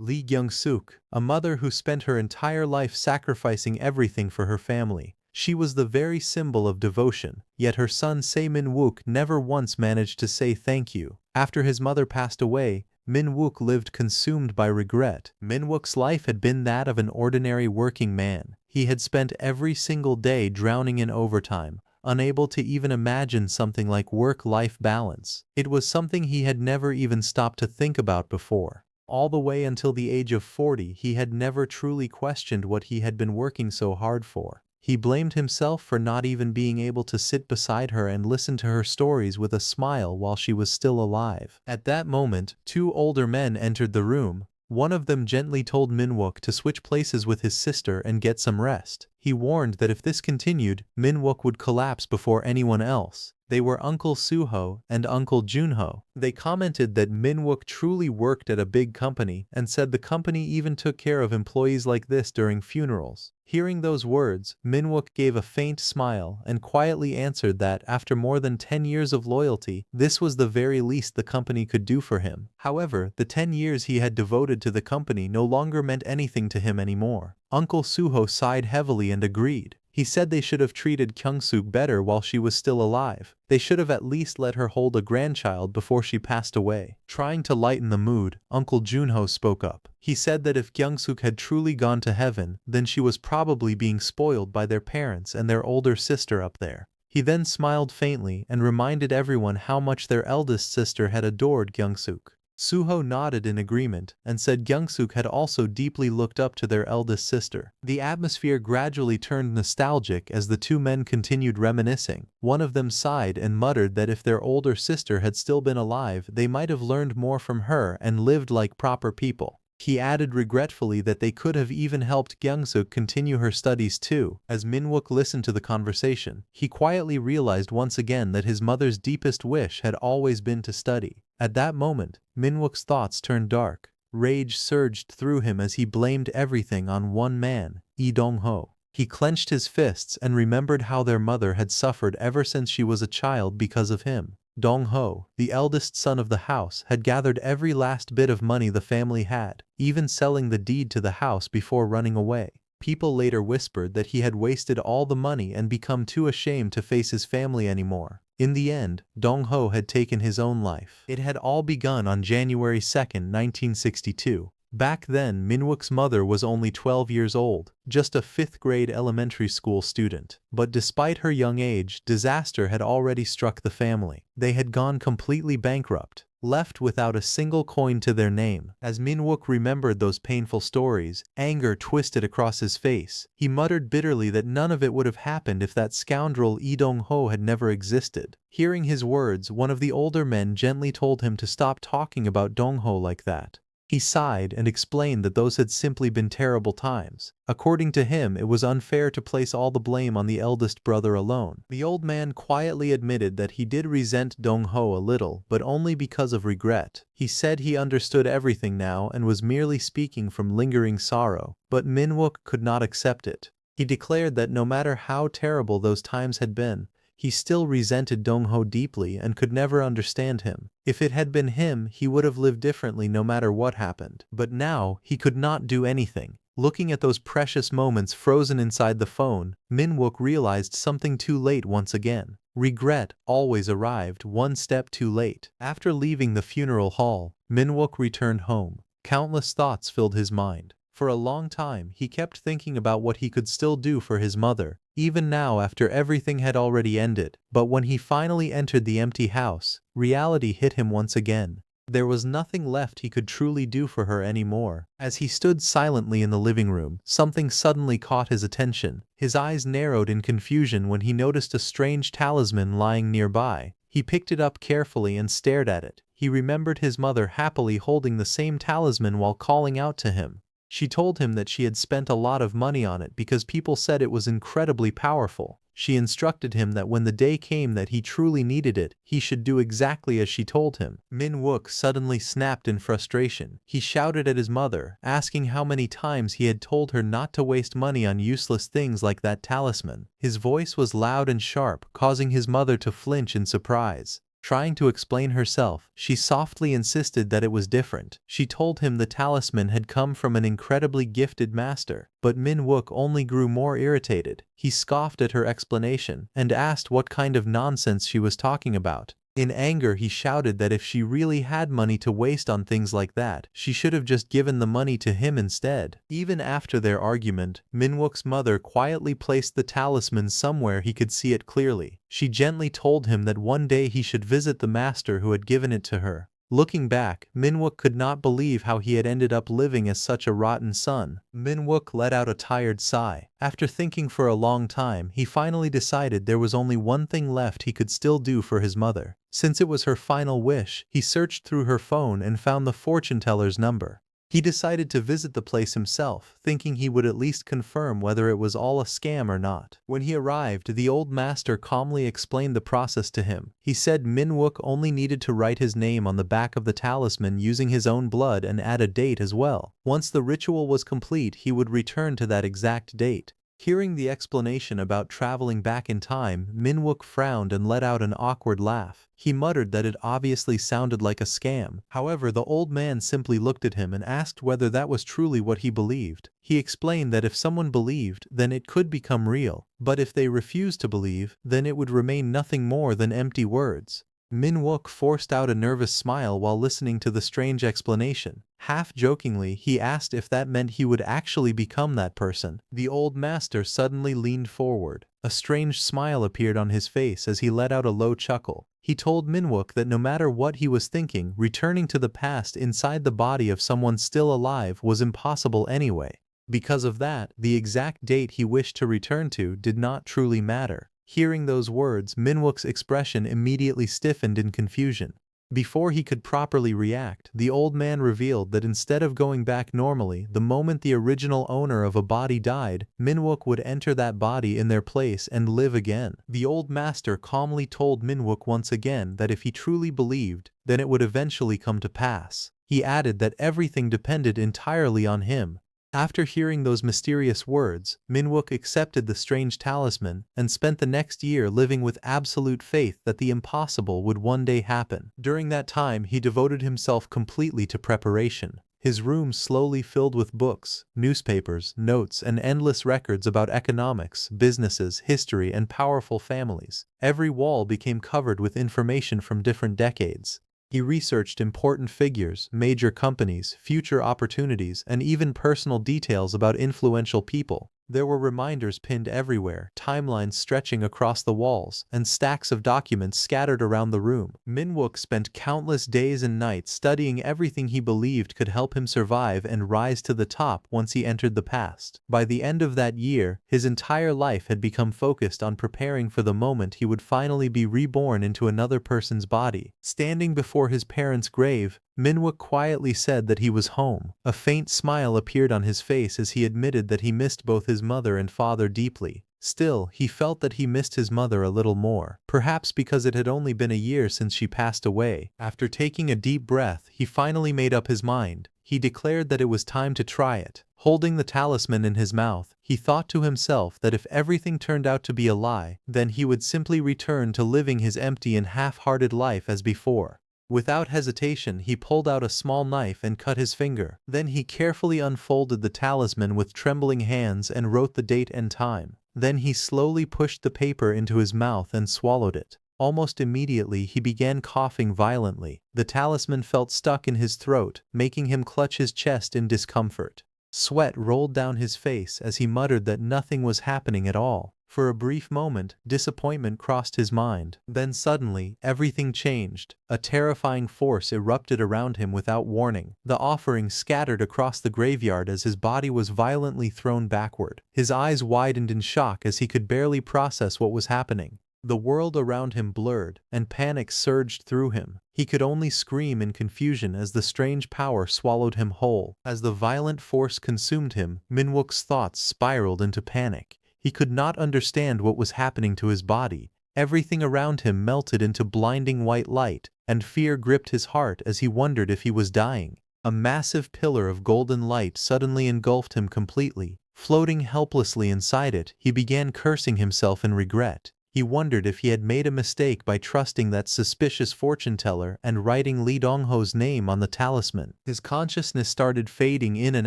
Lee Kyung-suk, a mother who spent her entire life sacrificing everything for her family. She was the very symbol of devotion, yet her son Se Min-wook never once managed to say thank you. After his mother passed away, Min-wook lived consumed by regret. Min-wook's life had been that of an ordinary working man. He had spent every single day drowning in overtime, unable to even imagine something like work-life balance. It was something he had never even stopped to think about before. All the way until the age of 40, he had never truly questioned what he had been working so hard for. He blamed himself for not even being able to sit beside her and listen to her stories with a smile while she was still alive. At that moment, two older men entered the room. One of them gently told Min-wook to switch places with his sister and get some rest. He warned that if this continued, Min-wook would collapse before anyone else. They were Uncle Suho and Uncle Junho. They commented that Min-wook truly worked at a big company and said the company even took care of employees like this during funerals. Hearing those words, Min-wook gave a faint smile and quietly answered that after more than 10 years of loyalty, this was the very least the company could do for him. However, the 10 years he had devoted to the company no longer meant anything to him anymore. Uncle Suho sighed heavily and agreed. He said they should have treated Kyung-suk better while she was still alive. They should have at least let her hold a grandchild before she passed away. Trying to lighten the mood, Uncle Junho spoke up. He said that if Kyung-suk had truly gone to heaven, then she was probably being spoiled by their parents and their older sister up there. He then smiled faintly and reminded everyone how much their eldest sister had adored Kyung-suk. Suho nodded in agreement and said Kyung-suk had also deeply looked up to their eldest sister. The atmosphere gradually turned nostalgic as the two men continued reminiscing. One of them sighed and muttered that if their older sister had still been alive, they might have learned more from her and lived like proper people. He added regretfully that they could have even helped Kyung-suk continue her studies too. As Min-wook listened to the conversation, he quietly realized once again that his mother's deepest wish had always been to study. At that moment, Min-wook's thoughts turned dark. Rage surged through him as he blamed everything on one man, Lee Dong-ho. He clenched his fists and remembered how their mother had suffered ever since she was a child because of him. Dong-ho, the eldest son of the house, had gathered every last bit of money the family had, even selling the deed to the house before running away. People later whispered that he had wasted all the money and become too ashamed to face his family anymore. In the end, Dong-ho had taken his own life. It had all begun on January 2, 1962. Back then, Min-wook's mother was only 12 years old, just a 5th grade elementary school student. But despite her young age, disaster had already struck the family. They had gone completely bankrupt, left without a single coin to their name. As Min-wook remembered those painful stories, anger twisted across his face. He muttered bitterly that none of it would have happened if that scoundrel Lee Dong-ho had never existed. Hearing his words, one of the older men gently told him to stop talking about Dong-ho like that. He sighed and explained that those had simply been terrible times. According to him, it was unfair to place all the blame on the eldest brother alone. The old man quietly admitted that he did resent Dong-ho a little, but only because of regret. He said he understood everything now and was merely speaking from lingering sorrow, but Min-wook could not accept it. He declared that no matter how terrible those times had been, he still resented Dong-ho deeply and could never understand him. If it had been him, he would have lived differently no matter what happened. But now, he could not do anything. Looking at those precious moments frozen inside the phone, Min-wook realized something too late once again. Regret always arrived one step too late. After leaving the funeral hall, Min-wook returned home. Countless thoughts filled his mind. For a long time, he kept thinking about what he could still do for his mother, even now after everything had already ended. But when he finally entered the empty house, reality hit him once again. There was nothing left he could truly do for her anymore. As he stood silently in the living room, something suddenly caught his attention. His eyes narrowed in confusion when he noticed a strange talisman lying nearby. He picked it up carefully and stared at it. He remembered his mother happily holding the same talisman while calling out to him. She told him that she had spent a lot of money on it because people said it was incredibly powerful. She instructed him that when the day came that he truly needed it, he should do exactly as she told him. Min-wook suddenly snapped in frustration. He shouted at his mother, asking how many times he had told her not to waste money on useless things like that talisman. His voice was loud and sharp, causing his mother to flinch in surprise. Trying to explain herself, she softly insisted that it was different. She told him the talisman had come from an incredibly gifted master, but Min-wook only grew more irritated. He scoffed at her explanation and asked what kind of nonsense she was talking about. In anger, he shouted that if she really had money to waste on things like that, she should have just given the money to him instead. Even after their argument, Min-wook's mother quietly placed the talisman somewhere he could see it clearly. She gently told him that one day he should visit the master who had given it to her. Looking back, Min-wook could not believe how he had ended up living as such a rotten son. Min-wook let out a tired sigh. After thinking for a long time, he finally decided there was only one thing left he could still do for his mother. Since it was her final wish, he searched through her phone and found the fortune teller's number. He decided to visit the place himself, thinking he would at least confirm whether it was all a scam or not. When he arrived, the old master calmly explained the process to him. He said Min-wook only needed to write his name on the back of the talisman using his own blood and add a date as well. Once the ritual was complete, he would return to that exact date. Hearing the explanation about traveling back in time, Min-wook frowned and let out an awkward laugh. He muttered that it obviously sounded like a scam. However, the old man simply looked at him and asked whether that was truly what he believed. He explained that if someone believed, then it could become real, but if they refused to believe, then it would remain nothing more than empty words. Min-wook forced out a nervous smile while listening to the strange explanation. Half-jokingly, he asked if that meant he would actually become that person. The old master suddenly leaned forward. A strange smile appeared on his face as he let out a low chuckle. He told Min-wook that no matter what he was thinking, returning to the past inside the body of someone still alive was impossible anyway. Because of that, the exact date he wished to return to did not truly matter. Hearing those words, Min-wook's expression immediately stiffened in confusion. Before he could properly react, the old man revealed that instead of going back normally, the moment the original owner of a body died, Min-wook would enter that body in their place and live again. The old master calmly told Min-wook once again that if he truly believed, then it would eventually come to pass. He added that everything depended entirely on him. After hearing those mysterious words, Min-wook accepted the strange talisman and spent the next year living with absolute faith that the impossible would one day happen. During that time, he devoted himself completely to preparation. His room slowly filled with books, newspapers, notes, and endless records about economics, businesses, history, and powerful families. Every wall became covered with information from different decades. He researched important figures, major companies, future opportunities, and even personal details about influential people. There were reminders pinned everywhere, timelines stretching across the walls, and stacks of documents scattered around the room. Min-wook spent countless days and nights studying everything he believed could help him survive and rise to the top once he entered the past. By the end of that year, his entire life had become focused on preparing for the moment he would finally be reborn into another person's body. Standing before his parents' grave, Min-wook quietly said that he was home. A faint smile appeared on his face as he admitted that he missed both his mother and father deeply. Still, he felt that he missed his mother a little more, perhaps because it had only been a year since she passed away. After taking a deep breath, he finally made up his mind. He declared that it was time to try it. Holding the talisman in his mouth, he thought to himself that if everything turned out to be a lie, then he would simply return to living his empty and half-hearted life as before. Without hesitation, he pulled out a small knife and cut his finger. Then he carefully unfolded the talisman with trembling hands and wrote the date and time. Then he slowly pushed the paper into his mouth and swallowed it. Almost immediately, he began coughing violently. The talisman felt stuck in his throat, making him clutch his chest in discomfort. Sweat rolled down his face as he muttered that nothing was happening at all. For a brief moment, disappointment crossed his mind. Then suddenly, everything changed. A terrifying force erupted around him without warning. The offering scattered across the graveyard as his body was violently thrown backward. His eyes widened in shock as he could barely process what was happening. The world around him blurred, and panic surged through him. He could only scream in confusion as the strange power swallowed him whole. As the violent force consumed him, Min-wook's thoughts spiraled into panic. He could not understand what was happening to his body. Everything around him melted into blinding white light, and fear gripped his heart as he wondered if he was dying. A massive pillar of golden light suddenly engulfed him completely. Floating helplessly inside it, he began cursing himself in regret. He wondered if he had made a mistake by trusting that suspicious fortune teller and writing Lee Dongho's name on the talisman. His consciousness started fading in and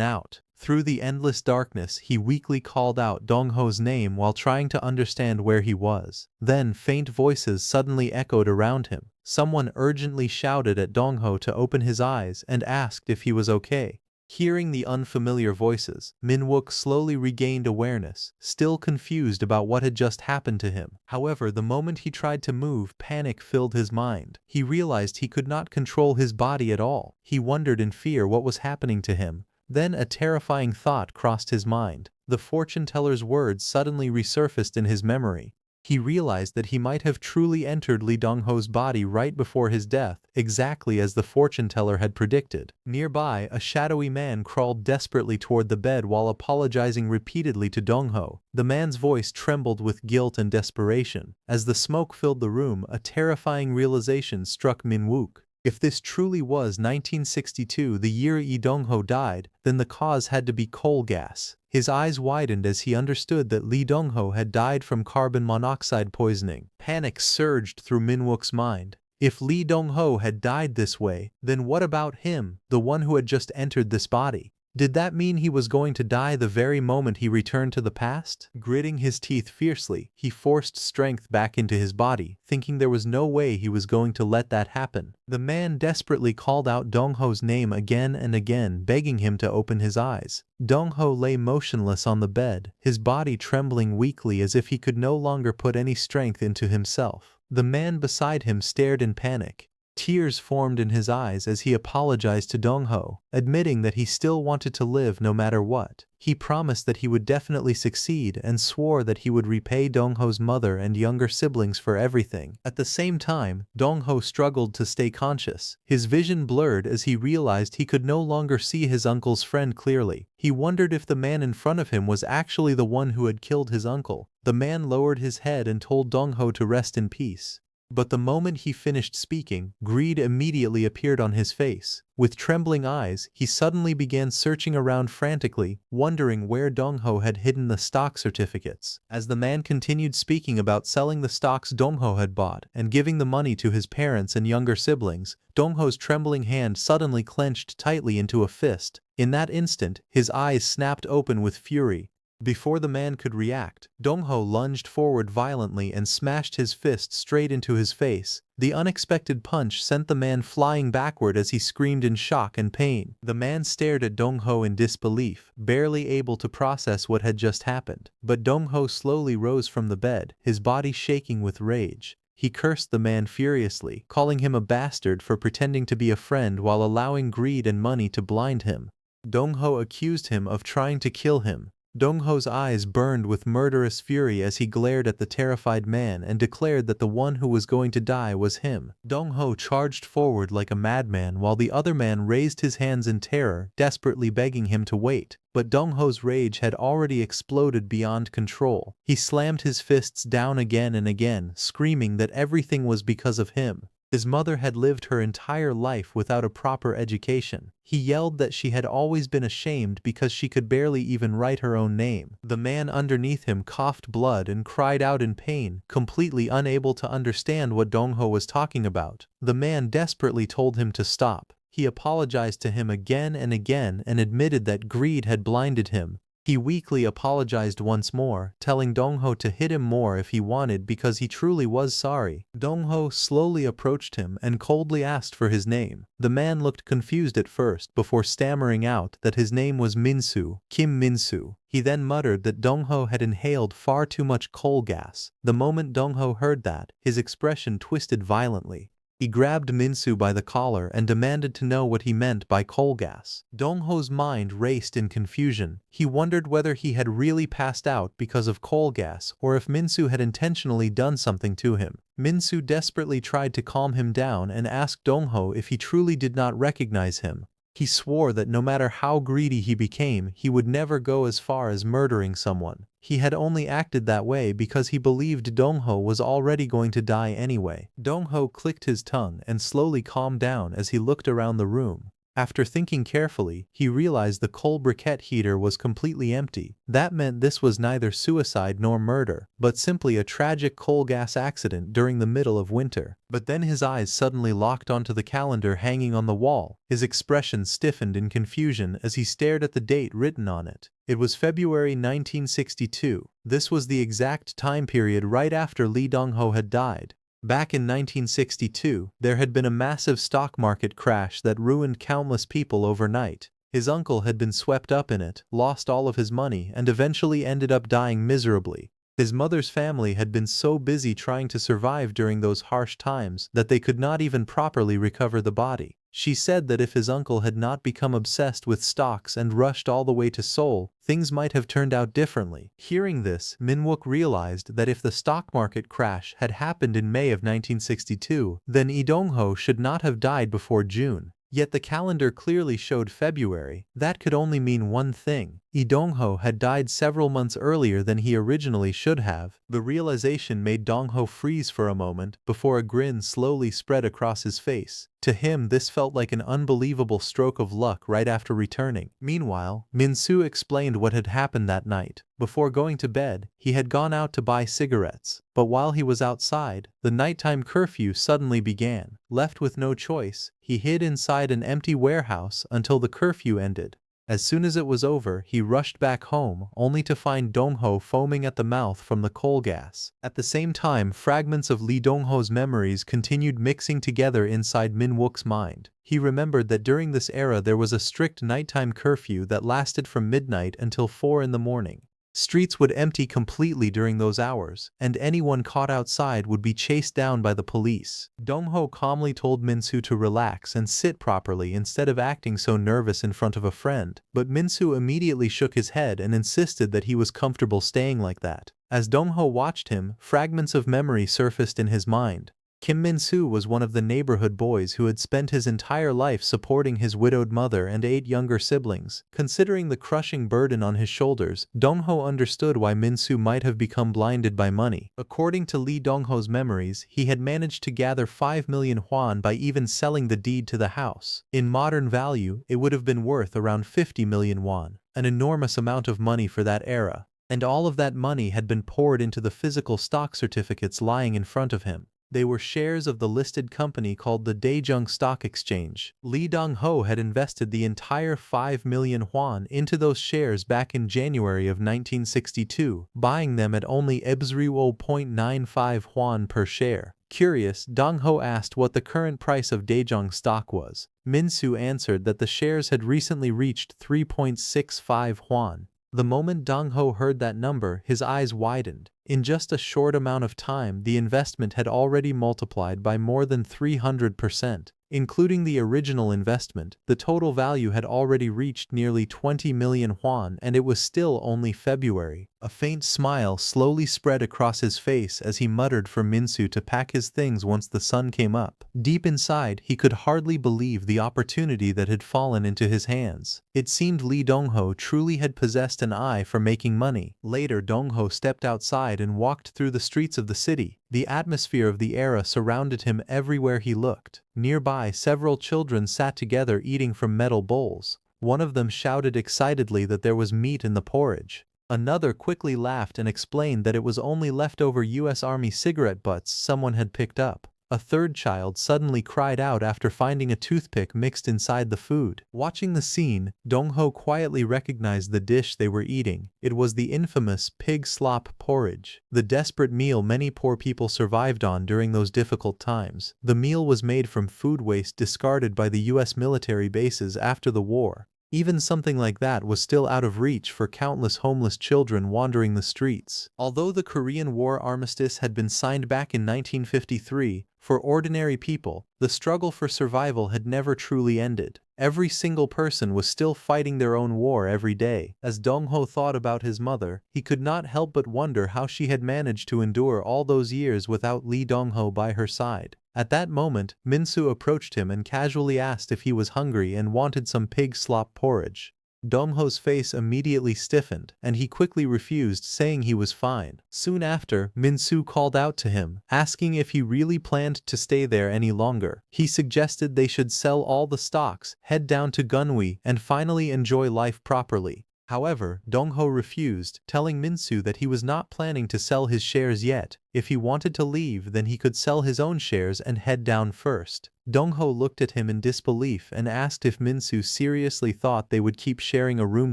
out. Through the endless darkness, he weakly called out Dongho's name while trying to understand where he was. Then faint voices suddenly echoed around him. Someone urgently shouted at Dongho to open his eyes and asked if he was okay. Hearing the unfamiliar voices, Minwook slowly regained awareness, still confused about what had just happened to him. However, the moment he tried to move, panic filled his mind. He realized he could not control his body at all. He wondered in fear what was happening to him. Then a terrifying thought crossed his mind. The fortune teller's words suddenly resurfaced in his memory. He realized that he might have truly entered Lee Dongho's body right before his death, exactly as the fortune teller had predicted. Nearby, a shadowy man crawled desperately toward the bed while apologizing repeatedly to Dongho. The man's voice trembled with guilt and desperation. As the smoke filled the room, a terrifying realization struck Minwook. If this truly was 1962, the year Lee Dongho died, then the cause had to be coal gas. His eyes widened as he understood that Lee Dongho had died from carbon monoxide poisoning. Panic surged through Minwook's mind. If Lee Dongho had died this way, then what about him, the one who had just entered this body? Did that mean he was going to die the very moment he returned to the past? Gritting his teeth fiercely, he forced strength back into his body, thinking there was no way he was going to let that happen. The man desperately called out Dongho's name again and again, begging him to open his eyes. Dongho lay motionless on the bed, his body trembling weakly as if he could no longer put any strength into himself. The man beside him stared in panic. Tears formed in his eyes as he apologized to Dongho, admitting that he still wanted to live no matter what. He promised that he would definitely succeed and swore that he would repay Dongho's mother and younger siblings for everything. At the same time, Dongho struggled to stay conscious. His vision blurred as he realized he could no longer see his uncle's friend clearly. He wondered if the man in front of him was actually the one who had killed his uncle. The man lowered his head and told Dongho to rest in peace. But the moment he finished speaking, greed immediately appeared on his face. With trembling eyes, he suddenly began searching around frantically, wondering where Dongho had hidden the stock certificates. As the man continued speaking about selling the stocks Dongho had bought and giving the money to his parents and younger siblings, Dongho's trembling hand suddenly clenched tightly into a fist. In that instant, his eyes snapped open with fury. Before the man could react, Dongho lunged forward violently and smashed his fist straight into his face. The unexpected punch sent the man flying backward as he screamed in shock and pain. The man stared at Dongho in disbelief, barely able to process what had just happened. But Dongho slowly rose from the bed, his body shaking with rage. He cursed the man furiously, calling him a bastard for pretending to be a friend while allowing greed and money to blind him. Dongho accused him of trying to kill him. Dongho's eyes burned with murderous fury as he glared at the terrified man and declared that the one who was going to die was him. Dongho charged forward like a madman while the other man raised his hands in terror, desperately begging him to wait. But Dongho's rage had already exploded beyond control. He slammed his fists down again and again, screaming that everything was because of him. His mother had lived her entire life without a proper education. He yelled that she had always been ashamed because she could barely even write her own name. The man underneath him coughed blood and cried out in pain, completely unable to understand what Dongho was talking about. The man desperately told him to stop. He apologized to him again and again and admitted that greed had blinded him. He weakly apologized once more, telling Dongho to hit him more if he wanted because he truly was sorry. Dongho slowly approached him and coldly asked for his name. The man looked confused at first before stammering out that his name was Minsu, Kim Minsu. He then muttered that Dongho had inhaled far too much coal gas. The moment Dongho heard that, his expression twisted violently. He grabbed Minsu by the collar and demanded to know what he meant by coal gas. Dongho's mind raced in confusion. He wondered whether he had really passed out because of coal gas or if Minsu had intentionally done something to him. Minsu desperately tried to calm him down and asked Dongho if he truly did not recognize him. He swore that no matter how greedy he became, he would never go as far as murdering someone. He had only acted that way because he believed Dongho was already going to die anyway. Dongho clicked his tongue and slowly calmed down as he looked around the room. After thinking carefully, he realized the coal briquette heater was completely empty. That meant this was neither suicide nor murder, but simply a tragic coal gas accident during the middle of winter. But then his eyes suddenly locked onto the calendar hanging on the wall. His expression stiffened in confusion as he stared at the date written on it. It was February 1962. This was the exact time period right after Lee Dong-ho had died. Back in 1962, there had been a massive stock market crash that ruined countless people overnight. His uncle had been swept up in it, lost all of his money, and eventually ended up dying miserably. His mother's family had been so busy trying to survive during those harsh times that they could not even properly recover the body. She said that if his uncle had not become obsessed with stocks and rushed all the way to Seoul, things might have turned out differently. Hearing this, Min-wook realized that if the stock market crash had happened in May of 1962, then Lee Dong-ho should not have died before June. Yet the calendar clearly showed February. That could only mean one thing. Lee Dong-ho had died several months earlier than he originally should have. The realization made Dong-ho freeze for a moment before a grin slowly spread across his face. To him, this felt like an unbelievable stroke of luck right after returning. Meanwhile, Min-soo explained what had happened that night. Before going to bed, he had gone out to buy cigarettes. But while he was outside, the nighttime curfew suddenly began. Left with no choice, he hid inside an empty warehouse until the curfew ended. As soon as it was over, he rushed back home, only to find Dong-ho foaming at the mouth from the coal gas. At the same time, fragments of Lee Dong-ho's memories continued mixing together inside Min-wook's mind. He remembered that during this era there was a strict nighttime curfew that lasted from midnight until 4 in the morning. Streets would empty completely during those hours, and anyone caught outside would be chased down by the police. Dong-ho calmly told Min-soo to relax and sit properly instead of acting so nervous in front of a friend, but Min-soo immediately shook his head and insisted that he was comfortable staying like that. As Dong-ho watched him, fragments of memory surfaced in his mind. Kim Min-soo was one of the neighborhood boys who had spent his entire life supporting his widowed mother and 8 younger siblings. Considering the crushing burden on his shoulders, Dong-ho understood why Min-soo might have become blinded by money. According to Lee Dong-ho's memories, he had managed to gather 5 million won by even selling the deed to the house. In modern value, it would have been worth around 50 million won, an enormous amount of money for that era. And all of that money had been poured into the physical stock certificates lying in front of him. They were shares of the listed company called the Daejeong Stock Exchange. Lee Dong-ho had invested the entire 5 million won into those shares back in January of 1962, buying them at only 0.95 won per share. Curious, Dong-ho asked what the current price of Daejeong stock was. Min-soo answered that the shares had recently reached 3.65 won. The moment Dong-ho heard that number, his eyes widened. In just a short amount of time, the investment had already multiplied by more than 300%. Including the original investment, the total value had already reached nearly 20 million won, and it was still only February. A faint smile slowly spread across his face as he muttered for Min-soo to pack his things once the sun came up. Deep inside, he could hardly believe the opportunity that had fallen into his hands. It seemed Lee Dong-ho truly had possessed an eye for making money. Later, Dong-ho stepped outside and walked through the streets of the city. The atmosphere of the era surrounded him everywhere he looked. Nearby, several children sat together eating from metal bowls. One of them shouted excitedly that there was meat in the porridge. Another quickly laughed and explained that it was only leftover US Army cigarette butts someone had picked up. A third child suddenly cried out after finding a toothpick mixed inside the food. Watching the scene, Dong-ho quietly recognized the dish they were eating. It was the infamous pig slop porridge, the desperate meal many poor people survived on during those difficult times. The meal was made from food waste discarded by the US military bases after the war. Even something like that was still out of reach for countless homeless children wandering the streets. Although the Korean War armistice had been signed back in 1953, for ordinary people, the struggle for survival had never truly ended. Every single person was still fighting their own war every day. As Dong-ho thought about his mother, he could not help but wonder how she had managed to endure all those years without Lee Dong-ho by her side. At that moment, Min-soo approached him and casually asked if he was hungry and wanted some pig slop porridge. Dongho's face immediately stiffened, and he quickly refused, saying he was fine. Soon after, Min-soo called out to him, asking if he really planned to stay there any longer. He suggested they should sell all the stocks, head down to Gunwi, and finally enjoy life properly. However, Dongho refused, telling Min-soo that he was not planning to sell his shares yet. If he wanted to leave, then he could sell his own shares and head down first. Dongho looked at him in disbelief and asked if Min-soo seriously thought they would keep sharing a room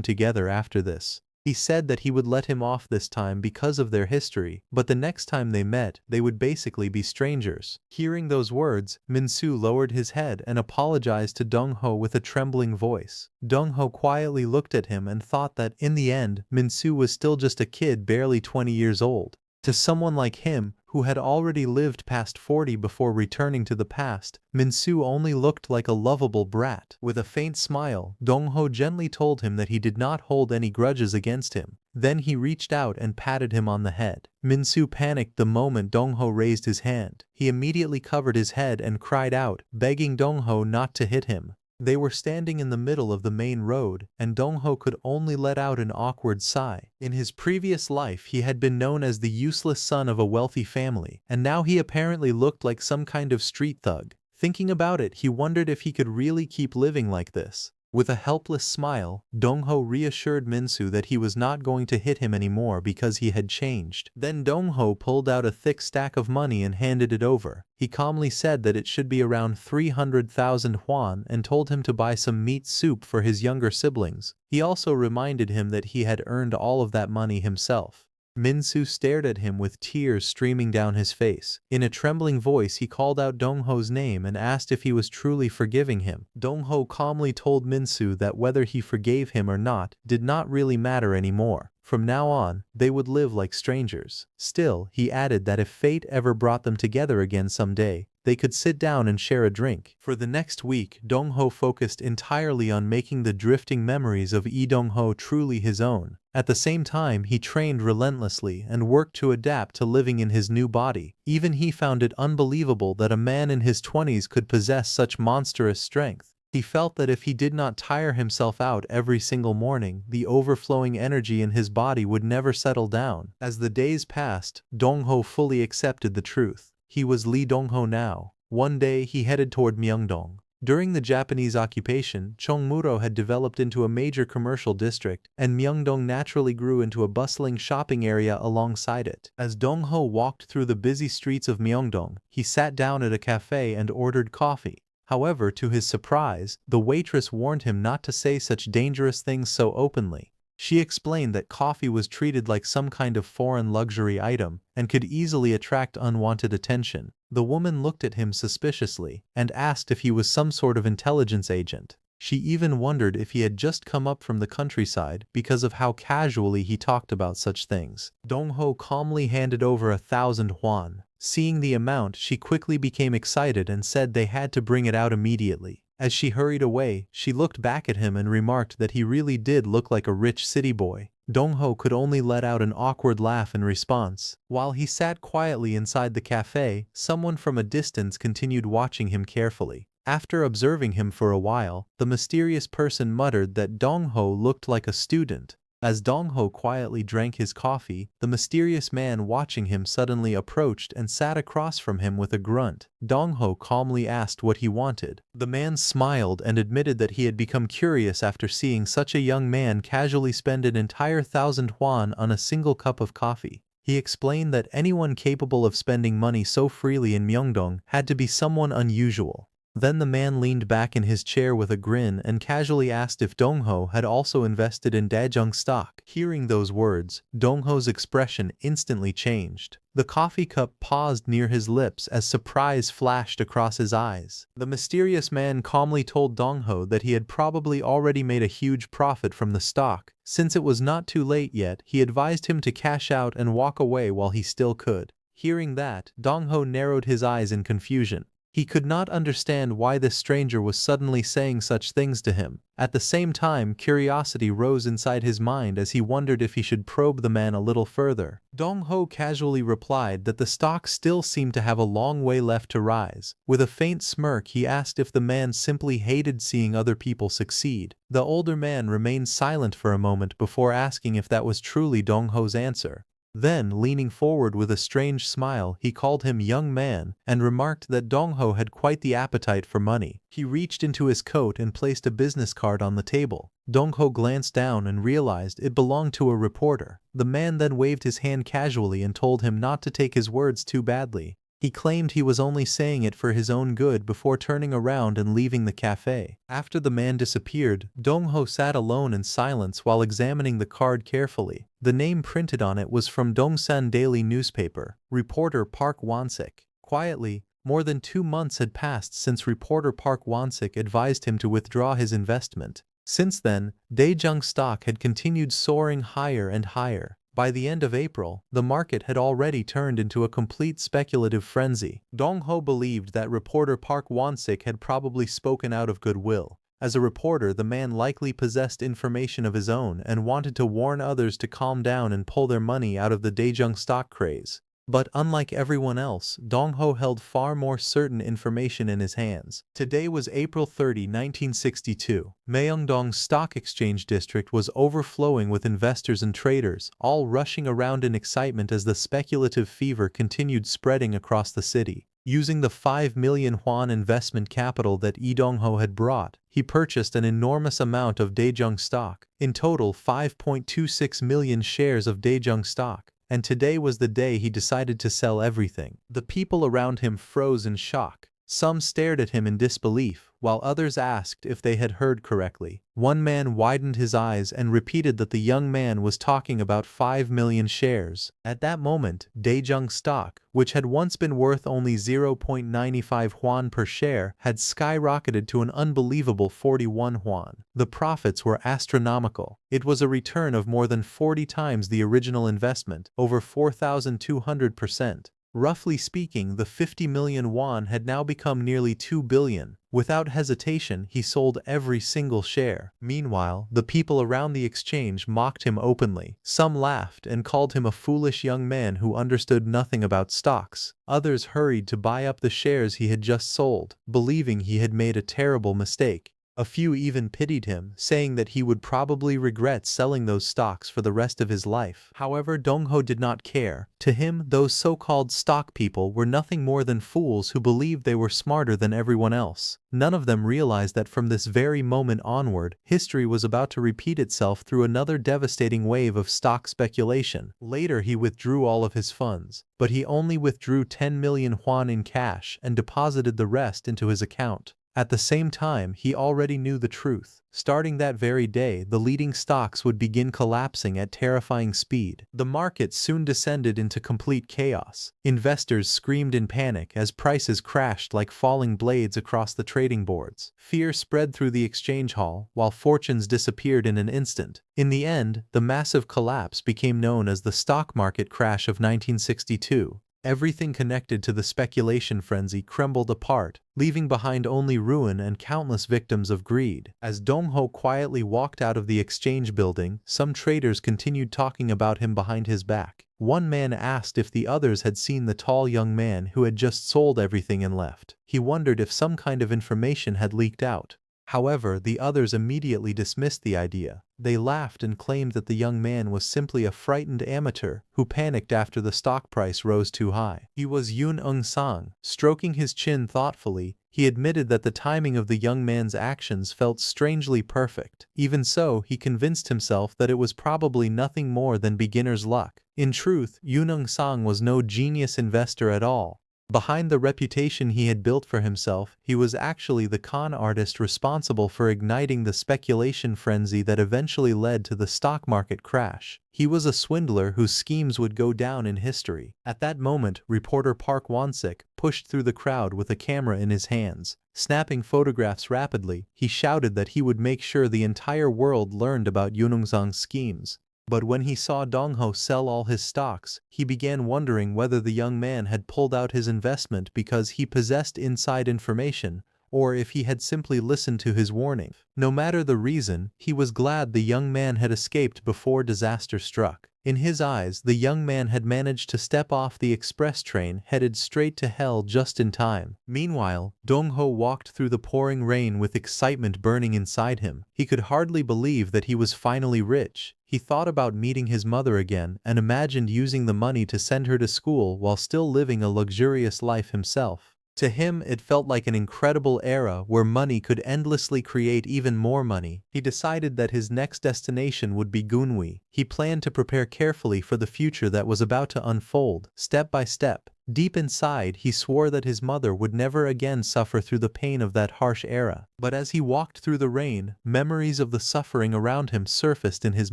together after this. He said that he would let him off this time because of their history, but the next time they met, they would basically be strangers. Hearing those words, Min-soo lowered his head and apologized to Dongho with a trembling voice. Dongho quietly looked at him and thought that, in the end, Min-soo was still just a kid barely 20 years old. To someone like him, who had already lived past 40 before returning to the past, Min-soo only looked like a lovable brat. With a faint smile, Dongho gently told him that he did not hold any grudges against him. Then he reached out and patted him on the head. Min-soo panicked the moment Dongho raised his hand. He immediately covered his head and cried out, begging Dongho not to hit him. They were standing in the middle of the main road, and Dongho could only let out an awkward sigh. In his previous life, he had been known as the useless son of a wealthy family, and now he apparently looked like some kind of street thug. Thinking about it, he wondered if he could really keep living like this. With a helpless smile, Dongho reassured Min-soo that he was not going to hit him anymore because he had changed. Then Dongho pulled out a thick stack of money and handed it over. He calmly said that it should be around 300,000 won and told him to buy some meat soup for his younger siblings. He also reminded him that he had earned all of that money himself. Min-soo stared at him with tears streaming down his face. In a trembling voice, he called out Dongho's name and asked if he was truly forgiving him. Dongho calmly told Min-soo that whether he forgave him or not did not really matter anymore. From now on, they would live like strangers. Still, he added that if fate ever brought them together again someday, they could sit down and share a drink. For the next week, Dongho focused entirely on making the drifting memories of Lee Dongho truly his own. At the same time, he trained relentlessly and worked to adapt to living in his new body. Even he found it unbelievable that a man in his 20s could possess such monstrous strength. He felt that if he did not tire himself out every single morning, the overflowing energy in his body would never settle down. As the days passed, Dongho fully accepted the truth. He was Lee Dongho now. One day he headed toward Myeongdong. During the Japanese occupation, Cheongmuro had developed into a major commercial district, and Myeongdong naturally grew into a bustling shopping area alongside it. As Dongho walked through the busy streets of Myeongdong, he sat down at a cafe and ordered coffee. However, to his surprise, the waitress warned him not to say such dangerous things so openly. She explained that coffee was treated like some kind of foreign luxury item and could easily attract unwanted attention. The woman looked at him suspiciously and asked if he was some sort of intelligence agent. She even wondered if he had just come up from the countryside because of how casually he talked about such things. Dongho calmly handed over 1,000 won. Seeing the amount, she quickly became excited and said they had to bring it out immediately. As she hurried away, she looked back at him and remarked that he really did look like a rich city boy. Dongho could only let out an awkward laugh in response. While he sat quietly inside the cafe, someone from a distance continued watching him carefully. After observing him for a while, the mysterious person muttered that Dongho looked like a student. As Dongho quietly drank his coffee, the mysterious man watching him suddenly approached and sat across from him with a grunt. Dongho calmly asked what he wanted. The man smiled and admitted that he had become curious after seeing such a young man casually spend an entire 1,000 won on a single cup of coffee. He explained that anyone capable of spending money so freely in Myeongdong had to be someone unusual. Then the man leaned back in his chair with a grin and casually asked if Dongho had also invested in Daejung stock. Hearing those words, Dongho's expression instantly changed. The coffee cup paused near his lips as surprise flashed across his eyes. The mysterious man calmly told Dongho that he had probably already made a huge profit from the stock. Since it was not too late yet, he advised him to cash out and walk away while he still could. Hearing that, Dongho narrowed his eyes in confusion. He could not understand why this stranger was suddenly saying such things to him. At the same time, curiosity rose inside his mind as he wondered if he should probe the man a little further. Dong Ho casually replied that the stock still seemed to have a long way left to rise. With a faint smirk, he asked if the man simply hated seeing other people succeed. The older man remained silent for a moment before asking if that was truly Dong Ho's answer. Then, leaning forward with a strange smile, he called him young man and remarked that Dong Ho had quite the appetite for money. He reached into his coat and placed a business card on the table. Dong Ho glanced down and realized it belonged to a reporter. The man then waved his hand casually and told him not to take his words too badly. He claimed he was only saying it for his own good before turning around and leaving the cafe. After the man disappeared, Dong Ho sat alone in silence while examining the card carefully. The name printed on it was from Dongsan Daily newspaper, reporter Park Won-sik. Quietly, more than 2 months had passed since reporter Park Won-sik advised him to withdraw his investment. Since then, Daejung stock had continued soaring higher and higher. By the end of April, the market had already turned into a complete speculative frenzy. Dong Ho believed that reporter Park Won-sik had probably spoken out of goodwill. As a reporter, the man likely possessed information of his own and wanted to warn others to calm down and pull their money out of the Daejung stock craze. But unlike everyone else, Dong Ho held far more certain information in his hands. Today was April 30, 1962. Myeongdong's stock exchange district was overflowing with investors and traders, all rushing around in excitement as the speculative fever continued spreading across the city. Using the 5 million won investment capital that Lee Dong-ho had brought, he purchased an enormous amount of Daejung stock, in total 5.26 million shares of Daejung stock. And today was the day he decided to sell everything. The people around him froze in shock. Some stared at him in disbelief, while others asked if they had heard correctly. One man widened his eyes and repeated that the young man was talking about 5 million shares. At that moment, Daejung stock, which had once been worth only 0.95 won per share, had skyrocketed to an unbelievable 41 won. The profits were astronomical. It was a return of more than 40 times the original investment, over 4,200%. Roughly speaking, the 50 million won had now become nearly 2 billion. Without hesitation, he sold every single share. Meanwhile, the people around the exchange mocked him openly. Some laughed and called him a foolish young man who understood nothing about stocks. Others hurried to buy up the shares he had just sold, believing he had made a terrible mistake. A few even pitied him, saying that he would probably regret selling those stocks for the rest of his life. However, Dong-ho did not care. To him, those so-called stock people were nothing more than fools who believed they were smarter than everyone else. None of them realized that from this very moment onward, history was about to repeat itself through another devastating wave of stock speculation. Later, he withdrew all of his funds, but he only withdrew 10 million won in cash and deposited the rest into his account. At the same time, he already knew the truth. Starting that very day, the leading stocks would begin collapsing at terrifying speed. The market soon descended into complete chaos. Investors screamed in panic as prices crashed like falling blades across the trading boards. Fear spread through the exchange hall, while fortunes disappeared in an instant. In the end, the massive collapse became known as the stock market crash of 1962. Everything connected to the speculation frenzy crumbled apart, leaving behind only ruin and countless victims of greed. As Dong-ho quietly walked out of the exchange building, some traders continued talking about him behind his back. One man asked if the others had seen the tall young man who had just sold everything and left. He wondered if some kind of information had leaked out. However, the others immediately dismissed the idea. They laughed and claimed that the young man was simply a frightened amateur who panicked after the stock price rose too high. He was Yoon Eung-sang. Stroking his chin thoughtfully, he admitted that the timing of the young man's actions felt strangely perfect. Even so, he convinced himself that it was probably nothing more than beginner's luck. In truth, Yoon Eung-sang was no genius investor at all. Behind the reputation he had built for himself, he was actually the con artist responsible for igniting the speculation frenzy that eventually led to the stock market crash. He was a swindler whose schemes would go down in history. At that moment, reporter Park Won-sik pushed through the crowd with a camera in his hands. Snapping photographs rapidly, he shouted that he would make sure the entire world learned about Yoon Eung-sang's schemes. But when he saw Dongho sell all his stocks, he began wondering whether the young man had pulled out his investment because he possessed inside information, or if he had simply listened to his warning. No matter the reason, he was glad the young man had escaped before disaster struck. In his eyes, the young man had managed to step off the express train headed straight to hell just in time. Meanwhile, Dongho walked through the pouring rain with excitement burning inside him. He could hardly believe that he was finally rich. He thought about meeting his mother again and imagined using the money to send her to school while still living a luxurious life himself. To him, it felt like an incredible era where money could endlessly create even more money. He decided that his next destination would be Gunwi. He planned to prepare carefully for the future that was about to unfold, step by step. Deep inside, he swore that his mother would never again suffer through the pain of that harsh era. But as he walked through the rain, memories of the suffering around him surfaced in his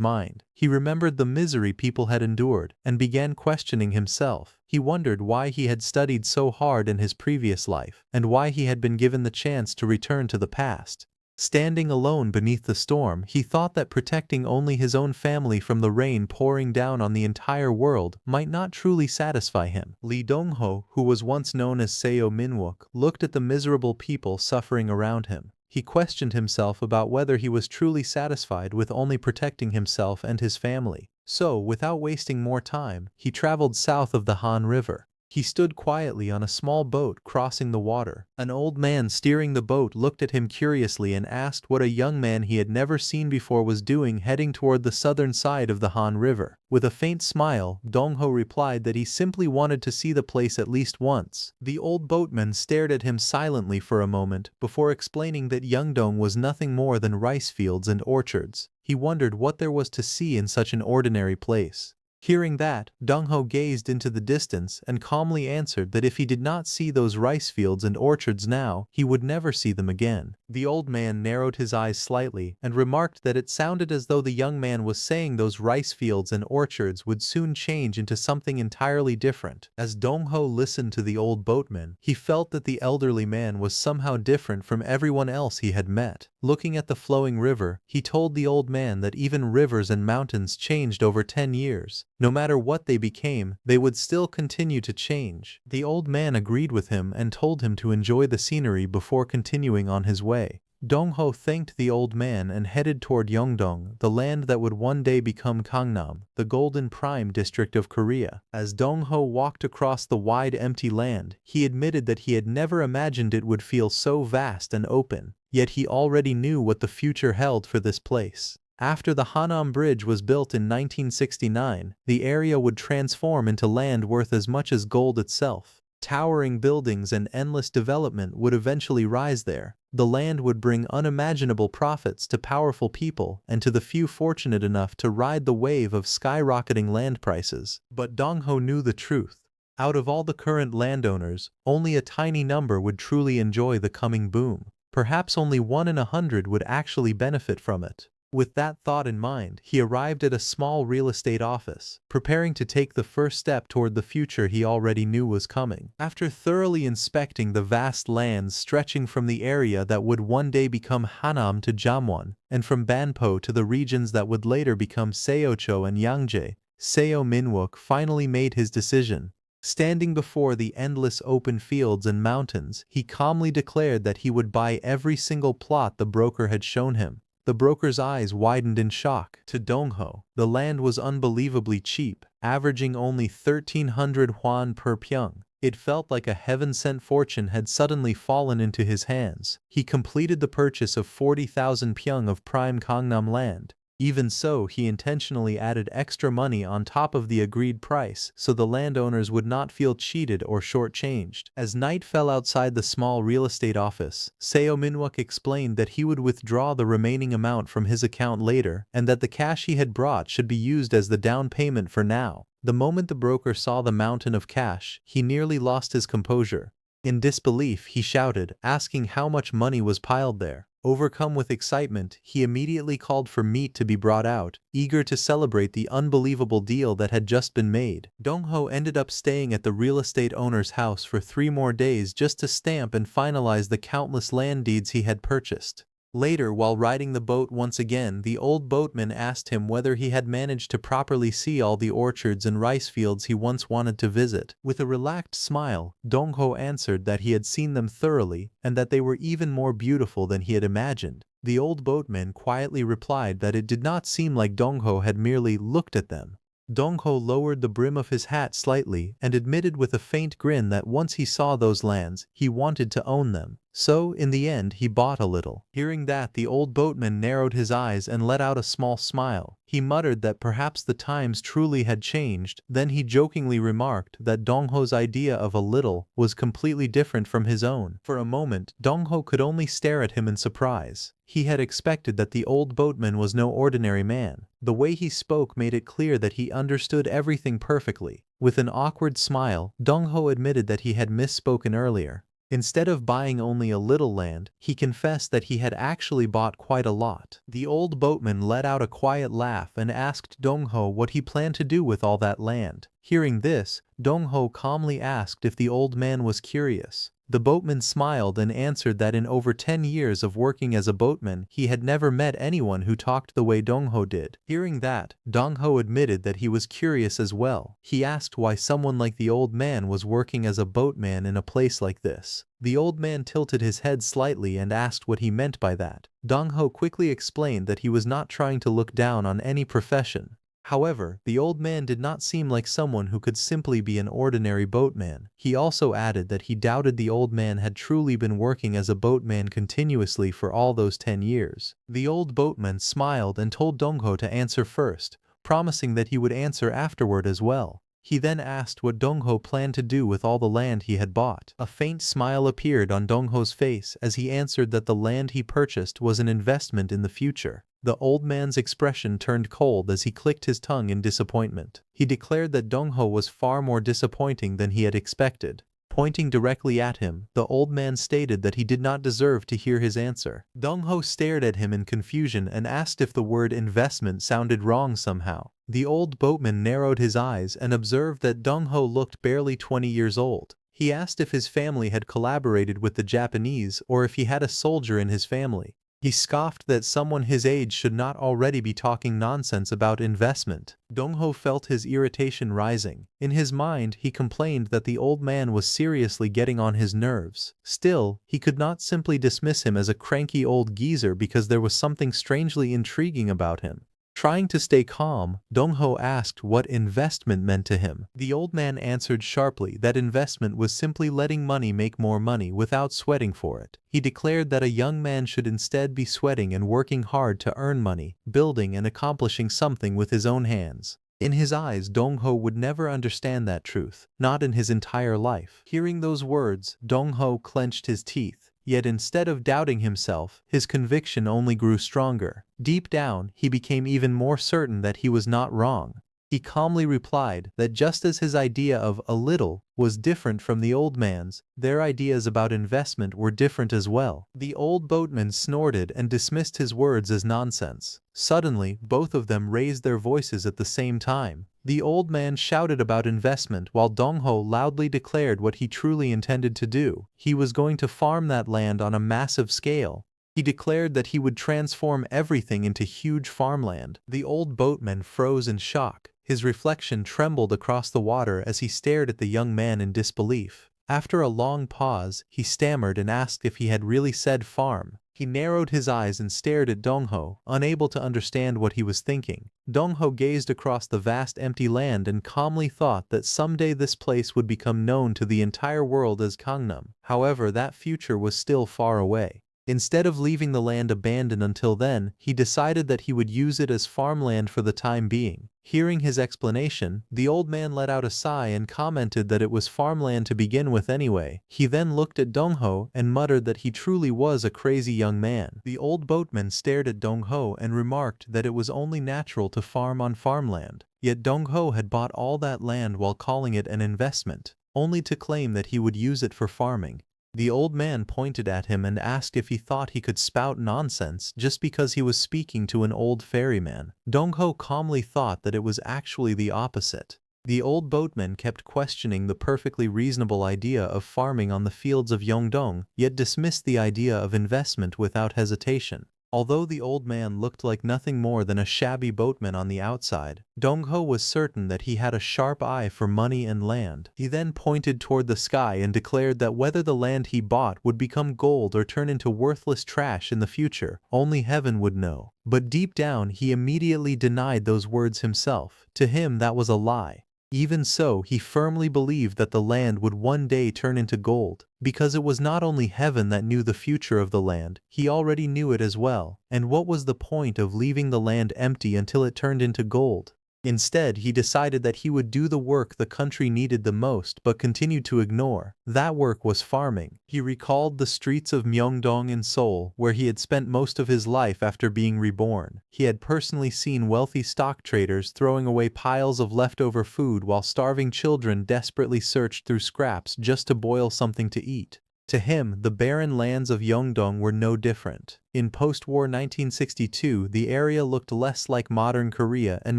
mind. He remembered the misery people had endured and began questioning himself. He wondered why he had studied so hard in his previous life and why he had been given the chance to return to the past. Standing alone beneath the storm, he thought that protecting only his own family from the rain pouring down on the entire world might not truly satisfy him. Lee Dongho, who was once known as Seo Minwook, looked at the miserable people suffering around him. He questioned himself about whether he was truly satisfied with only protecting himself and his family. So, without wasting more time, he traveled south of the Han River. He stood quietly on a small boat crossing the water. An old man steering the boat looked at him curiously and asked what a young man he had never seen before was doing heading toward the southern side of the Han River. With a faint smile, Dongho replied that he simply wanted to see the place at least once. The old boatman stared at him silently for a moment before explaining that Yeongdong was nothing more than rice fields and orchards. He wondered what there was to see in such an ordinary place. Hearing that, Dongho gazed into the distance and calmly answered that if he did not see those rice fields and orchards now, he would never see them again. The old man narrowed his eyes slightly and remarked that it sounded as though the young man was saying those rice fields and orchards would soon change into something entirely different. As Dongho listened to the old boatman, he felt that the elderly man was somehow different from everyone else he had met. Looking at the flowing river, he told the old man that even rivers and mountains changed over 10 years. No matter what they became, they would still continue to change. The old man agreed with him and told him to enjoy the scenery before continuing on his way. Dongho thanked the old man and headed toward Yeongdong, the land that would one day become Gangnam, the golden prime district of Korea. As Dongho walked across the wide empty land, he admitted that he had never imagined it would feel so vast and open, yet he already knew what the future held for this place. After the Hanam Bridge was built in 1969, the area would transform into land worth as much as gold itself. Towering buildings and endless development would eventually rise there. The land would bring unimaginable profits to powerful people and to the few fortunate enough to ride the wave of skyrocketing land prices. But Dongho knew the truth. Out of all the current landowners, only a tiny number would truly enjoy the coming boom. Perhaps only 1 in 100 would actually benefit from it. With that thought in mind, he arrived at a small real estate office, preparing to take the first step toward the future he already knew was coming. After thoroughly inspecting the vast lands stretching from the area that would one day become Hanam to Jamwon, and from Banpo to the regions that would later become Seocho and Yangjae, Seo Minwook finally made his decision. Standing before the endless open fields and mountains, he calmly declared that he would buy every single plot the broker had shown him. The broker's eyes widened in shock. To Dongho, the land was unbelievably cheap, averaging only 1,300 won per pyong. It felt like a heaven-sent fortune had suddenly fallen into his hands. He completed the purchase of 40,000 pyong of prime Gangnam land. Even so, he intentionally added extra money on top of the agreed price so the landowners would not feel cheated or shortchanged. As night fell outside the small real estate office, Seo Minwook explained that he would withdraw the remaining amount from his account later and that the cash he had brought should be used as the down payment for now. The moment the broker saw the mountain of cash, he nearly lost his composure. In disbelief, he shouted, asking how much money was piled there. Overcome with excitement, he immediately called for meat to be brought out, eager to celebrate the unbelievable deal that had just been made. Dongho ended up staying at the real estate owner's house for 3 more days just to stamp and finalize the countless land deeds he had purchased. Later, while riding the boat once again, the old boatman asked him whether he had managed to properly see all the orchards and rice fields he once wanted to visit. With a relaxed smile, Dong-ho answered that he had seen them thoroughly and that they were even more beautiful than he had imagined. The old boatman quietly replied that it did not seem like Dong-ho had merely looked at them. Dong-ho lowered the brim of his hat slightly and admitted with a faint grin that once he saw those lands, he wanted to own them. So, in the end, he bought a little. Hearing that, the old boatman narrowed his eyes and let out a small smile. He muttered that perhaps the times truly had changed. Then he jokingly remarked that Dong-ho's idea of a little was completely different from his own. For a moment, Dong-ho could only stare at him in surprise. He had expected that the old boatman was no ordinary man. The way he spoke made it clear that he understood everything perfectly. With an awkward smile, Dong-ho admitted that he had misspoken earlier. Instead of buying only a little land, he confessed that he had actually bought quite a lot. The old boatman let out a quiet laugh and asked Dong-ho what he planned to do with all that land. Hearing this, Dong-ho calmly asked if the old man was curious. The boatman smiled and answered that in over 10 years of working as a boatman, he had never met anyone who talked the way Dong-ho did. Hearing that, Dong-ho admitted that he was curious as well. He asked why someone like the old man was working as a boatman in a place like this. The old man tilted his head slightly and asked what he meant by that. Dong-ho quickly explained that he was not trying to look down on any profession. However, the old man did not seem like someone who could simply be an ordinary boatman. He also added that he doubted the old man had truly been working as a boatman continuously for all those 10 years. The old boatman smiled and told Dong-ho to answer first, promising that he would answer afterward as well. He then asked what Dong-ho planned to do with all the land he had bought. A faint smile appeared on Dong-ho's face as he answered that the land he purchased was an investment in the future. The old man's expression turned cold as he clicked his tongue in disappointment. He declared that Dong-ho was far more disappointing than he had expected. Pointing directly at him, the old man stated that he did not deserve to hear his answer. Dong-ho stared at him in confusion and asked if the word investment sounded wrong somehow. The old boatman narrowed his eyes and observed that Dong-ho looked barely 20 years old. He asked if his family had collaborated with the Japanese or if he had a soldier in his family. He scoffed that someone his age should not already be talking nonsense about investment. Dong-ho felt his irritation rising. In his mind, he complained that the old man was seriously getting on his nerves. Still, he could not simply dismiss him as a cranky old geezer because there was something strangely intriguing about him. Trying to stay calm, Dong-ho asked what investment meant to him. The old man answered sharply that investment was simply letting money make more money without sweating for it. He declared that a young man should instead be sweating and working hard to earn money, building and accomplishing something with his own hands. In his eyes, Dong-ho would never understand that truth, not in his entire life. Hearing those words, Dong-ho clenched his teeth. Yet instead of doubting himself, his conviction only grew stronger. Deep down, he became even more certain that he was not wrong. He calmly replied that just as his idea of a little was different from the old man's, their ideas about investment were different as well. The old boatman snorted and dismissed his words as nonsense. Suddenly, both of them raised their voices at the same time. The old man shouted about investment while Dong-ho loudly declared what he truly intended to do. He was going to farm that land on a massive scale. He declared that he would transform everything into huge farmland. The old boatman froze in shock. His reflection trembled across the water as he stared at the young man in disbelief. After a long pause, he stammered and asked if he had really said farm. He narrowed his eyes and stared at Dong-ho, unable to understand what he was thinking. Dong-ho gazed across the vast empty land and calmly thought that someday this place would become known to the entire world as Gangnam. However, that future was still far away. Instead of leaving the land abandoned until then, he decided that he would use it as farmland for the time being. Hearing his explanation, the old man let out a sigh and commented that it was farmland to begin with anyway. He then looked at Dong-ho and muttered that he truly was a crazy young man. The old boatman stared at Dong-ho and remarked that it was only natural to farm on farmland. Yet Dong-ho had bought all that land while calling it an investment, only to claim that he would use it for farming. The old man pointed at him and asked if he thought he could spout nonsense just because he was speaking to an old ferryman. Dong-ho calmly thought that it was actually the opposite. The old boatman kept questioning the perfectly reasonable idea of farming on the fields of Yeongdong, yet dismissed the idea of investment without hesitation. Although the old man looked like nothing more than a shabby boatman on the outside, Dong-ho was certain that he had a sharp eye for money and land. He then pointed toward the sky and declared that whether the land he bought would become gold or turn into worthless trash in the future, only heaven would know. But deep down he immediately denied those words himself. To him that was a lie. Even so, he firmly believed that the land would one day turn into gold, because it was not only heaven that knew the future of the land, he already knew it as well. And what was the point of leaving the land empty until it turned into gold? Instead, he decided that he would do the work the country needed the most but continued to ignore. That work was farming. He recalled the streets of Myeongdong in Seoul, where he had spent most of his life after being reborn. He had personally seen wealthy stock traders throwing away piles of leftover food while starving children desperately searched through scraps just to boil something to eat. To him, the barren lands of Yeongdong were no different. In post-war 1962, the area looked less like modern Korea and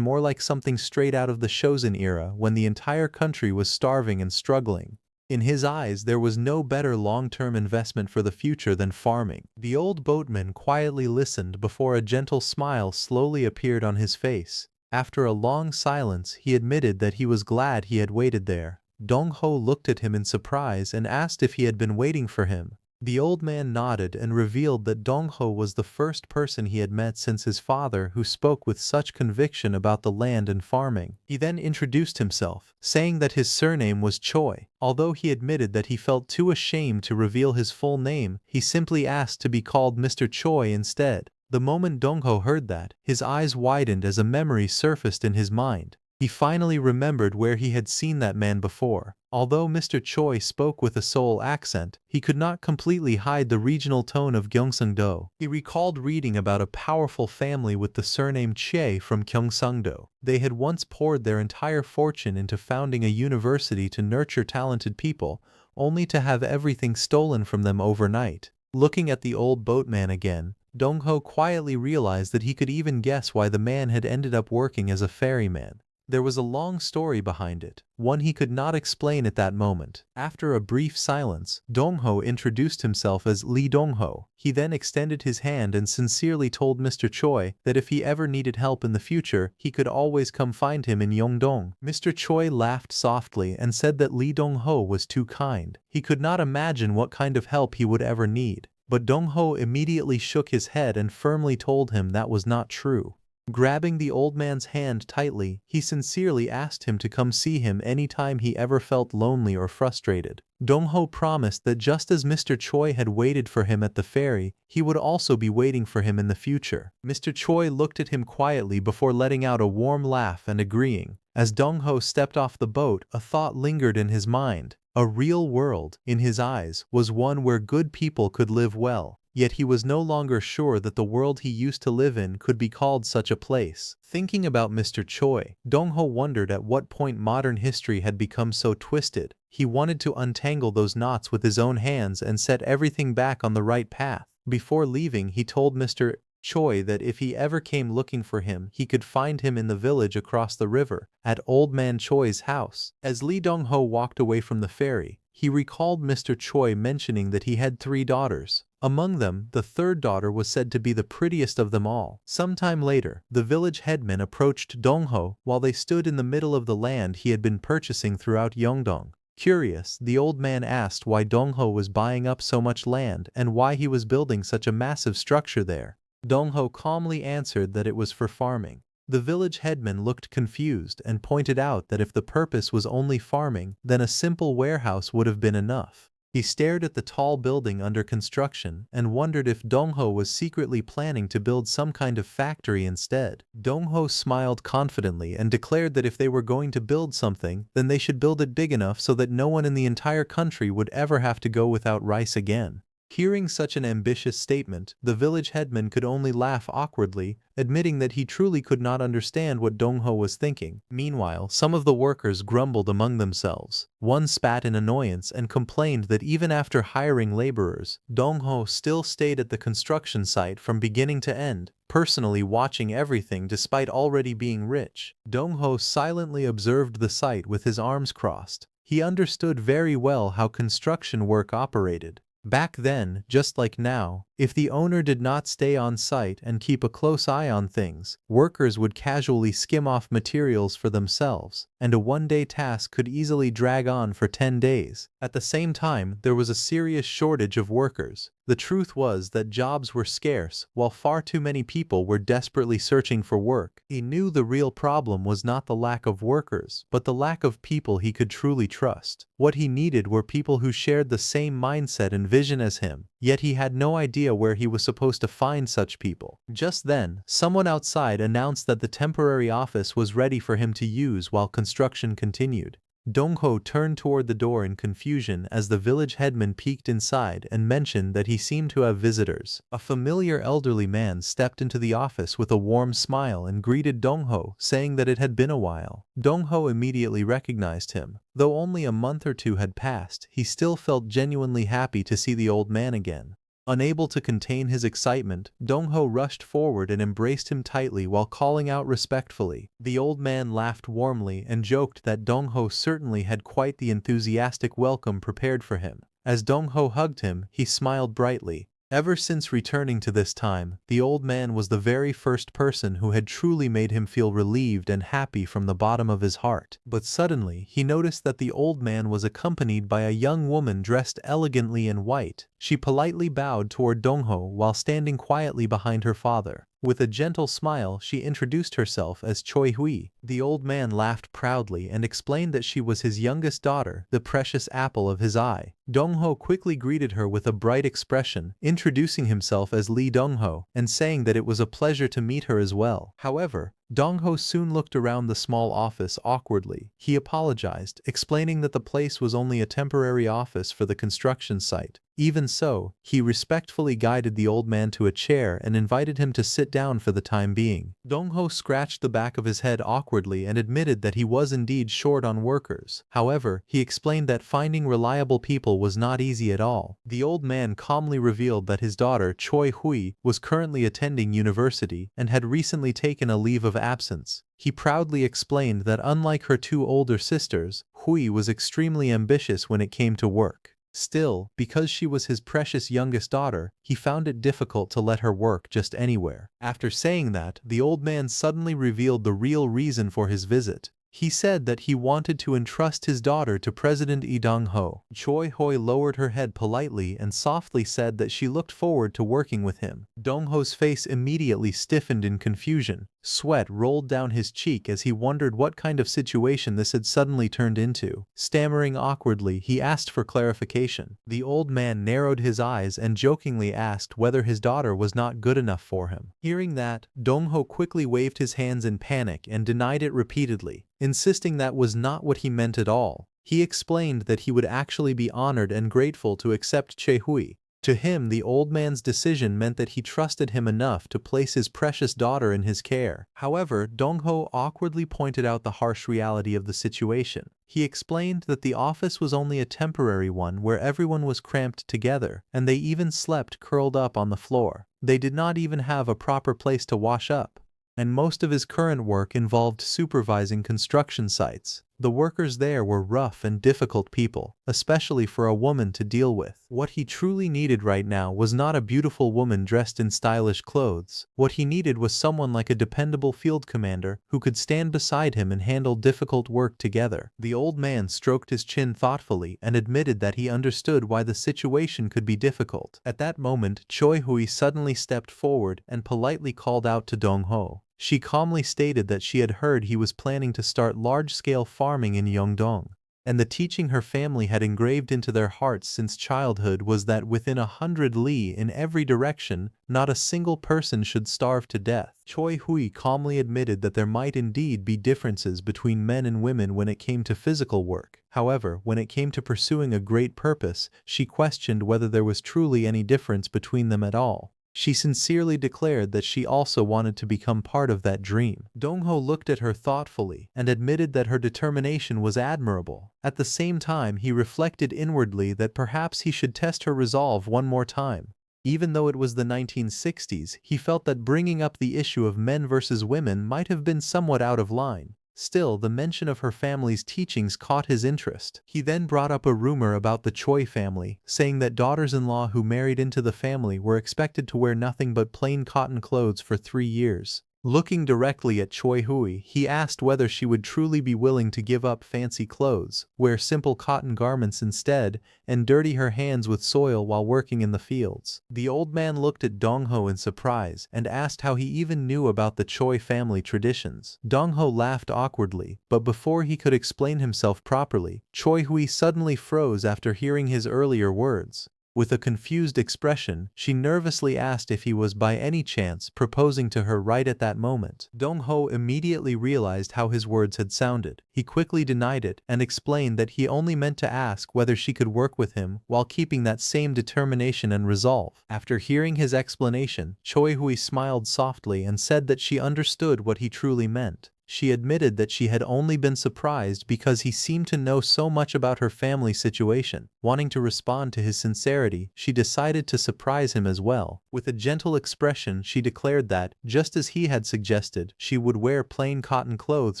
more like something straight out of the Chosun era when the entire country was starving and struggling. In his eyes, there was no better long-term investment for the future than farming. The old boatman quietly listened before a gentle smile slowly appeared on his face. After a long silence, he admitted that he was glad he had waited there. Dong-ho looked at him in surprise and asked if he had been waiting for him. The old man nodded and revealed that Dong-ho was the first person he had met since his father who spoke with such conviction about the land and farming. He then introduced himself, saying that his surname was Choi. Although he admitted that he felt too ashamed to reveal his full name, he simply asked to be called Mr. Choi instead. The moment Dong-ho heard that, his eyes widened as a memory surfaced in his mind. He finally remembered where he had seen that man before. Although Mr. Choi spoke with a Seoul accent, he could not completely hide the regional tone of Gyeongsang-do. He recalled reading about a powerful family with the surname Che from Gyeongsang-do. They had once poured their entire fortune into founding a university to nurture talented people, only to have everything stolen from them overnight. Looking at the old boatman again, Dong-ho quietly realized that he could even guess why the man had ended up working as a ferryman. There was a long story behind it, one he could not explain at that moment. After a brief silence, Dong-ho introduced himself as Lee Dong-ho. He then extended his hand and sincerely told Mr. Choi that if he ever needed help in the future, he could always come find him in Yeongdong. Mr. Choi laughed softly and said that Lee Dong-ho was too kind. He could not imagine what kind of help he would ever need. But Dong-ho immediately shook his head and firmly told him that was not true. Grabbing the old man's hand tightly, he sincerely asked him to come see him anytime he ever felt lonely or frustrated. Dong-ho promised that just as Mr. Choi had waited for him at the ferry, he would also be waiting for him in the future. Mr. Choi looked at him quietly before letting out a warm laugh and agreeing. As Dong-ho stepped off the boat, a thought lingered in his mind. A real world, in his eyes, was one where good people could live well. Yet he was no longer sure that the world he used to live in could be called such a place. Thinking about Mr. Choi, Dong-ho wondered at what point modern history had become so twisted. He wanted to untangle those knots with his own hands and set everything back on the right path. Before leaving, he told Mr. Choi that if he ever came looking for him, he could find him in the village across the river, at Old Man Choi's house. As Lee Dong-ho walked away from the ferry, he recalled Mr. Choi mentioning that he had 3 daughters. Among them, the third daughter was said to be the prettiest of them all. Sometime later, the village headman approached Dong-ho while they stood in the middle of the land he had been purchasing throughout Yeongdong. Curious, the old man asked why Dong-ho was buying up so much land and why he was building such a massive structure there. Dong-ho calmly answered that it was for farming. The village headman looked confused and pointed out that if the purpose was only farming, then a simple warehouse would have been enough. He stared at the tall building under construction and wondered if Dong-ho was secretly planning to build some kind of factory instead. Dong-ho smiled confidently and declared that if they were going to build something, then they should build it big enough so that no one in the entire country would ever have to go without rice again. Hearing such an ambitious statement, the village headman could only laugh awkwardly, admitting that he truly could not understand what Dong-ho was thinking. Meanwhile, some of the workers grumbled among themselves. One spat in annoyance and complained that even after hiring laborers, Dong-ho still stayed at the construction site from beginning to end, personally watching everything despite already being rich. Dong-ho silently observed the site with his arms crossed. He understood very well how construction work operated. Back then, just like now, if the owner did not stay on site and keep a close eye on things, workers would casually skim off materials for themselves, and a one-day task could easily drag on for 10 days. At the same time, there was a serious shortage of workers. The truth was that jobs were scarce, while far too many people were desperately searching for work. He knew the real problem was not the lack of workers, but the lack of people he could truly trust. What he needed were people who shared the same mindset and vision as him, yet he had no idea where he was supposed to find such people. Just then, someone outside announced that the temporary office was ready for him to use while construction continued. Dong-ho turned toward the door in confusion as the village headman peeked inside and mentioned that he seemed to have visitors. A familiar elderly man stepped into the office with a warm smile and greeted Dong-ho, saying that it had been a while. Dong-ho immediately recognized him. Though only a month or two had passed, he still felt genuinely happy to see the old man again. Unable to contain his excitement, Dong-ho rushed forward and embraced him tightly while calling out respectfully. The old man laughed warmly and joked that Dong-ho certainly had quite the enthusiastic welcome prepared for him. As Dong-ho hugged him, he smiled brightly. Ever since returning to this time, the old man was the very first person who had truly made him feel relieved and happy from the bottom of his heart. But suddenly, he noticed that the old man was accompanied by a young woman dressed elegantly in white. She politely bowed toward Dong-ho while standing quietly behind her father. With a gentle smile, she introduced herself as Choi Hui. The old man laughed proudly and explained that she was his youngest daughter, the precious apple of his eye. Dong-ho quickly greeted her with a bright expression, introducing himself as Lee Dong-ho and saying that it was a pleasure to meet her as well. However, Dong-ho soon looked around the small office awkwardly. He apologized, explaining that the place was only a temporary office for the construction site. Even so, he respectfully guided the old man to a chair and invited him to sit down for the time being. Dong-ho scratched the back of his head awkwardly and admitted that he was indeed short on workers. However, he explained that finding reliable people was not easy at all. The old man calmly revealed that his daughter, Choi Hui, was currently attending university and had recently taken a leave of absence. He proudly explained that unlike her two older sisters, Hui was extremely ambitious when it came to work. Still, because she was his precious youngest daughter, he found it difficult to let her work just anywhere. After saying that, the old man suddenly revealed the real reason for his visit. He said that he wanted to entrust his daughter to President Lee Dong-ho. Choi Hui lowered her head politely and softly said that she looked forward to working with him. Dong-ho's face immediately stiffened in confusion. Sweat rolled down his cheek as he wondered what kind of situation this had suddenly turned into. Stammering awkwardly, he asked for clarification. The old man narrowed his eyes and jokingly asked whether his daughter was not good enough for him. Hearing that, Dong-ho quickly waved his hands in panic and denied it repeatedly, insisting that was not what he meant at all. He explained that he would actually be honored and grateful to accept Choi Hui. To him, the old man's decision meant that he trusted him enough to place his precious daughter in his care. However, Dong-ho awkwardly pointed out the harsh reality of the situation. He explained that the office was only a temporary one where everyone was cramped together, and they even slept curled up on the floor. They did not even have a proper place to wash up. And most of his current work involved supervising construction sites. The workers there were rough and difficult people, especially for a woman to deal with. What he truly needed right now was not a beautiful woman dressed in stylish clothes. What he needed was someone like a dependable field commander who could stand beside him and handle difficult work together. The old man stroked his chin thoughtfully and admitted that he understood why the situation could be difficult. At that moment, Choi Hui suddenly stepped forward and politely called out to Dong-ho. She calmly stated that she had heard he was planning to start large-scale farming in Yeongdong, and the teaching her family had engraved into their hearts since childhood was that within 100 li in every direction, not a single person should starve to death. Choi Hui calmly admitted that there might indeed be differences between men and women when it came to physical work. However, when it came to pursuing a great purpose, she questioned whether there was truly any difference between them at all. She sincerely declared that she also wanted to become part of that dream. Dong-ho looked at her thoughtfully and admitted that her determination was admirable. At the same time, he reflected inwardly that perhaps he should test her resolve one more time. Even though it was the 1960s, he felt that bringing up the issue of men versus women might have been somewhat out of line. Still, the mention of her family's teachings caught his interest. He then brought up a rumor about the Choi family, saying that daughters-in-law who married into the family were expected to wear nothing but plain cotton clothes for 3 years. Looking directly at Choi Hui, he asked whether she would truly be willing to give up fancy clothes, wear simple cotton garments instead, and dirty her hands with soil while working in the fields. The old man looked at Dong-ho in surprise and asked how he even knew about the Choi family traditions. Dong-ho laughed awkwardly, but before he could explain himself properly, Choi Hui suddenly froze after hearing his earlier words. With a confused expression, she nervously asked if he was by any chance proposing to her right at that moment. Dong-ho immediately realized how his words had sounded. He quickly denied it and explained that he only meant to ask whether she could work with him while keeping that same determination and resolve. After hearing his explanation, Choi Hui smiled softly and said that she understood what he truly meant. She admitted that she had only been surprised because he seemed to know so much about her family situation. Wanting to respond to his sincerity, she decided to surprise him as well. With a gentle expression, she declared that, just as he had suggested, she would wear plain cotton clothes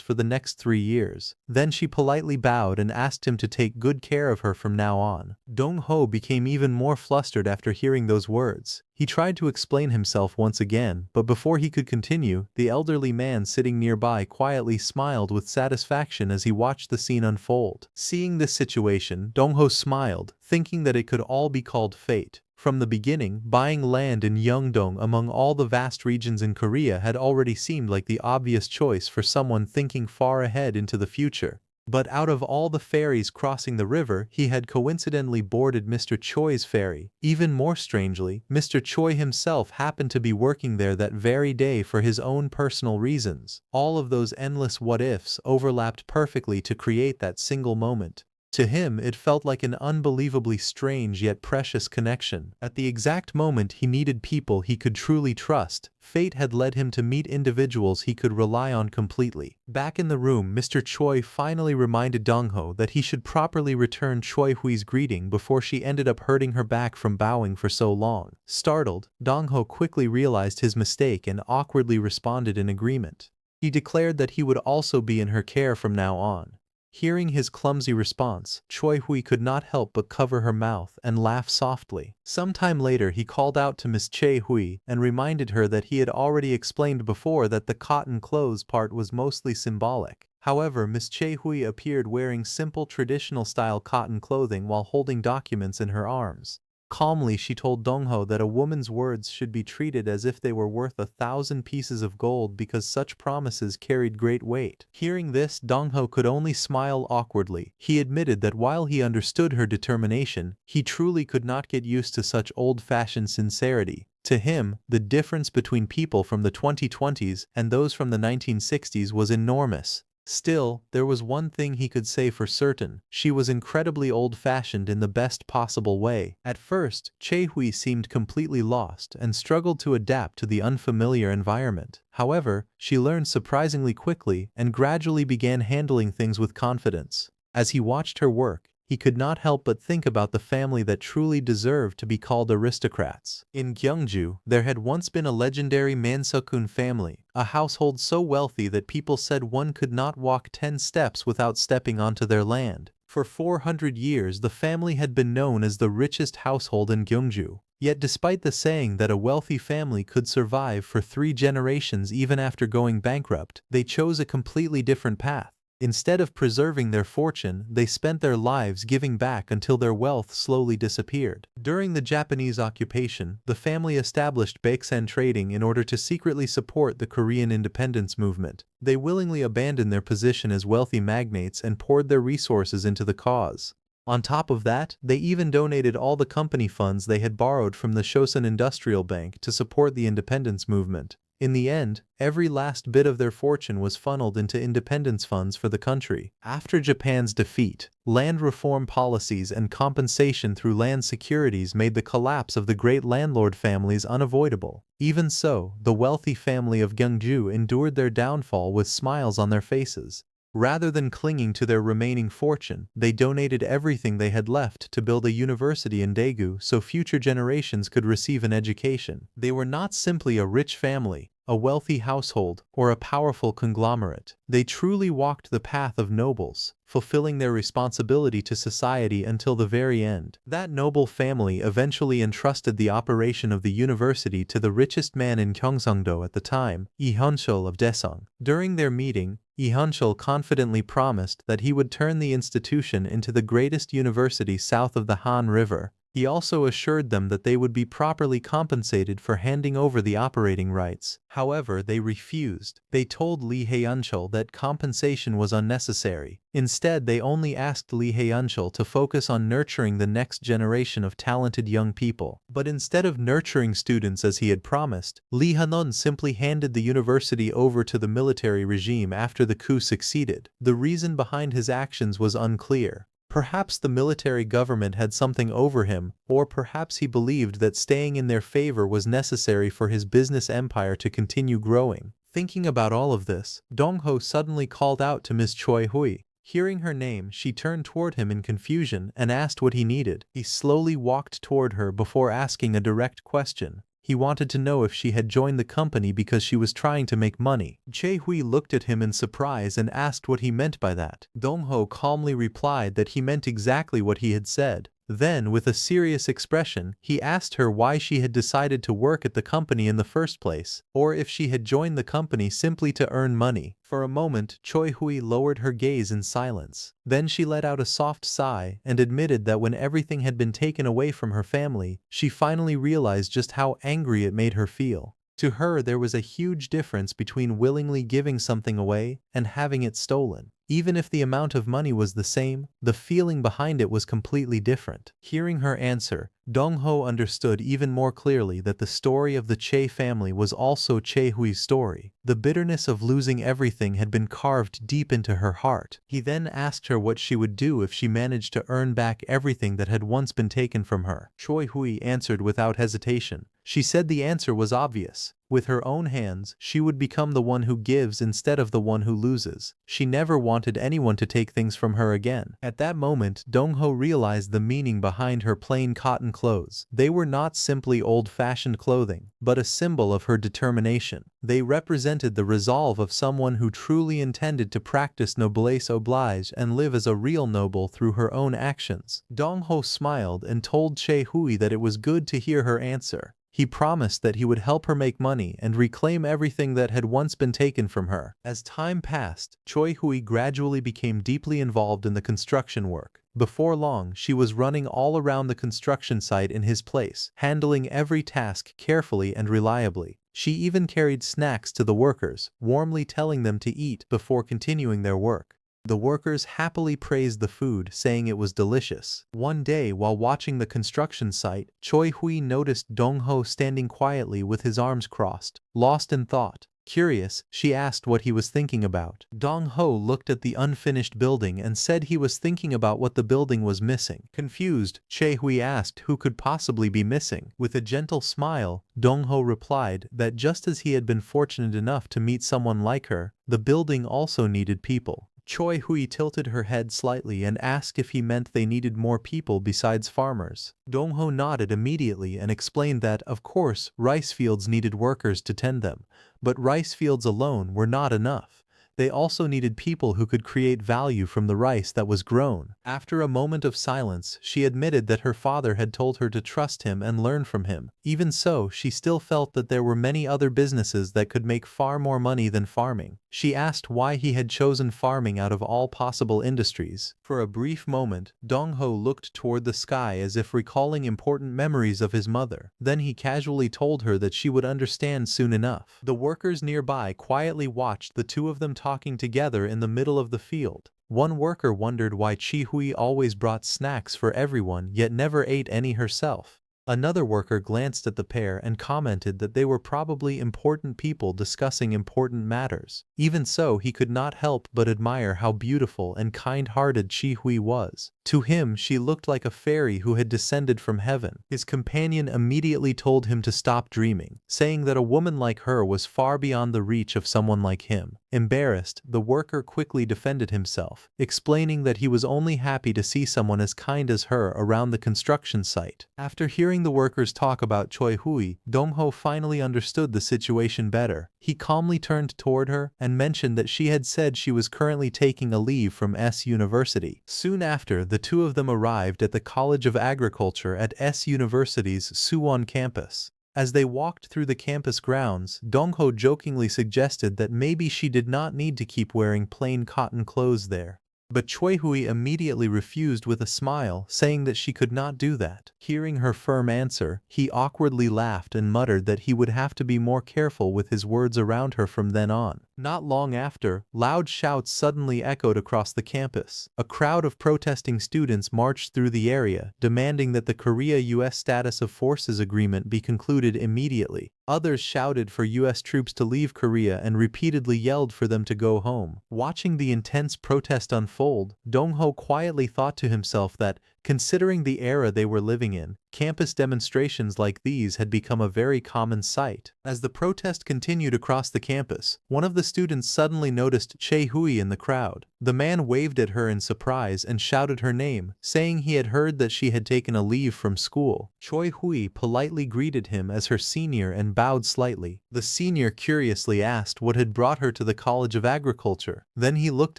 for the next 3 years. Then she politely bowed and asked him to take good care of her from now on. Dong-ho became even more flustered after hearing those words. He tried to explain himself once again, but before he could continue, the elderly man sitting nearby quietly smiled with satisfaction as he watched the scene unfold. Seeing this situation, Dong-ho smiled, thinking that it could all be called fate. From the beginning, buying land in Yeongdong among all the vast regions in Korea had already seemed like the obvious choice for someone thinking far ahead into the future. But out of all the ferries crossing the river, he had coincidentally boarded Mr. Choi's ferry. Even more strangely, Mr. Choi himself happened to be working there that very day for his own personal reasons. All of those endless what-ifs overlapped perfectly to create that single moment. To him, it felt like an unbelievably strange yet precious connection. At the exact moment he needed people he could truly trust, fate had led him to meet individuals he could rely on completely. Back in the room, Mr. Choi finally reminded Dong-ho that he should properly return Choi Hui's greeting before she ended up hurting her back from bowing for so long. Startled, Dong-ho quickly realized his mistake and awkwardly responded in agreement. He declared that he would also be in her care from now on. Hearing his clumsy response, Choi Hui could not help but cover her mouth and laugh softly. Sometime later he called out to Miss Choi Hui and reminded her that he had already explained before that the cotton clothes part was mostly symbolic. However, Miss Choi Hui appeared wearing simple traditional-style cotton clothing while holding documents in her arms. Calmly, she told Dong-ho that a woman's words should be treated as if they were worth 1,000 pieces of gold because such promises carried great weight. Hearing this, Dong-ho could only smile awkwardly. He admitted that while he understood her determination, he truly could not get used to such old-fashioned sincerity. To him, the difference between people from the 2020s and those from the 1960s was enormous. Still, there was one thing he could say for certain: she was incredibly old-fashioned in the best possible way. At first, Choi Hui seemed completely lost and struggled to adapt to the unfamiliar environment. However, she learned surprisingly quickly and gradually began handling things with confidence. As he watched her work, he could not help but think about the family that truly deserved to be called aristocrats. In Gyeongju, there had once been a legendary Manseokun family, a household so wealthy that people said one could not walk 10 steps without stepping onto their land. For 400 years, the family had been known as the richest household in Gyeongju. Yet despite the saying that a wealthy family could survive for 3 generations even after going bankrupt, they chose a completely different path. Instead of preserving their fortune, they spent their lives giving back until their wealth slowly disappeared. During the Japanese occupation, the family established baeksan trading in order to secretly support the Korean independence movement. They willingly abandoned their position as wealthy magnates and poured their resources into the cause. On top of that, they even donated all the company funds they had borrowed from the Shosun Industrial Bank to support the independence movement. In the end, every last bit of their fortune was funneled into independence funds for the country. After Japan's defeat, land reform policies and compensation through land securities made the collapse of the great landlord families unavoidable. Even so, the wealthy family of Gyeongju endured their downfall with smiles on their faces. Rather than clinging to their remaining fortune, they donated everything they had left to build a university in Daegu so future generations could receive an education. They were not simply a rich family, a wealthy household, or a powerful conglomerate. They truly walked the path of nobles, fulfilling their responsibility to society until the very end. That noble family eventually entrusted the operation of the university to the richest man in Gyeongsangdo at the time, Lee Hyun-chul of Daeseong. During their meeting, Lee Hyun-chul confidently promised that he would turn the institution into the greatest university south of the Han River. He also assured them that they would be properly compensated for handing over the operating rights. However, they refused. They told Lee Hyun-chul that compensation was unnecessary. Instead, they only asked Lee Hyun-chul to focus on nurturing the next generation of talented young people. But instead of nurturing students as he had promised, Lee Hyun simply handed the university over to the military regime after the coup succeeded. The reason behind his actions was unclear. Perhaps the military government had something over him, or perhaps he believed that staying in their favor was necessary for his business empire to continue growing. Thinking about all of this, Dong-ho suddenly called out to Ms. Choi Hui. Hearing her name, she turned toward him in confusion and asked what he needed. He slowly walked toward her before asking a direct question. He wanted to know if she had joined the company because she was trying to make money. Choi Hui looked at him in surprise and asked what he meant by that. Dong-ho calmly replied that he meant exactly what he had said. Then, with a serious expression, he asked her why she had decided to work at the company in the first place, or if she had joined the company simply to earn money. For a moment, Choi Hui lowered her gaze in silence. Then she let out a soft sigh and admitted that when everything had been taken away from her family, she finally realized just how angry it made her feel. To her, there was a huge difference between willingly giving something away and having it stolen. Even if the amount of money was the same, the feeling behind it was completely different. Hearing her answer, Dong-ho understood even more clearly that the story of the Che family was also Choi Hui's story. The bitterness of losing everything had been carved deep into her heart. He then asked her what she would do if she managed to earn back everything that had once been taken from her. Choi Hui answered without hesitation. She said the answer was obvious. With her own hands, she would become the one who gives instead of the one who loses. She never wanted anyone to take things from her again. At that moment, Dong-ho realized the meaning behind her plain cotton clothes. They were not simply old-fashioned clothing, but a symbol of her determination. They represented the resolve of someone who truly intended to practice noblesse oblige and live as a real noble through her own actions. Dong-ho smiled and told Choi Hui that it was good to hear her answer. He promised that he would help her make money and reclaim everything that had once been taken from her. As time passed, Choi Hui gradually became deeply involved in the construction work. Before long, she was running all around the construction site in his place, handling every task carefully and reliably. She even carried snacks to the workers, warmly telling them to eat before continuing their work. The workers happily praised the food, saying it was delicious. One day, while watching the construction site, Choi Hui noticed Dong-ho standing quietly with his arms crossed, lost in thought. Curious, she asked what he was thinking about. Dong-ho looked at the unfinished building and said he was thinking about what the building was missing. Confused, Choi Hui asked who could possibly be missing. With a gentle smile, Dong-ho replied that just as he had been fortunate enough to meet someone like her, the building also needed people. Choi Hui tilted her head slightly and asked if he meant they needed more people besides farmers. Dong-ho nodded immediately and explained that, of course, rice fields needed workers to tend them, but rice fields alone were not enough. They also needed people who could create value from the rice that was grown. After a moment of silence, she admitted that her father had told her to trust him and learn from him. Even so, she still felt that there were many other businesses that could make far more money than farming. She asked why he had chosen farming out of all possible industries. For a brief moment, Dong-ho looked toward the sky as if recalling important memories of his mother. Then he casually told her that she would understand soon enough. The workers nearby quietly watched the two of them talking together in the middle of the field. One worker wondered why Choi Hui always brought snacks for everyone yet never ate any herself. Another worker glanced at the pair and commented that they were probably important people discussing important matters. Even so, he could not help but admire how beautiful and kind-hearted Choi Hui was. To him, she looked like a fairy who had descended from heaven. His companion immediately told him to stop dreaming, saying that a woman like her was far beyond the reach of someone like him. Embarrassed, the worker quickly defended himself, explaining that he was only happy to see someone as kind as her around the construction site. After hearing the workers talk about Choi Hui, Dong-ho finally understood the situation better. He calmly turned toward her and mentioned that she had said she was currently taking a leave from S University. Soon after, the two of them arrived at the College of Agriculture at S University's Suwon campus. As they walked through the campus grounds, Dong-ho jokingly suggested that maybe she did not need to keep wearing plain cotton clothes there. But Choi Hui immediately refused with a smile, saying that she could not do that. Hearing her firm answer, he awkwardly laughed and muttered that he would have to be more careful with his words around her from then on. Not long after, loud shouts suddenly echoed across the campus. A crowd of protesting students marched through the area, demanding that the Korea-US Status of Forces Agreement be concluded immediately. Others shouted for U.S. troops to leave Korea and repeatedly yelled for them to go home. Watching the intense protest unfold, Dong-ho quietly thought to himself that, considering the era they were living in, campus demonstrations like these had become a very common sight. As the protest continued across the campus, one of the students suddenly noticed Choi Hui in the crowd. The man waved at her in surprise and shouted her name, saying he had heard that she had taken a leave from school. Choi Hui politely greeted him as her senior and bowed slightly. The senior curiously asked what had brought her to the College of Agriculture. Then he looked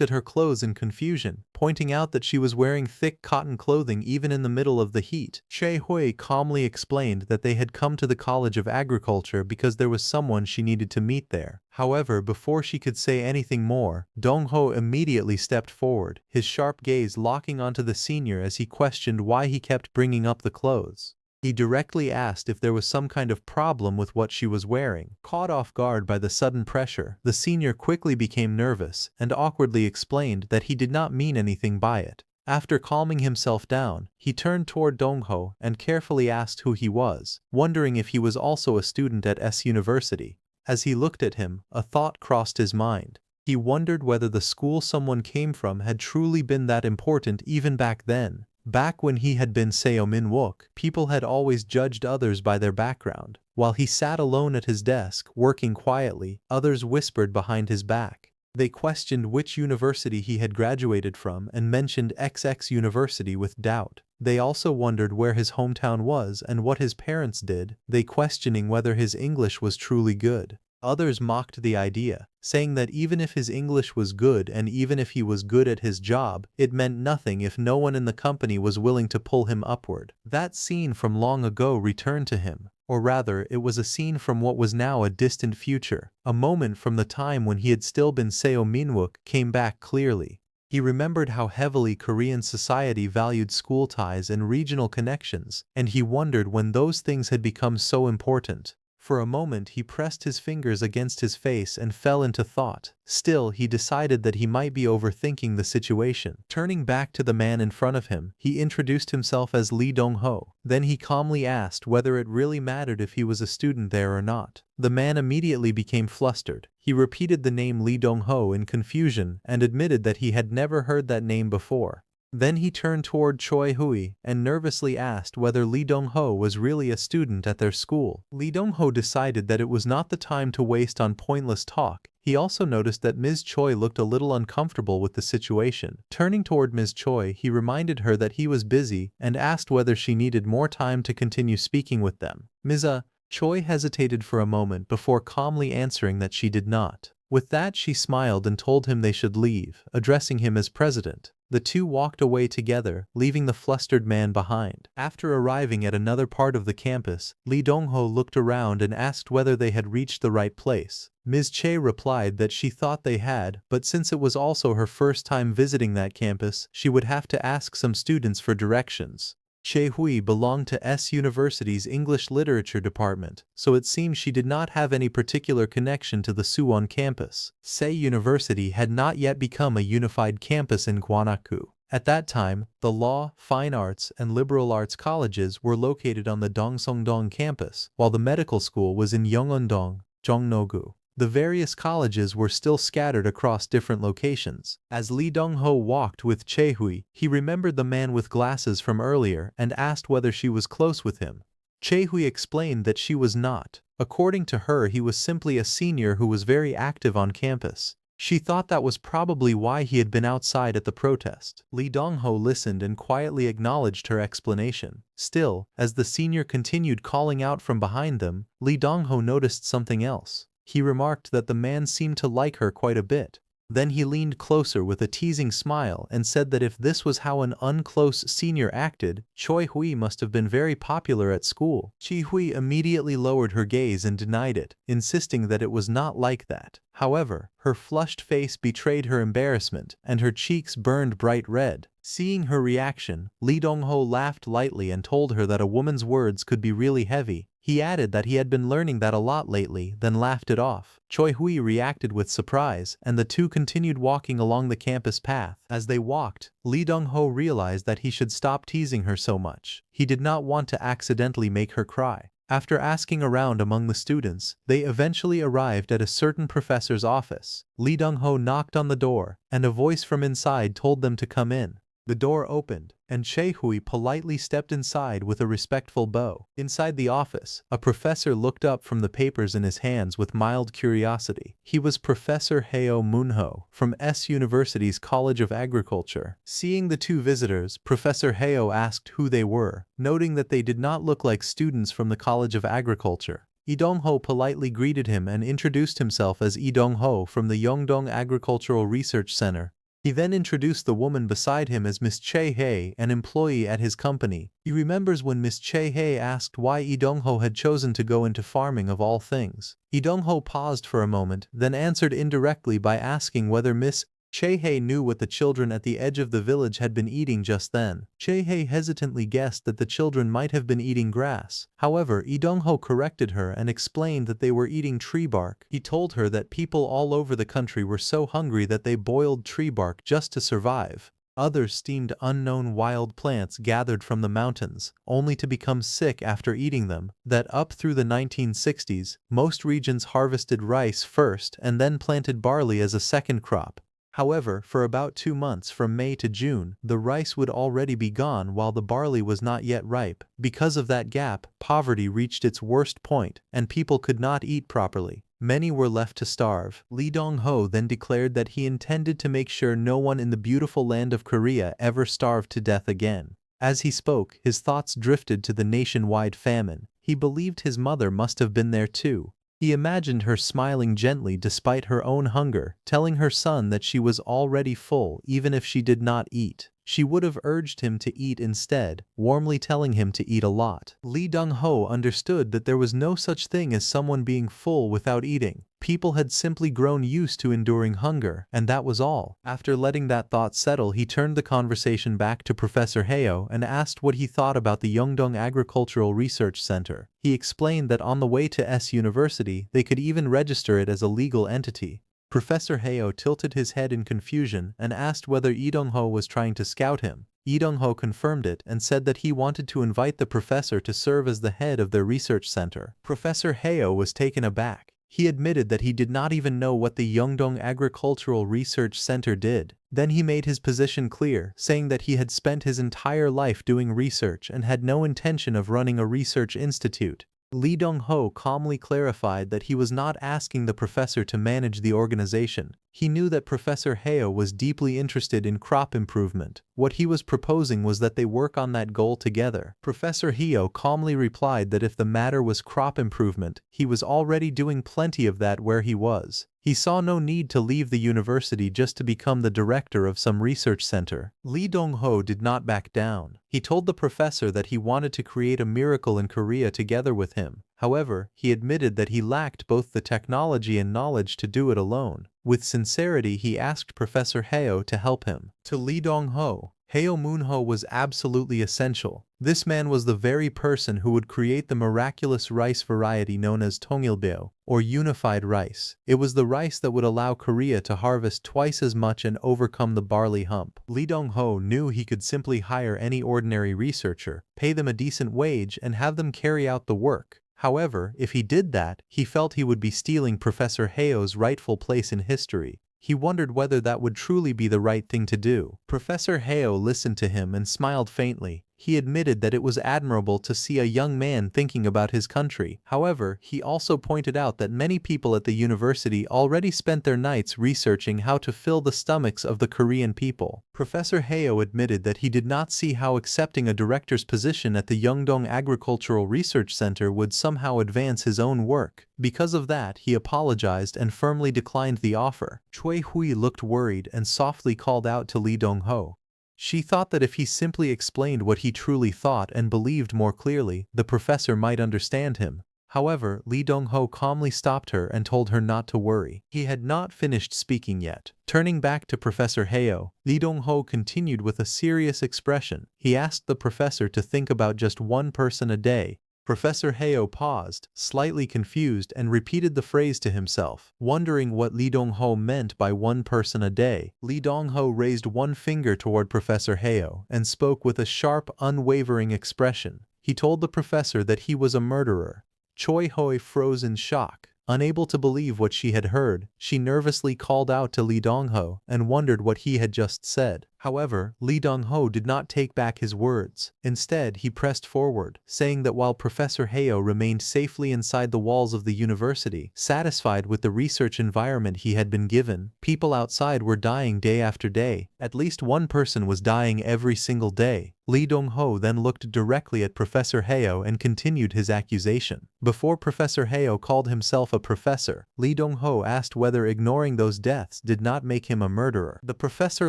at her clothes in confusion, pointing out that she was wearing thick cotton clothing even in the middle of the heat. Choi Hui calmly explained that they had come to the College of Agriculture because there was someone she needed to meet there. However, before she could say anything more, Dong-ho immediately stepped forward, his sharp gaze locking onto the senior as he questioned why he kept bringing up the clothes. He directly asked if there was some kind of problem with what she was wearing. Caught off guard by the sudden pressure, the senior quickly became nervous and awkwardly explained that he did not mean anything by it. After calming himself down, he turned toward Dong-ho and carefully asked who he was, wondering if he was also a student at S University. As he looked at him, a thought crossed his mind. He wondered whether the school someone came from had truly been that important even back then. Back when he had been Seo Min-wook, people had always judged others by their background. While he sat alone at his desk, working quietly, others whispered behind his back. They questioned which university he had graduated from and mentioned XX University with doubt. They also wondered where his hometown was and what his parents did, they questioning whether his English was truly good. Others mocked the idea, saying that even if his English was good and even if he was good at his job, it meant nothing if no one in the company was willing to pull him upward. That scene from long ago returned to him. Or rather, it was a scene from what was now a distant future. A moment from the time when he had still been Seo Min-wook came back clearly. He remembered how heavily Korean society valued school ties and regional connections, and he wondered when those things had become so important. For a moment he pressed his fingers against his face and fell into thought. Still, he decided that he might be overthinking the situation. Turning back to the man in front of him, he introduced himself as Lee Dong-ho. Then he calmly asked whether it really mattered if he was a student there or not. The man immediately became flustered. He repeated the name Lee Dong-ho in confusion and admitted that he had never heard that name before. Then he turned toward Choi Hui and nervously asked whether Lee Dong-ho was really a student at their school. Lee Dong-ho decided that it was not the time to waste on pointless talk. He also noticed that Ms. Choi looked a little uncomfortable with the situation. Turning toward Ms. Choi, he reminded her that he was busy and asked whether she needed more time to continue speaking with them. Ms. Choi hesitated for a moment before calmly answering that she did not. With that, she smiled and told him they should leave, addressing him as president. The two walked away together, leaving the flustered man behind. After arriving at another part of the campus, Lee Dong-ho looked around and asked whether they had reached the right place. Ms. Che replied that she thought they had, but since it was also her first time visiting that campus, she would have to ask some students for directions. Choi Hui belonged to S University's English Literature department, so it seemed she did not have any particular connection to the Suwon campus. Sei University had not yet become a unified campus in Gwangju. At that time, the law, fine arts, and liberal arts colleges were located on the Dongseongdong campus, while the medical school was in Yeongeon-dong, Jongno-gu. The various colleges were still scattered across different locations. As Lee Dong-ho walked with Choi Hui, he remembered the man with glasses from earlier and asked whether she was close with him. Choi Hui explained that she was not. According to her, he was simply a senior who was very active on campus. She thought that was probably why he had been outside at the protest. Lee Dong-ho listened and quietly acknowledged her explanation. Still, as the senior continued calling out from behind them, Lee Dong-ho noticed something else. He remarked that the man seemed to like her quite a bit. Then he leaned closer with a teasing smile and said that if this was how an unclose senior acted, Choi Hui must have been very popular at school. Chi Hui immediately lowered her gaze and denied it, insisting that it was not like that. However, her flushed face betrayed her embarrassment, and her cheeks burned bright red. Seeing her reaction, Lee Dong-ho laughed lightly and told her that a woman's words could be really heavy. He added that he had been learning that a lot lately, then laughed it off. Choi Hui reacted with surprise, and the two continued walking along the campus path. As they walked, Lee Dong-ho realized that he should stop teasing her so much. He did not want to accidentally make her cry. After asking around among the students, they eventually arrived at a certain professor's office. Lee Dong-ho knocked on the door, and a voice from inside told them to come in. The door opened, and Choi Hui politely stepped inside with a respectful bow. Inside the office, a professor looked up from the papers in his hands with mild curiosity. He was Professor Heo Moonho from S University's College of Agriculture. Seeing the two visitors, Professor Heo asked who they were, noting that they did not look like students from the College of Agriculture. Lee Dong-ho politely greeted him and introduced himself as Lee Dong-ho from the Yongdong Agricultural Research Center. He then introduced the woman beside him as Miss Chae-hye, an employee at his company. He remembers when Miss Chae-hye asked why Lee Dong-ho had chosen to go into farming of all things. Lee Dong-ho paused for a moment, then answered indirectly by asking whether Miss Chae-hye knew what the children at the edge of the village had been eating just then. Chae-hye hesitantly guessed that the children might have been eating grass. However, Lee Dong-ho corrected her and explained that they were eating tree bark. He told her that people all over the country were so hungry that they boiled tree bark just to survive. Others steamed unknown wild plants gathered from the mountains, only to become sick after eating them. That up through the 1960s, most regions harvested rice first and then planted barley as a second crop. However, for about 2 months from May to June, the rice would already be gone while the barley was not yet ripe. Because of that gap, poverty reached its worst point, and people could not eat properly. Many were left to starve. Lee Dong-ho then declared that he intended to make sure no one in the beautiful land of Korea ever starved to death again. As he spoke, his thoughts drifted to the nationwide famine. He believed his mother must have been there too. He imagined her smiling gently despite her own hunger, telling her son that she was already full even if she did not eat. She would have urged him to eat instead, warmly telling him to eat a lot. Lee Dong-ho understood that there was no such thing as someone being full without eating. People had simply grown used to enduring hunger, and that was all. After letting that thought settle, he turned the conversation back to Professor Heo and asked what he thought about the Yongdong Agricultural Research Center. He explained that on the way to S University, they could even register it as a legal entity. Professor Heo tilted his head in confusion and asked whether Lee Dong-ho was trying to scout him. Lee Dong-ho confirmed it and said that he wanted to invite the professor to serve as the head of their research center. Professor Heo was taken aback. He admitted that he did not even know what the Yongdong Agricultural Research Center did. Then he made his position clear, saying that he had spent his entire life doing research and had no intention of running a research institute. Lee Dong-ho calmly clarified that he was not asking the professor to manage the organization. He knew that Professor Heo was deeply interested in crop improvement. What he was proposing was that they work on that goal together. Professor Heo calmly replied that if the matter was crop improvement, he was already doing plenty of that where he was. He saw no need to leave the university just to become the director of some research center. Lee Dong-ho did not back down. He told the professor that he wanted to create a miracle in Korea together with him. However, he admitted that he lacked both the technology and knowledge to do it alone. With sincerity, he asked Professor Heo to help him. To Lee Dong-ho, Heo Moonho was absolutely essential. This man was the very person who would create the miraculous rice variety known as Tongilbyo, or unified rice. It was the rice that would allow Korea to harvest twice as much and overcome the barley hump. Lee Dong-ho knew he could simply hire any ordinary researcher, pay them a decent wage, and have them carry out the work. However, if he did that, he felt he would be stealing Professor Heo's rightful place in history. He wondered whether that would truly be the right thing to do. Professor Heo listened to him and smiled faintly. he admitted that it was admirable to see a young man thinking about his country. However, he also pointed out that many people at the university already spent their nights researching how to fill the stomachs of the Korean people. Professor Heo admitted that he did not see how accepting a director's position at the Yeongdong Agricultural Research Center would somehow advance his own work. Because of that, he apologized and firmly declined the offer. Choi Hui looked worried and softly called out to Lee Dong-ho. She thought that if he simply explained what he truly thought and believed more clearly, the professor might understand him. However, Lee Dong-ho calmly stopped her and told her not to worry. He had not finished speaking yet. Turning back to Professor Heo, Lee Dong-ho continued with a serious expression. He asked the professor to think about just one person a day. Professor Heo paused, slightly confused, and repeated the phrase to himself, wondering what Lee Dong-ho meant by one person a day. Lee Dong-ho raised one finger toward Professor Heo and spoke with a sharp, unwavering expression. He told the professor that he was a murderer. Choi Hui froze in shock. Unable to believe what she had heard, she nervously called out to Lee Dong-ho and wondered what he had just said. However, Lee Dong-ho did not take back his words. Instead, he pressed forward, saying that while Professor Heo remained safely inside the walls of the university, satisfied with the research environment he had been given, people outside were dying day after day. At least one person was dying every single day. Lee Dong-ho then looked directly at Professor Heo and continued his accusation. Before Professor Heo called himself a professor, Lee Dong-ho asked whether ignoring those deaths did not make him a murderer. The professor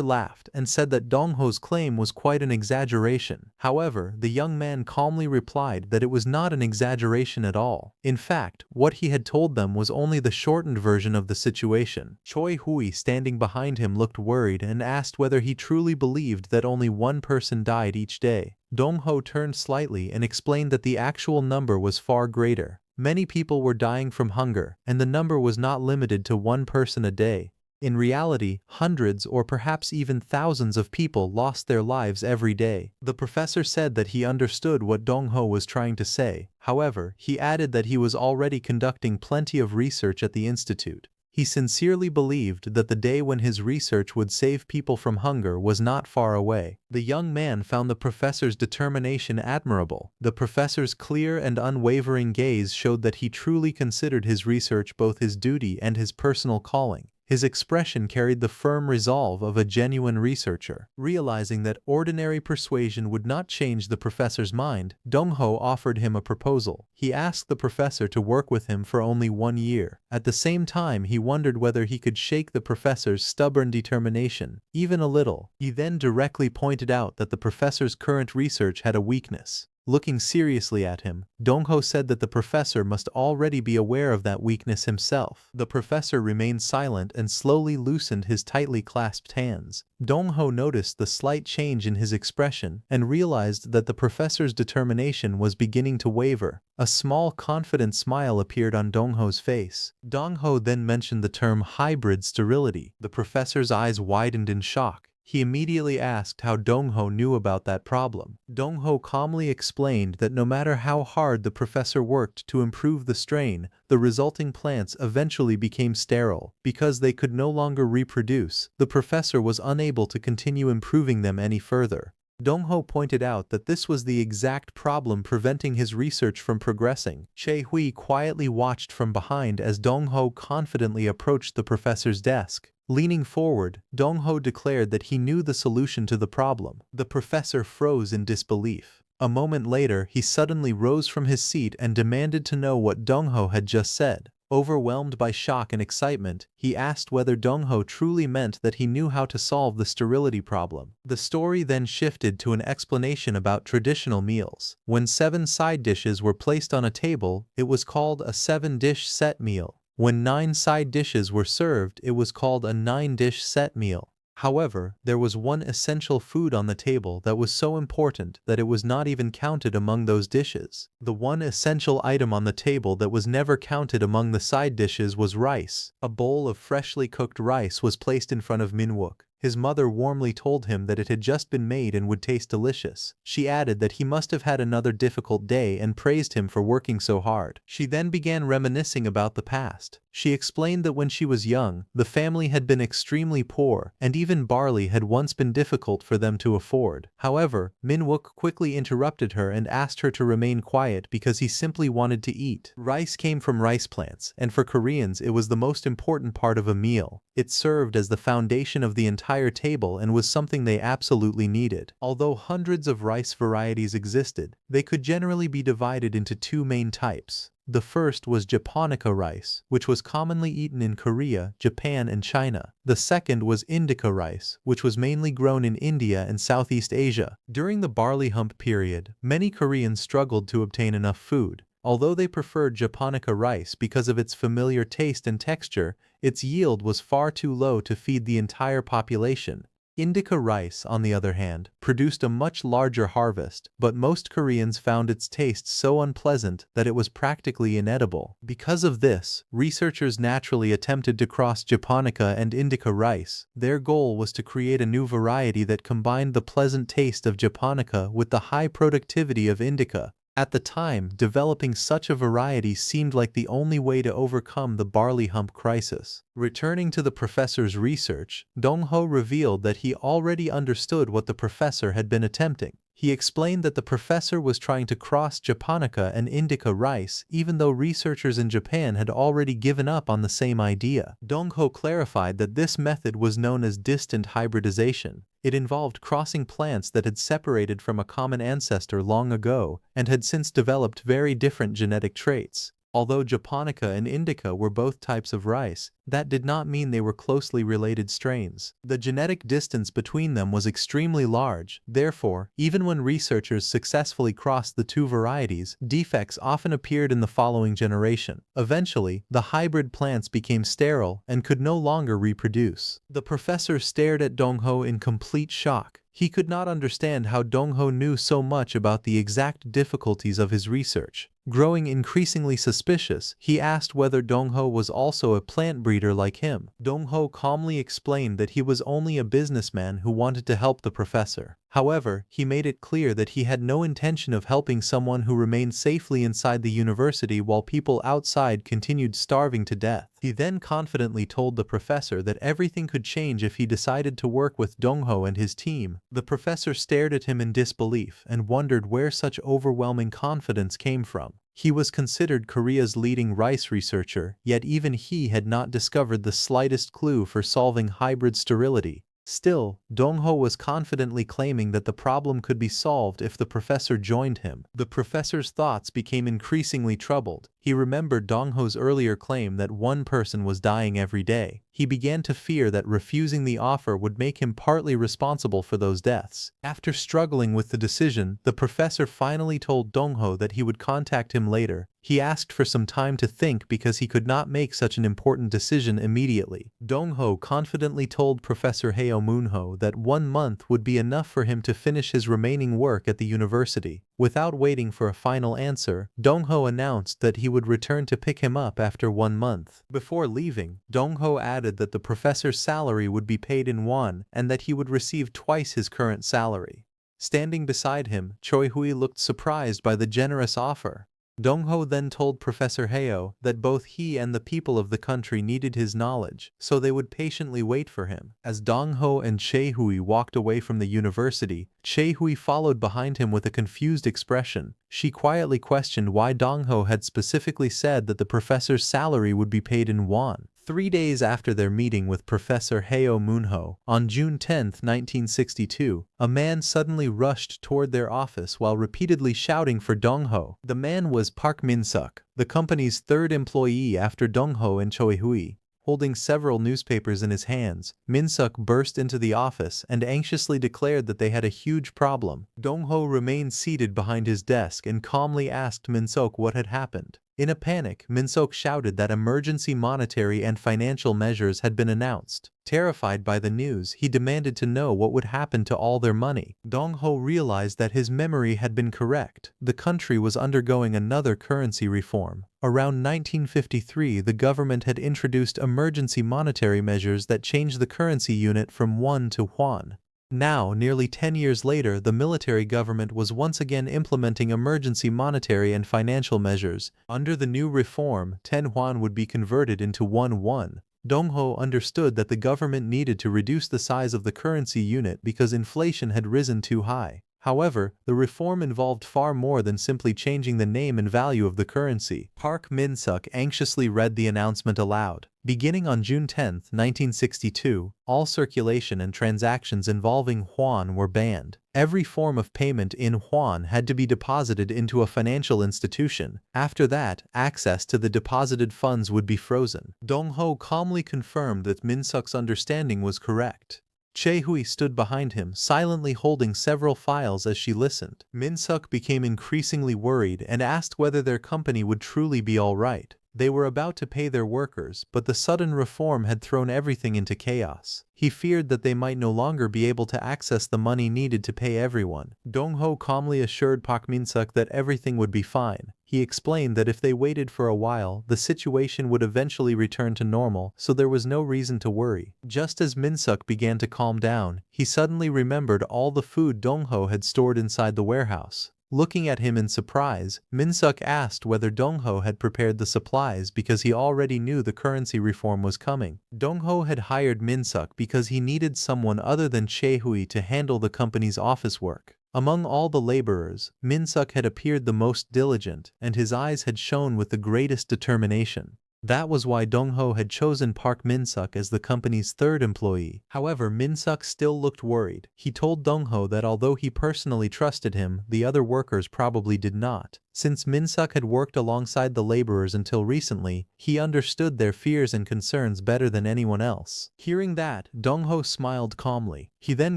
laughed and said that Dong-ho's claim was quite an exaggeration. However, the young man calmly replied that it was not an exaggeration at all. In fact, what he had told them was only the shortened version of the situation. Choi Hui, standing behind him, looked worried and asked whether he truly believed that only one person died each day. Dong-ho turned slightly and explained that the actual number was far greater. Many people were dying from hunger, and the number was not limited to one person a day. In reality, hundreds or perhaps even thousands of people lost their lives every day. The professor said that he understood what Dong-ho was trying to say. However, he added that he was already conducting plenty of research at the institute. He sincerely believed that the day when his research would save people from hunger was not far away. The young man found the professor's determination admirable. The professor's clear and unwavering gaze showed that he truly considered his research both his duty and his personal calling. His expression carried the firm resolve of a genuine researcher. Realizing that ordinary persuasion would not change the professor's mind, Dong-ho offered him a proposal. He asked the professor to work with him for only 1 year. At the same time, he wondered whether he could shake the professor's stubborn determination, even a little. He then directly pointed out that the professor's current research had a weakness. Looking seriously at him, Dong-ho said that the professor must already be aware of that weakness himself. The professor remained silent and slowly loosened his tightly clasped hands. Dong-ho noticed the slight change in his expression and realized that the professor's determination was beginning to waver. A small, confident smile appeared on Dong-ho's face. Dong-ho then mentioned the term hybrid sterility. The professor's eyes widened in shock. He immediately asked how Dong-ho knew about that problem. Dong-ho calmly explained that no matter how hard the professor worked to improve the strain, the resulting plants eventually became sterile. Because they could no longer reproduce, the professor was unable to continue improving them any further. Dong-ho pointed out that this was the exact problem preventing his research from progressing. Choi Hui quietly watched from behind as Dong-ho confidently approached the professor's desk. Leaning forward, Dong-ho declared that he knew the solution to the problem. The professor froze in disbelief. A moment later, he suddenly rose from his seat and demanded to know what Dong-ho had just said. Overwhelmed by shock and excitement, he asked whether Dong-ho truly meant that he knew how to solve the sterility problem. The story then shifted to an explanation about traditional meals. When 7 side dishes were placed on a table, it was called a 7-dish set meal. When 9 side dishes were served, it was called a 9-dish set meal. However, there was one essential food on the table that was so important that it was not even counted among those dishes. The one essential item on the table that was never counted among the side dishes was rice. A bowl of freshly cooked rice was placed in front of Min-wook. His mother warmly told him that it had just been made and would taste delicious. She added that he must have had another difficult day and praised him for working so hard. She then began reminiscing about the past. She explained that when she was young, the family had been extremely poor, and even barley had once been difficult for them to afford. However, Min-wook quickly interrupted her and asked her to remain quiet because he simply wanted to eat. Rice came from rice plants, and for Koreans it was the most important part of a meal. It served as the foundation of the entire table and was something they absolutely needed. Although hundreds of rice varieties existed, they could generally be divided into two main types. The first was japonica rice, which was commonly eaten in Korea, Japan, and China. The second was indica rice, which was mainly grown in India and Southeast Asia. During the barley hump period, many Koreans struggled to obtain enough food. Although they preferred japonica rice because of its familiar taste and texture, its yield was far too low to feed the entire population. Indica rice, on the other hand, produced a much larger harvest, but most Koreans found its taste so unpleasant that it was practically inedible. Because of this, researchers naturally attempted to cross japonica and indica rice. Their goal was to create a new variety that combined the pleasant taste of japonica with the high productivity of indica. At the time, developing such a variety seemed like the only way to overcome the barley hump crisis. Returning to the professor's research, Dong-ho revealed that he already understood what the professor had been attempting. He explained that the professor was trying to cross japonica and indica rice even though researchers in Japan had already given up on the same idea. Dong-ho clarified that this method was known as distant hybridization. It involved crossing plants that had separated from a common ancestor long ago and had since developed very different genetic traits. Although japonica and indica were both types of rice, that did not mean they were closely related strains. The genetic distance between them was extremely large. Therefore, even when researchers successfully crossed the two varieties, defects often appeared in the following generation. Eventually, the hybrid plants became sterile and could no longer reproduce. The professor stared at Dong-ho in complete shock. He could not understand how Dong-ho knew so much about the exact difficulties of his research. Growing increasingly suspicious, he asked whether Dong-ho was also a plant breeder like him. Dong-ho calmly explained that he was only a businessman who wanted to help the professor. However, he made it clear that he had no intention of helping someone who remained safely inside the university while people outside continued starving to death. He then confidently told the professor that everything could change if he decided to work with Dong-ho and his team. The professor stared at him in disbelief and wondered where such overwhelming confidence came from. He was considered Korea's leading rice researcher, yet even he had not discovered the slightest clue for solving hybrid sterility. Still, Dong-ho was confidently claiming that the problem could be solved if the professor joined him. The professor's thoughts became increasingly troubled. He remembered Dong-ho's earlier claim that one person was dying every day. He began to fear that refusing the offer would make him partly responsible for those deaths. After struggling with the decision, the professor finally told Dong-ho that he would contact him later. He asked for some time to think because he could not make such an important decision immediately. Dong-ho confidently told Professor Heo Moonho that 1 month would be enough for him to finish his remaining work at the university. Without waiting for a final answer, Dong-ho announced that he would return to pick him up after 1 month. Before leaving, Dong-ho added that the professor's salary would be paid in won and that he would receive twice his current salary. Standing beside him, Choi-hui looked surprised by the generous offer. Dong-ho then told Professor Heo that both he and the people of the country needed his knowledge, so they would patiently wait for him. As Dong-ho and Choi-hui walked away from the university, Choi-hui followed behind him with a confused expression. She quietly questioned why Dong-ho had specifically said that the professor's salary would be paid in won. 3 days after their meeting with Professor Heo Moonho, on June 10, 1962, a man suddenly rushed toward their office while repeatedly shouting for Dong-ho. The man was Park Min-suk, the company's third employee after Dong-ho and Choi-hui. Holding several newspapers in his hands, Min-suk burst into the office and anxiously declared that they had a huge problem. Dong-ho remained seated behind his desk and calmly asked Min-suk what had happened. In a panic, Min-suk shouted that emergency monetary and financial measures had been announced. Terrified by the news, he demanded to know what would happen to all their money. Dong-ho realized that his memory had been correct. The country was undergoing another currency reform. Around 1953, the government had introduced emergency monetary measures that changed the currency unit from won to yuan. Now, nearly 10 years later, the military government was once again implementing emergency monetary and financial measures. Under the new reform, 10 yuan would be converted into 1 won. Dong-ho understood that the government needed to reduce the size of the currency unit because inflation had risen too high. However, the reform involved far more than simply changing the name and value of the currency. Park Min-suk anxiously read the announcement aloud. Beginning on June 10, 1962, all circulation and transactions involving yuan were banned. Every form of payment in yuan had to be deposited into a financial institution. After that, access to the deposited funds would be frozen. Dong-ho calmly confirmed that Min-suk's understanding was correct. Chae-hui stood behind him, silently holding several files as she listened. Min-suk became increasingly worried and asked whether their company would truly be all right. They were about to pay their workers, but the sudden reform had thrown everything into chaos. He feared that they might no longer be able to access the money needed to pay everyone. Dong-ho calmly assured Park Min-suk that everything would be fine. He explained that if they waited for a while, the situation would eventually return to normal, so there was no reason to worry. Just as Min-suk began to calm down, he suddenly remembered all the food Dong-ho had stored inside the warehouse. Looking at him in surprise, Min-suk asked whether Dong-ho had prepared the supplies because he already knew the currency reform was coming. Dong-ho had hired Min-suk because he needed someone other than Chae-hui to handle the company's office work. Among all the laborers, Min-suk had appeared the most diligent, and his eyes had shone with the greatest determination. That was why Dong-ho had chosen Park Min-suk as the company's third employee. However, Min-suk still looked worried. He told Dong-ho that although he personally trusted him, the other workers probably did not. Since Min-suk had worked alongside the laborers until recently, he understood their fears and concerns better than anyone else. Hearing that, Dong-ho smiled calmly. He then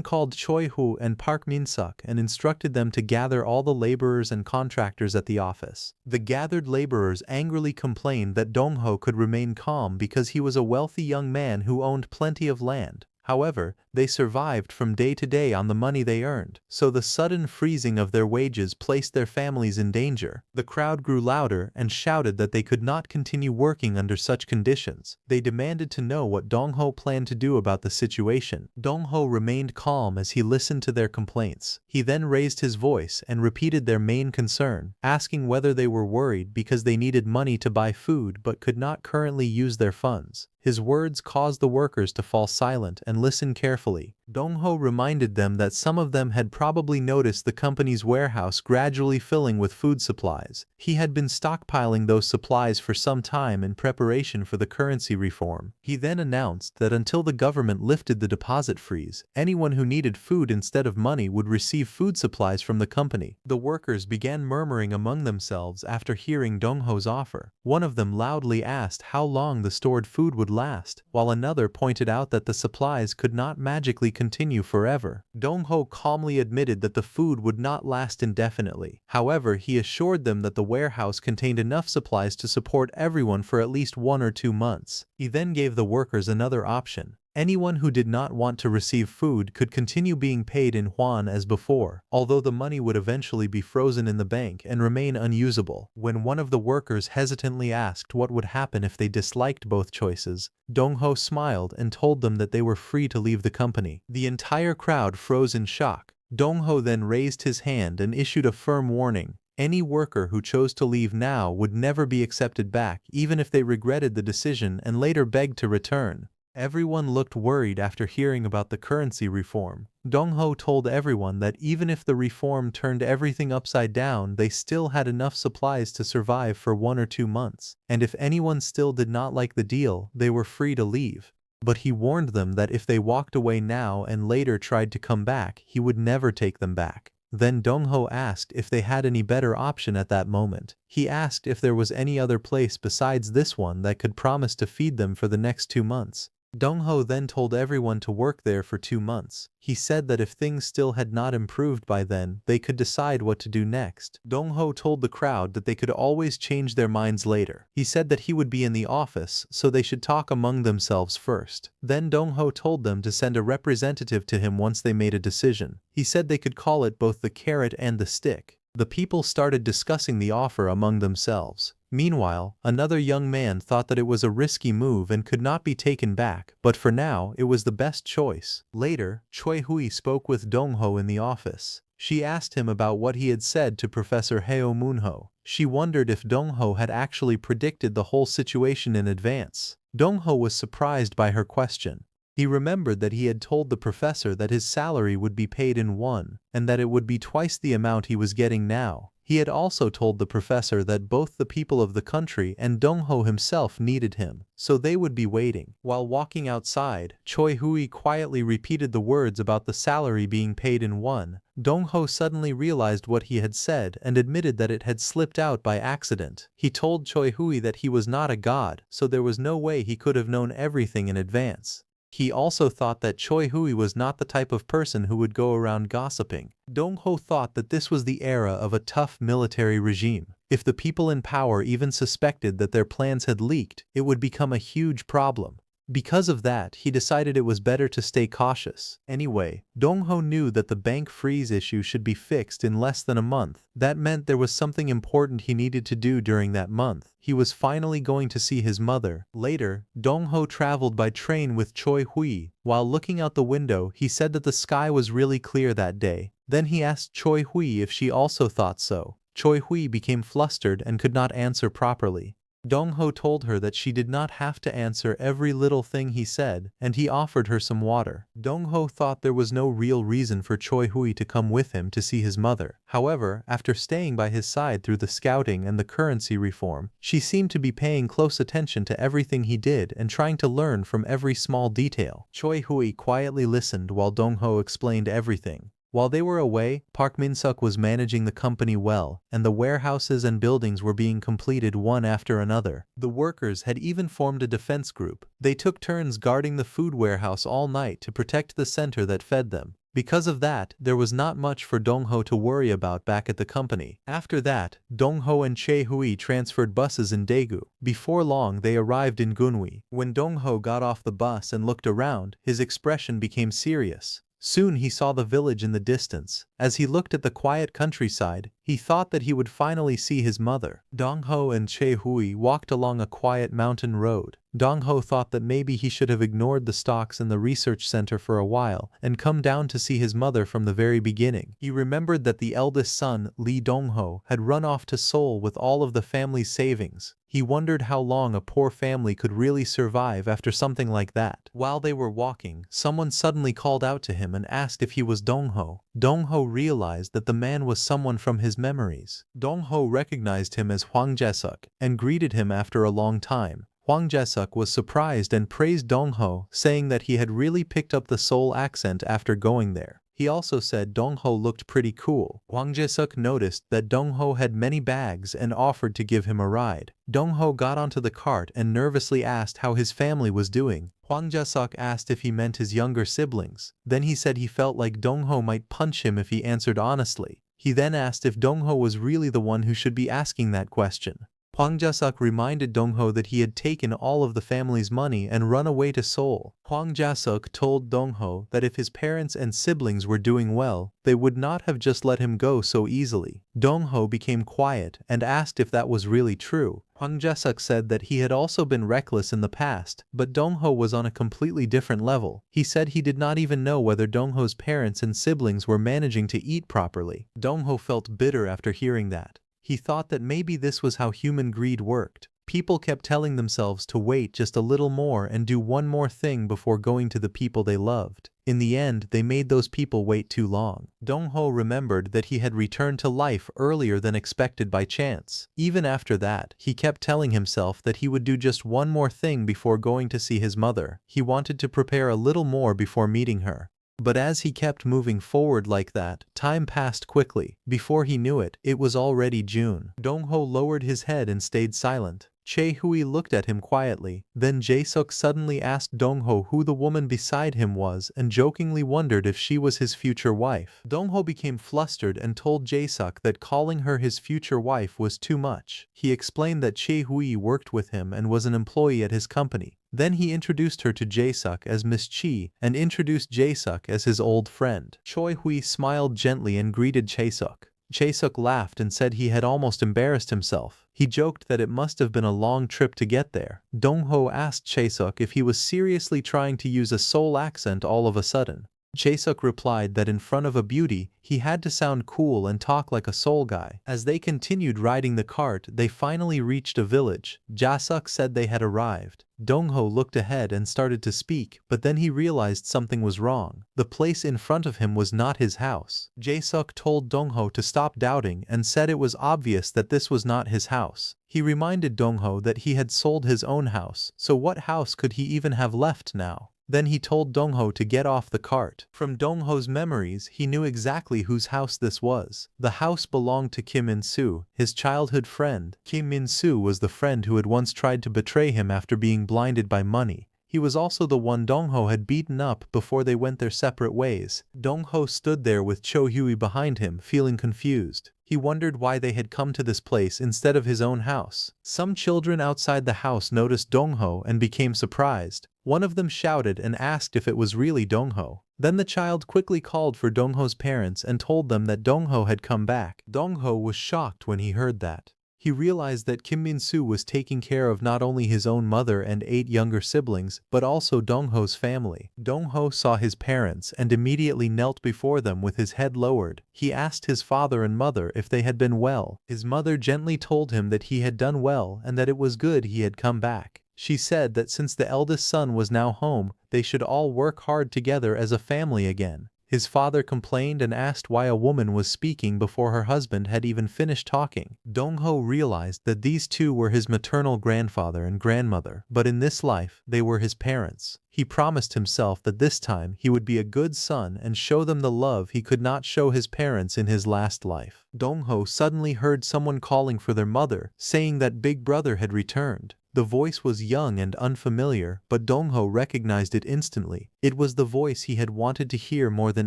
called Choi-hu and Park Min-suk and instructed them to gather all the laborers and contractors at the office. The gathered laborers angrily complained that Dong-ho could remain calm because he was a wealthy young man who owned plenty of land. However, they survived from day to day on the money they earned, so the sudden freezing of their wages placed their families in danger. The crowd grew louder and shouted that they could not continue working under such conditions. They demanded to know what Dong-ho planned to do about the situation. Dong-ho remained calm as he listened to their complaints. He then raised his voice and repeated their main concern, asking whether they were worried because they needed money to buy food but could not currently use their funds. His words caused the workers to fall silent and listen carefully. Dong-ho reminded them that some of them had probably noticed the company's warehouse gradually filling with food supplies. He had been stockpiling those supplies for some time in preparation for the currency reform. He then announced that until the government lifted the deposit freeze, anyone who needed food instead of money would receive food supplies from the company. The workers began murmuring among themselves after hearing Dong-ho's offer. One of them loudly asked how long the stored food would last, while another pointed out that the supplies could not magically continue forever. Dong-ho calmly admitted that the food would not last indefinitely. However, he assured them that the warehouse contained enough supplies to support everyone for at least 1 or 2 months. He then gave the workers another option. Anyone who did not want to receive food could continue being paid in yuan as before, although the money would eventually be frozen in the bank and remain unusable. When one of the workers hesitantly asked what would happen if they disliked both choices, Dong-ho smiled and told them that they were free to leave the company. The entire crowd froze in shock. Dong-ho then raised his hand and issued a firm warning. Any worker who chose to leave now would never be accepted back, even if they regretted the decision and later begged to return. Everyone looked worried after hearing about the currency reform. Dong-ho told everyone that even if the reform turned everything upside down, they still had enough supplies to survive for 1 or 2 months, and if anyone still did not like the deal, they were free to leave. But he warned them that if they walked away now and later tried to come back, he would never take them back. Then Dong-ho asked if they had any better option at that moment. He asked if there was any other place besides this one that could promise to feed them for the next 2 months. Dong-ho then told everyone to work there for 2 months. He said that if things still had not improved by then, they could decide what to do next. Dong-ho told the crowd that they could always change their minds later. He said that he would be in the office, so they should talk among themselves first. Then Dong-ho told them to send a representative to him once they made a decision. He said they could call it both the carrot and the stick. The people started discussing the offer among themselves. Meanwhile, another young man thought that it was a risky move and could not be taken back, but for now, it was the best choice. Later, Choi Hui spoke with Dong-ho in the office. She asked him about what he had said to Professor Heo Moonho. She wondered if Dong-ho had actually predicted the whole situation in advance. Dong-ho was surprised by her question. He remembered that he had told the professor that his salary would be paid in won, and that it would be twice the amount he was getting now. He had also told the professor that both the people of the country and Dong-ho himself needed him, so they would be waiting. While walking outside, Choi Hui quietly repeated the words about the salary being paid in won. Dong-ho suddenly realized what he had said and admitted that it had slipped out by accident. He told Choi Hui that he was not a god, so there was no way he could have known everything in advance. He also thought that Choi Hui was not the type of person who would go around gossiping. Dong-ho thought that this was the era of a tough military regime. If the people in power even suspected that their plans had leaked, it would become a huge problem. Because of that, he decided it was better to stay cautious. Anyway, Dong-ho knew that the bank freeze issue should be fixed in less than a month. That meant there was something important he needed to do during that month. He was finally going to see his mother. Later, Dong-ho traveled by train with Choi Hui. While looking out the window, he said that the sky was really clear that day. Then he asked Choi Hui if she also thought so. Choi Hui became flustered and could not answer properly. Dong-ho told her that she did not have to answer every little thing he said, and he offered her some water. Dong-ho thought there was no real reason for Choi Hui to come with him to see his mother. However, after staying by his side through the scouting and the currency reform, she seemed to be paying close attention to everything he did and trying to learn from every small detail. Choi Hui quietly listened while Dong-ho explained everything. While they were away, Park Min-suk was managing the company well, and the warehouses and buildings were being completed one after another. The workers had even formed a defense group. They took turns guarding the food warehouse all night to protect the center that fed them. Because of that, there was not much for Dong-ho to worry about back at the company. After that, Dong-ho and Choi Hui transferred buses in Daegu. Before long, they arrived in Gunwi. When Dong-ho got off the bus and looked around, his expression became serious. Soon he saw the village in the distance. As he looked at the quiet countryside, he thought that he would finally see his mother. Dong-ho and Choi Hui walked along a quiet mountain road. Dong-ho thought that maybe he should have ignored the stocks in the research center for a while and come down to see his mother from the very beginning. He remembered that the eldest son, Lee Dong-ho, had run off to Seoul with all of the family's savings. He wondered how long a poor family could really survive after something like that. While they were walking, someone suddenly called out to him and asked if he was Dong-ho. Dong-ho realized that the man was someone from his memories. Dong-ho recognized him as Hwang Jae-suk and greeted him after a long time. Hwang Jae-suk was surprised and praised Dong-ho, saying that he had really picked up the Seoul accent after going there. He also said Dong-ho looked pretty cool. Hwang Jae-suk noticed that Dong-ho had many bags and offered to give him a ride. Dong-ho got onto the cart and nervously asked how his family was doing. Hwang Jae-suk asked if he meant his younger siblings. Then he said he felt like Dong-ho might punch him if he answered honestly. He then asked if Dong-ho was really the one who should be asking that question. Hwang Jae-suk reminded Dong-ho that he had taken all of the family's money and run away to Seoul. Hwang Jae-suk told Dong-ho that if his parents and siblings were doing well, they would not have just let him go so easily. Dong-ho became quiet and asked if that was really true. Hwang Jae-suk said that he had also been reckless in the past, but Dong-ho was on a completely different level. He said he did not even know whether Dong-ho's parents and siblings were managing to eat properly. Dong-ho felt bitter after hearing that. He thought that maybe this was how human greed worked. People kept telling themselves to wait just a little more and do one more thing before going to the people they loved. In the end, they made those people wait too long. Dong-ho remembered that he had returned to life earlier than expected by chance. Even after that, he kept telling himself that he would do just one more thing before going to see his mother. He wanted to prepare a little more before meeting her. But as he kept moving forward like that, time passed quickly. Before he knew it, it was already June. Dong-ho lowered his head and stayed silent. Chae-hui looked at him quietly. Then Jae-suk suddenly asked Dong-ho who the woman beside him was and jokingly wondered if she was his future wife. Dong-ho became flustered and told Jae-suk that calling her his future wife was too much. He explained that Chae-hui worked with him and was an employee at his company. Then he introduced her to Jae-suk as Miss Chi and introduced Jae-suk as his old friend. Choi-hui smiled gently and greeted Jae-suk. Jae-suk laughed and said he had almost embarrassed himself. He joked that it must have been a long trip to get there. Dong-ho asked Jae-suk if he was seriously trying to use a Seoul accent all of a sudden. Jae-suk replied that in front of a beauty, he had to sound cool and talk like a Seoul guy. As they continued riding the cart, they finally reached a village. Jae-suk said they had arrived. Dong-ho looked ahead and started to speak, but then he realized something was wrong. The place in front of him was not his house. Jae-suk told Dong-ho to stop doubting and said it was obvious that this was not his house. He reminded Dong-ho that he had sold his own house, so what house could he even have left now? Then he told Dong-ho to get off the cart. From Dong-ho's memories, he knew exactly whose house this was. The house belonged to Kim In-soo, his childhood friend. Kim In-soo was the friend who had once tried to betray him after being blinded by money. He was also the one Dong-ho had beaten up before they went their separate ways. Dong-ho stood there with Cho-hui behind him, feeling confused. He wondered why they had come to this place instead of his own house. Some children outside the house noticed Dong-ho and became surprised. One of them shouted and asked if it was really Dong-ho. Then the child quickly called for Dong-ho's parents and told them that Dong-ho had come back. Dong-ho was shocked when he heard that. He realized that Kim Min-soo was taking care of not only his own mother and 8 younger siblings, but also Dong-ho's family. Dong-ho saw his parents and immediately knelt before them with his head lowered. He asked his father and mother if they had been well. His mother gently told him that he had done well and that it was good he had come back. She said that since the eldest son was now home, they should all work hard together as a family again. His father complained and asked why a woman was speaking before her husband had even finished talking. Dong-ho realized that these two were his maternal grandfather and grandmother, but in this life, they were his parents. He promised himself that this time he would be a good son and show them the love he could not show his parents in his last life. Dong-ho suddenly heard someone calling for their mother, saying that Big Brother had returned. The voice was young and unfamiliar, but Dong-ho recognized it instantly. It was the voice he had wanted to hear more than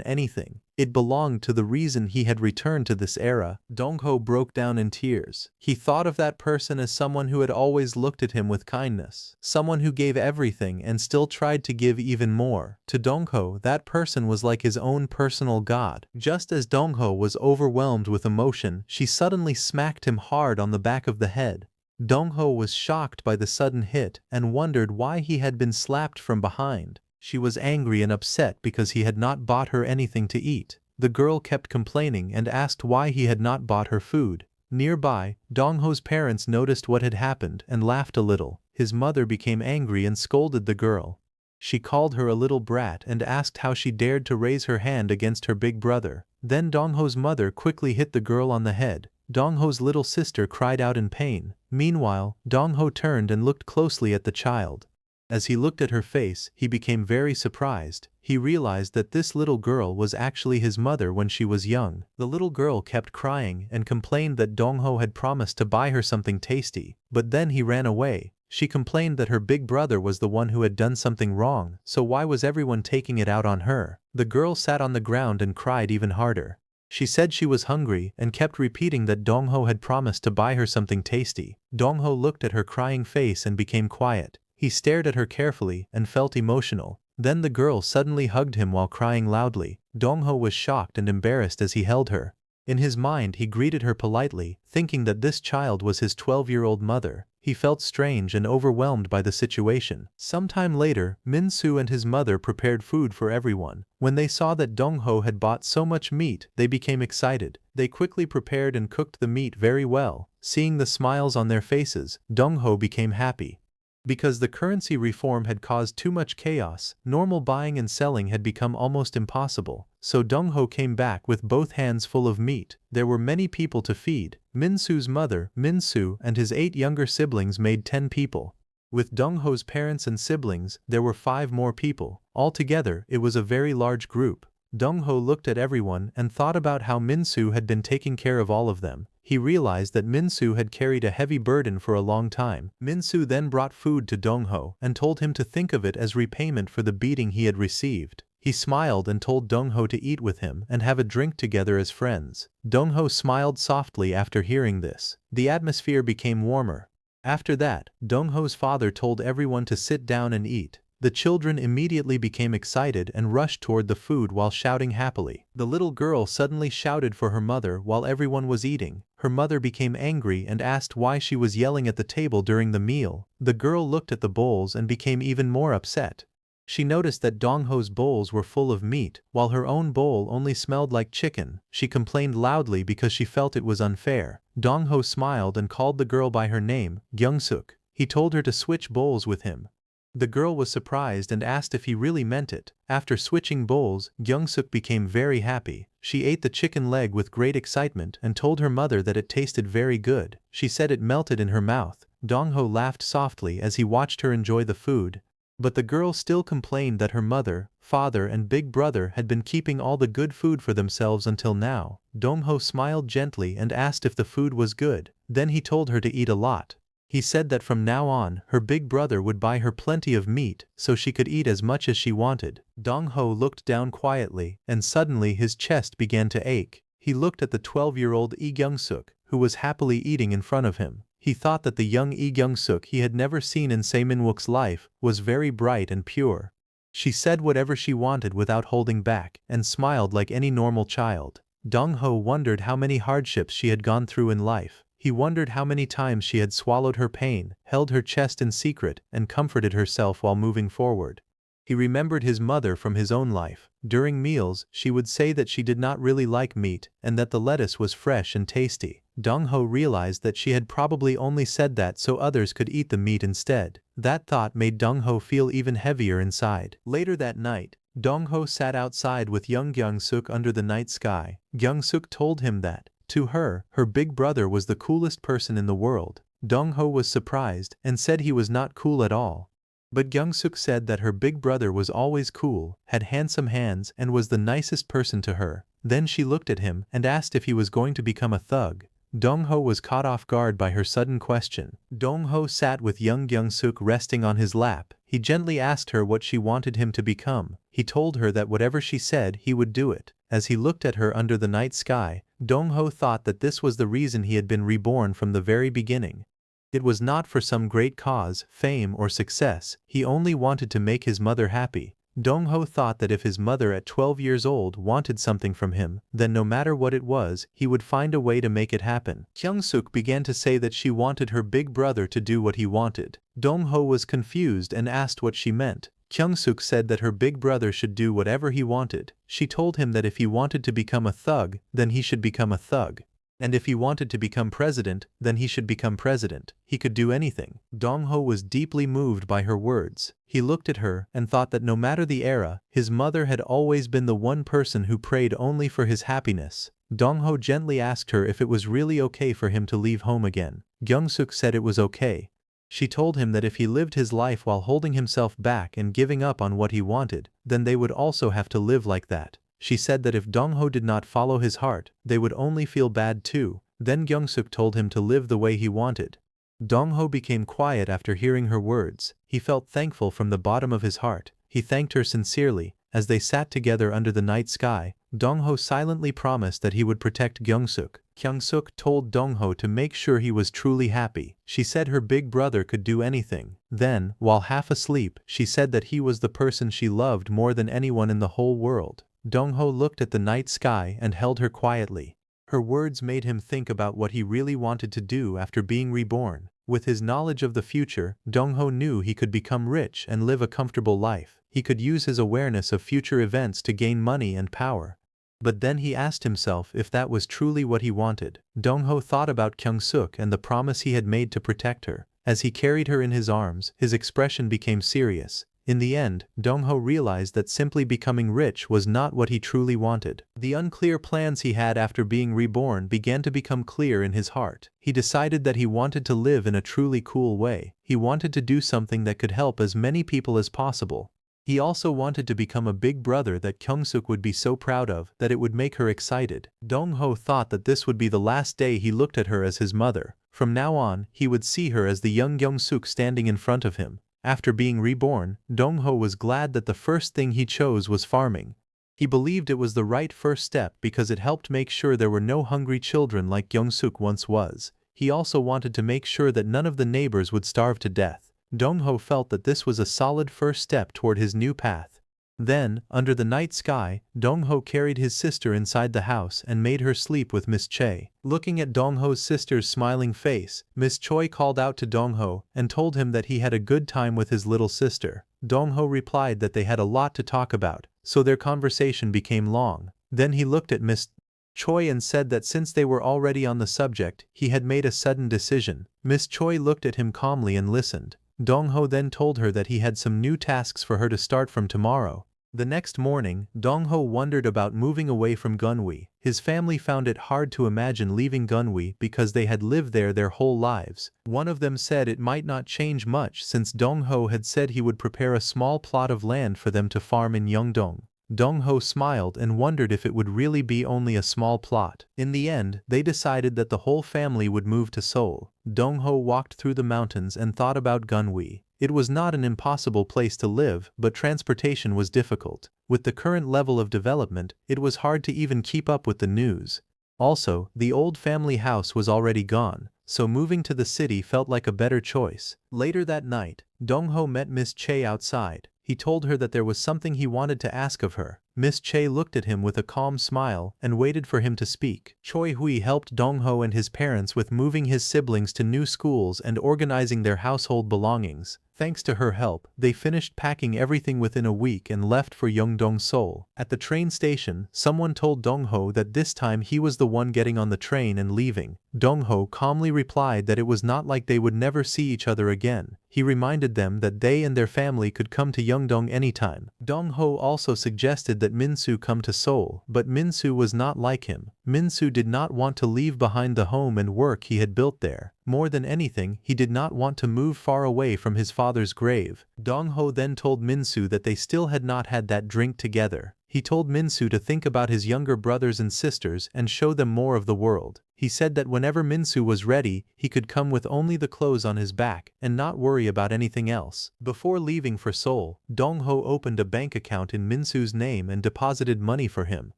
anything. It belonged to the reason he had returned to this era. Dong-ho broke down in tears. He thought of that person as someone who had always looked at him with kindness, someone who gave everything and still tried to give even more. To Dong-ho, that person was like his own personal god. Just as Dong-ho was overwhelmed with emotion, she suddenly smacked him hard on the back of the head. Dong-ho was shocked by the sudden hit and wondered why he had been slapped from behind. She was angry and upset because he had not bought her anything to eat. The girl kept complaining and asked why he had not bought her food. Nearby, Dong-ho's parents noticed what had happened and laughed a little. His mother became angry and scolded the girl. She called her a little brat and asked how she dared to raise her hand against her big brother. Then Dong-ho's mother quickly hit the girl on the head. Dong-ho's little sister cried out in pain. Meanwhile, Dong-ho turned and looked closely at the child. As he looked at her face, he became very surprised. He realized that this little girl was actually his mother when she was young. The little girl kept crying and complained that Dong-ho had promised to buy her something tasty, but then he ran away. She complained that her big brother was the one who had done something wrong, so why was everyone taking it out on her? The girl sat on the ground and cried even harder. She said she was hungry and kept repeating that Dong-ho had promised to buy her something tasty. Dong-ho looked at her crying face and became quiet. He stared at her carefully and felt emotional. Then the girl suddenly hugged him while crying loudly. Dong-ho was shocked and embarrassed as he held her. In his mind, he greeted her politely, thinking that this child was his 12-year-old mother. He felt strange and overwhelmed by the situation. Sometime later, Min-soo and his mother prepared food for everyone. When they saw that Dong-ho had bought so much meat, they became excited. They quickly prepared and cooked the meat very well. Seeing the smiles on their faces, Dong-ho became happy. Because the currency reform had caused too much chaos, normal buying and selling had become almost impossible. So Dong-ho came back with both hands full of meat. There were many people to feed. Min-soo's mother, Min-soo, and his 8 younger siblings made 10 people. With Dong-ho's parents and siblings, there were 5 more people. Altogether, it was a very large group. Dong-ho looked at everyone and thought about how Min-soo had been taking care of all of them. he realized that Minsu had carried a heavy burden for a long time. Minsu then brought food to Dongho and told him to think of it as repayment for the beating he had received. He smiled and told Dongho to eat with him and have a drink together as friends. Dongho smiled softly after hearing this. The atmosphere became warmer. After that, Dongho's father told everyone to sit down and eat. The children immediately became excited and rushed toward the food while shouting happily. The little girl suddenly shouted for her mother while everyone was eating. Her mother became angry and asked why she was yelling at the table during the meal. The girl looked at the bowls and became even more upset. She noticed that Dongho's bowls were full of meat, while her own bowl only smelled like chicken. She complained loudly because she felt it was unfair. Dongho smiled and called the girl by her name, Gyeongsuk. He told her to switch bowls with him. The girl was surprised and asked if he really meant it. After switching bowls, Gyeongsuk became very happy. She ate the chicken leg with great excitement and told her mother that it tasted very good. She said it melted in her mouth. Dongho laughed softly as he watched her enjoy the food. But the girl still complained that her mother, father and big brother had been keeping all the good food for themselves until now. Dongho smiled gently and asked if the food was good. Then he told her to eat a lot. He said that from now on, her big brother would buy her plenty of meat so she could eat as much as she wanted. Dongho looked down quietly, and suddenly his chest began to ache. He looked at the 12-year-old Lee Gyeongsuk, who was happily eating in front of him. He thought that the young Lee Gyeongsuk he had never seen in Min-wook's life was very bright and pure. She said whatever she wanted without holding back, and smiled like any normal child. Dongho wondered how many hardships she had gone through in life. He wondered how many times she had swallowed her pain, held her chest in secret, and comforted herself while moving forward. He remembered his mother from his own life. During meals, she would say that she did not really like meat, and that the lettuce was fresh and tasty. Dongho realized that she had probably only said that so others could eat the meat instead. That thought made Dongho feel even heavier inside. Later that night, Dongho sat outside with young Gyeongsuk under the night sky. Gyeongsuk told him that, to her, her big brother was the coolest person in the world. Dongho was surprised and said he was not cool at all. But Gyeongsuk said that her big brother was always cool, had handsome hands and was the nicest person to her. Then she looked at him and asked if he was going to become a thug. Dongho was caught off guard by her sudden question. Dongho sat with young Gyeongsuk resting on his lap. He gently asked her what she wanted him to become. He told her that whatever she said, he would do it. As he looked at her under the night sky, Dongho thought that this was the reason he had been reborn from the very beginning. It was not for some great cause, fame or success. He only wanted to make his mother happy. Dongho thought that if his mother at 12 years old wanted something from him, then no matter what it was, he would find a way to make it happen. Gyeongsuk began to say that she wanted her big brother to do what he wanted. Dongho was confused and asked what she meant. Gyeongsuk said that her big brother should do whatever he wanted. She told him that if he wanted to become a thug, then he should become a thug. And if he wanted to become president, then he should become president. He could do anything. Dongho was deeply moved by her words. He looked at her and thought that no matter the era, his mother had always been the one person who prayed only for his happiness. Dongho gently asked her if it was really okay for him to leave home again. Gyeongsuk said it was okay. She told him that if he lived his life while holding himself back and giving up on what he wanted, then they would also have to live like that. She said that if Dongho did not follow his heart, they would only feel bad too. Then Gyeongsuk told him to live the way he wanted. Dongho became quiet after hearing her words. He felt thankful from the bottom of his heart. He thanked her sincerely. As they sat together under the night sky, Dongho silently promised that he would protect Gyeongsuk. Gyeongsuk told Dongho to make sure he was truly happy. She said her big brother could do anything. Then, while half asleep, she said that he was the person she loved more than anyone in the whole world. Dongho looked at the night sky and held her quietly. Her words made him think about what he really wanted to do after being reborn. With his knowledge of the future, Dongho knew he could become rich and live a comfortable life. He could use his awareness of future events to gain money and power. But then he asked himself if that was truly what he wanted. Dongho thought about Gyeongsuk and the promise he had made to protect her. As he carried her in his arms, his expression became serious. In the end, Dongho realized that simply becoming rich was not what he truly wanted. The unclear plans he had after being reborn began to become clear in his heart. He decided that he wanted to live in a truly cool way. He wanted to do something that could help as many people as possible. He also wanted to become a big brother that Kyungsuk would be so proud of that it would make her excited. Dong-ho thought that this would be the last day he looked at her as his mother. From now on, he would see her as the young Kyungsuk standing in front of him. After being reborn, Dong-ho was glad that the first thing he chose was farming. He believed it was the right first step because it helped make sure there were no hungry children like Kyungsuk once was. He also wanted to make sure that none of the neighbors would starve to death. Dong-ho felt that this was a solid first step toward his new path. Then, under the night sky, Dong-ho carried his sister inside the house and made her sleep with Miss Chae. Looking at Dong-ho's sister's smiling face, Miss Choi called out to Dong-ho and told him that he had a good time with his little sister. Dong-ho replied that they had a lot to talk about, so their conversation became long. Then he looked at Miss Choi and said that since they were already on the subject, he had made a sudden decision. Miss Choi looked at him calmly and listened. Dong-ho then told her that he had some new tasks for her to start from tomorrow. The next morning, Dong-ho wondered about moving away from Gunwi. His family found it hard to imagine leaving Gunwi because they had lived there their whole lives. One of them said it might not change much since Dong-ho had said he would prepare a small plot of land for them to farm in Yeongdong. Dong-ho smiled and wondered if it would really be only a small plot. In the end, they decided that the whole family would move to Seoul. Dong-ho walked through the mountains and thought about Gunwi. It was not an impossible place to live, but transportation was difficult. With the current level of development, it was hard to even keep up with the news. Also, the old family house was already gone, so moving to the city felt like a better choice. Later that night, Dong-ho met Miss Chae outside. He told her that there was something he wanted to ask of her. Miss Chae looked at him with a calm smile and waited for him to speak. Choi Hui helped Dong-ho and his parents with moving his siblings to new schools and organizing their household belongings. Thanks to her help, they finished packing everything within a week and left for Yeongdong, Seoul. At the train station, someone told Dong-ho that this time he was the one getting on the train and leaving. Dong-ho calmly replied that it was not like they would never see each other again. He reminded them that they and their family could come to Yeongdong anytime. Dong-ho also suggested that Min-soo come to Seoul, but Min-soo was not like him. Min-soo did not want to leave behind the home and work he had built there. More than anything, he did not want to move far away from his father's grave. Dong-ho then told Min-soo that they still had not had that drink together. He told Min-soo to think about his younger brothers and sisters and show them more of the world. He said that whenever Min-soo was ready, he could come with only the clothes on his back and not worry about anything else. Before leaving for Seoul, Dong-ho opened a bank account in Min-soo's name and deposited money for him.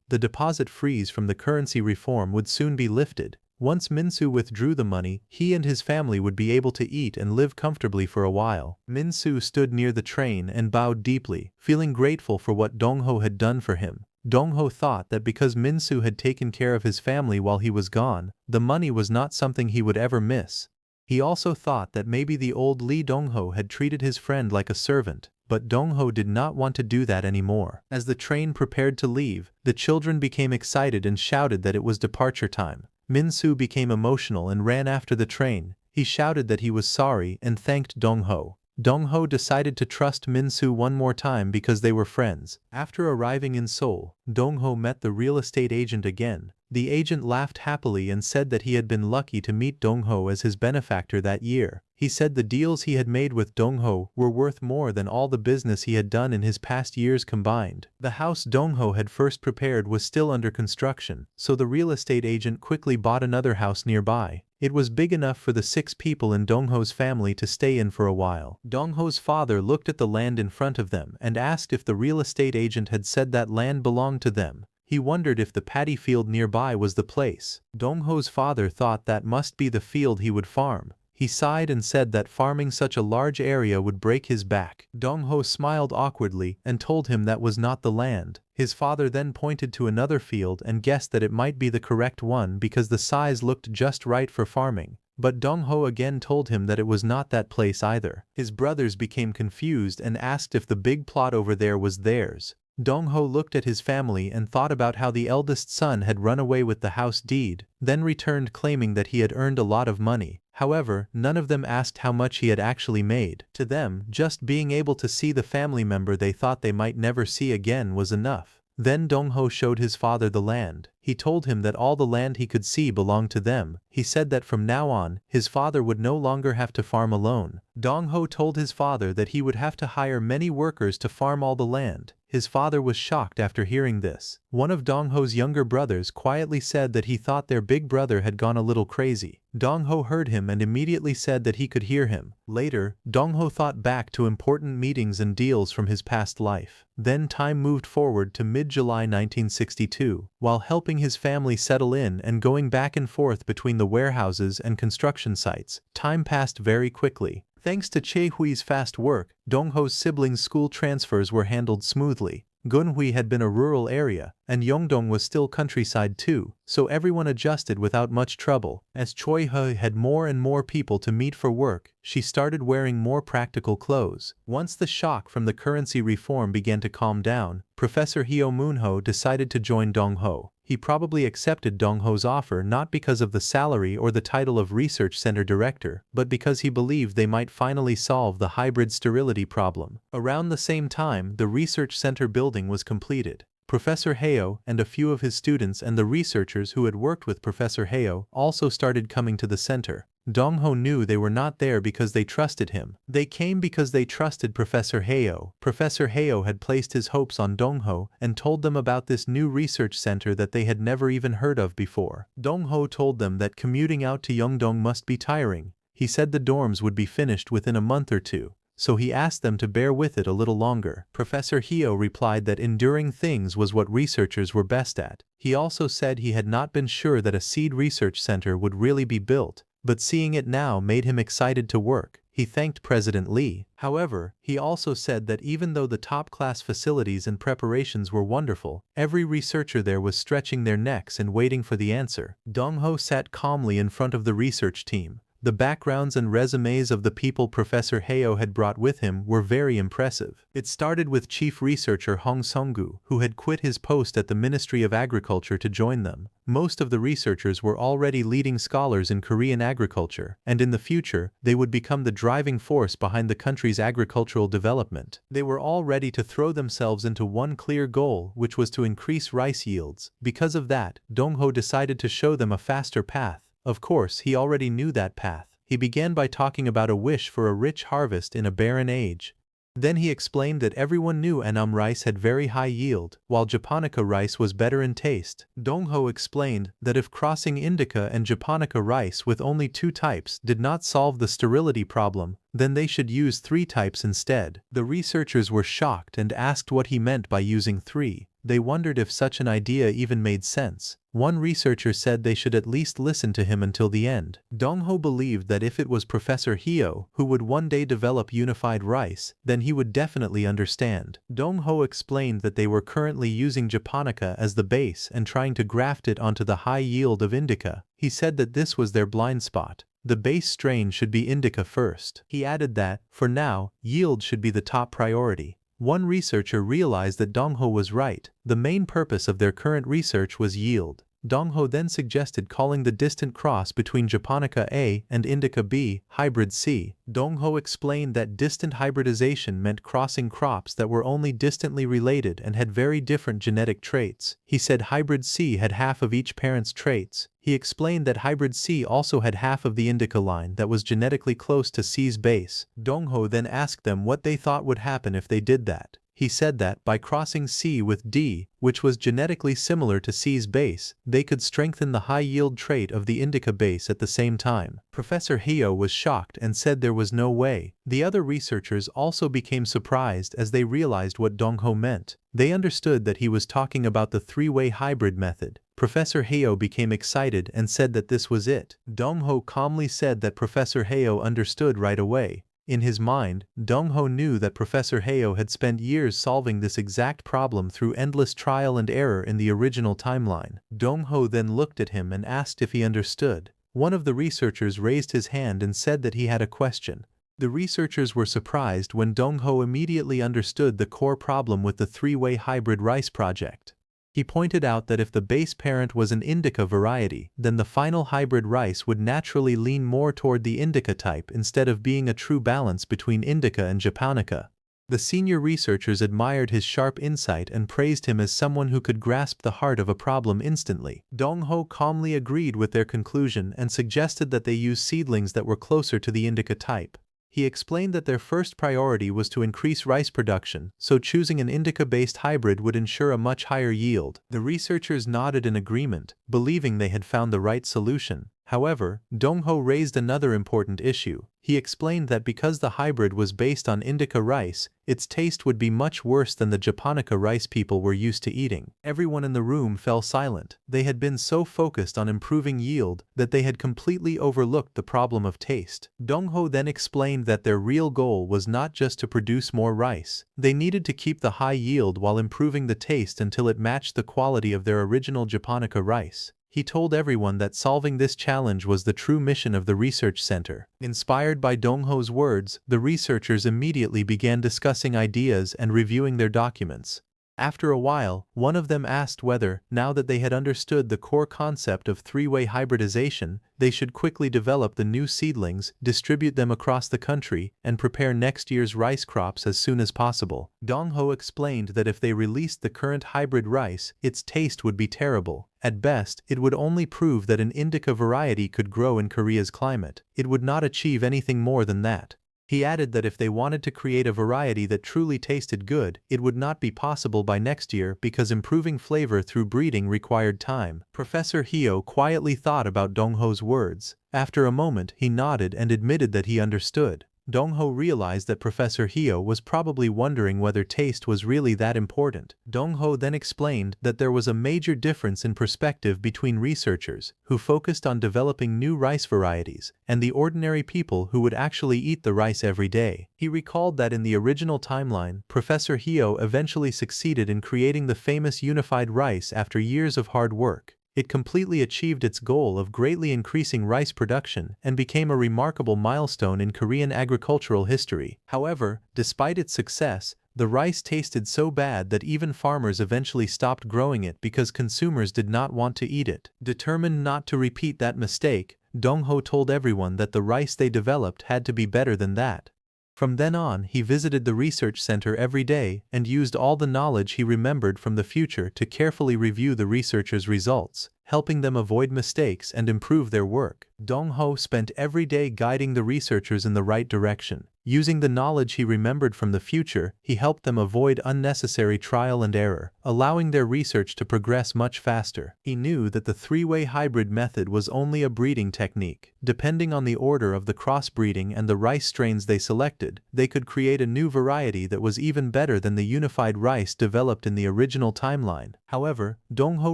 The deposit freeze from the currency reform would soon be lifted. Once Min-soo withdrew the money, he and his family would be able to eat and live comfortably for a while. Min-soo stood near the train and bowed deeply, feeling grateful for what Dong-ho had done for him. Dong-ho thought that because Min-soo had taken care of his family while he was gone, the money was not something he would ever miss. He also thought that maybe the old Lee Dong-ho had treated his friend like a servant, but Dong-ho did not want to do that anymore. As the train prepared to leave, the children became excited and shouted that it was departure time. Min-soo became emotional and ran after the train. He shouted that he was sorry and thanked Dong-ho. Dong-ho decided to trust Min-soo one more time because they were friends. After arriving in Seoul, Dong-ho met the real estate agent again. The agent laughed happily and said that he had been lucky to meet Dong-ho as his benefactor that year. He said the deals he had made with Dong-ho were worth more than all the business he had done in his past years combined. The house Dong-ho had first prepared was still under construction, so the real estate agent quickly bought another house nearby. It was big enough for the 6 people in Dong-ho's family to stay in for a while. Dong-ho's father looked at the land in front of them and asked if the real estate agent had said that land belonged to them. He wondered if the paddy field nearby was the place. Dong-ho's father thought that must be the field he would farm. He sighed and said that farming such a large area would break his back. Dong-ho smiled awkwardly and told him that was not the land. His father then pointed to another field and guessed that it might be the correct one because the size looked just right for farming. But Dong-ho again told him that it was not that place either. His brothers became confused and asked if the big plot over there was theirs. Dong-ho looked at his family and thought about how the eldest son had run away with the house deed, then returned claiming that he had earned a lot of money. However, none of them asked how much he had actually made. To them, just being able to see the family member they thought they might never see again was enough. Then Dongho showed his father the land. He told him that all the land he could see belonged to them. He said that from now on, his father would no longer have to farm alone. Dongho told his father that he would have to hire many workers to farm all the land. His father was shocked after hearing this. One of Dongho's younger brothers quietly said that he thought their big brother had gone a little crazy. Dongho heard him and immediately said that he could hear him. Later, Dongho thought back to important meetings and deals from his past life. Then time moved forward to mid-July 1962. While helping his family settle in and going back and forth between the warehouses and construction sites, time passed very quickly. Thanks to Che Hui's fast work, Dongho's siblings' school transfers were handled smoothly. Gunhui had been a rural area, and Yongdong was still countryside too, so everyone adjusted without much trouble. As Choi He had more and more people to meet for work, she started wearing more practical clothes. Once the shock from the currency reform began to calm down, Professor Hyo Moonho decided to join Dongho. He probably accepted Dongho's offer not because of the salary or the title of research center director, but because he believed they might finally solve the hybrid sterility problem. Around the same time, the research center building was completed. Professor Heo and a few of his students and the researchers who had worked with Professor Heo also started coming to the center. Dongho knew they were not there because they trusted him. They came because they trusted Professor Heo. Professor Heo had placed his hopes on Dongho and told them about this new research center that they had never even heard of before. Dongho told them that commuting out to Yeongdong must be tiring. He said the dorms would be finished within a month or two, so he asked them to bear with it a little longer. Professor Heo replied that enduring things was what researchers were best at. He also said he had not been sure that a seed research center would really be built, but seeing it now made him excited to work. He thanked President Lee. However, he also said that even though the top-class facilities and preparations were wonderful, every researcher there was stretching their necks and waiting for the answer. Dongho sat calmly in front of the research team. The backgrounds and resumes of the people Professor Heo had brought with him were very impressive. It started with Chief Researcher Hong Sung-gu, who had quit his post at the Ministry of Agriculture to join them. Most of the researchers were already leading scholars in Korean agriculture, and in the future, they would become the driving force behind the country's agricultural development. They were all ready to throw themselves into one clear goal, which was to increase rice yields. Because of that, Dongho decided to show them a faster path. Of course, he already knew that path. He began by talking about a wish for a rich harvest in a barren age. Then he explained that everyone knew Annam rice had very high yield, while Japonica rice was better in taste. Dongho explained that if crossing Indica and Japonica rice with only 2 types did not solve the sterility problem, then they should use 3 types instead. The researchers were shocked and asked what he meant by using 3. They wondered if such an idea even made sense. One researcher said they should at least listen to him until the end. Dongho believed that if it was Professor Heo who would one day develop unified rice, then he would definitely understand. Dongho explained that they were currently using Japonica as the base and trying to graft it onto the high yield of Indica. He said that this was their blind spot. The base strain should be Indica first. He added that, for now, yield should be the top priority. One researcher realized that Dongho was right. The main purpose of their current research was yield. Dongho then suggested calling the distant cross between Japonica A and Indica B hybrid C. Dongho explained that distant hybridization meant crossing crops that were only distantly related and had very different genetic traits. He said hybrid C had half of each parent's traits. He explained that hybrid C also had half of the Indica line that was genetically close to C's base. Dongho then asked them what they thought would happen if they did that. He said that, by crossing C with D, which was genetically similar to C's base, they could strengthen the high-yield trait of the Indica base at the same time. Professor Heo was shocked and said there was no way. The other researchers also became surprised as they realized what Dongho meant. They understood that he was talking about the 3-way hybrid method. Professor Heo became excited and said that this was it. Dongho calmly said that Professor Heo understood right away. In his mind, Dongho knew that Professor Heo had spent years solving this exact problem through endless trial and error in the original timeline. Dongho then looked at him and asked if he understood. One of the researchers raised his hand and said that he had a question. The researchers were surprised when Dongho immediately understood the core problem with the 3-way hybrid rice project. He pointed out that if the base parent was an Indica variety, then the final hybrid rice would naturally lean more toward the Indica type instead of being a true balance between Indica and Japonica. The senior researchers admired his sharp insight and praised him as someone who could grasp the heart of a problem instantly. Dong-ho calmly agreed with their conclusion and suggested that they use seedlings that were closer to the indica type. He explained that their first priority was to increase rice production, so choosing an indica-based hybrid would ensure a much higher yield. The researchers nodded in agreement, believing they had found the right solution. However, Dong-ho raised another important issue. He explained that because the hybrid was based on indica rice, its taste would be much worse than the japonica rice people were used to eating. Everyone in the room fell silent. They had been so focused on improving yield that they had completely overlooked the problem of taste. Dong-ho then explained that their real goal was not just to produce more rice. They needed to keep the high yield while improving the taste until it matched the quality of their original japonica rice. He told everyone that solving this challenge was the true mission of the research center. Inspired by Dong-ho's words, the researchers immediately began discussing ideas and reviewing their documents. After a while, one of them asked whether, now that they had understood the core concept of three-way hybridization, they should quickly develop the new seedlings, distribute them across the country, and prepare next year's rice crops as soon as possible. Dong-ho explained that if they released the current hybrid rice, its taste would be terrible. At best, it would only prove that an indica variety could grow in Korea's climate. It would not achieve anything more than that. He added that if they wanted to create a variety that truly tasted good, it would not be possible by next year because improving flavor through breeding required time. Professor Hyo quietly thought about Dong-ho's words. After a moment, he nodded and admitted that he understood. Dong-ho realized that Professor Hyo was probably wondering whether taste was really that important. Dong-ho then explained that there was a major difference in perspective between researchers, who focused on developing new rice varieties, and the ordinary people who would actually eat the rice every day. He recalled that in the original timeline, Professor Hyo eventually succeeded in creating the famous unified rice after years of hard work. It completely achieved its goal of greatly increasing rice production and became a remarkable milestone in Korean agricultural history. However, despite its success, the rice tasted so bad that even farmers eventually stopped growing it because consumers did not want to eat it. Determined not to repeat that mistake, Dong-ho told everyone that the rice they developed had to be better than that. From then on, he visited the research center every day and used all the knowledge he remembered from the future to carefully review the researchers' results, helping them avoid mistakes and improve their work. Dong-ho spent every day guiding the researchers in the right direction. Using the knowledge he remembered from the future, he helped them avoid unnecessary trial and error, allowing their research to progress much faster. He knew that the three-way hybrid method was only a breeding technique. Depending on the order of the crossbreeding and the rice strains they selected, they could create a new variety that was even better than the unified rice developed in the original timeline. However, Dong-ho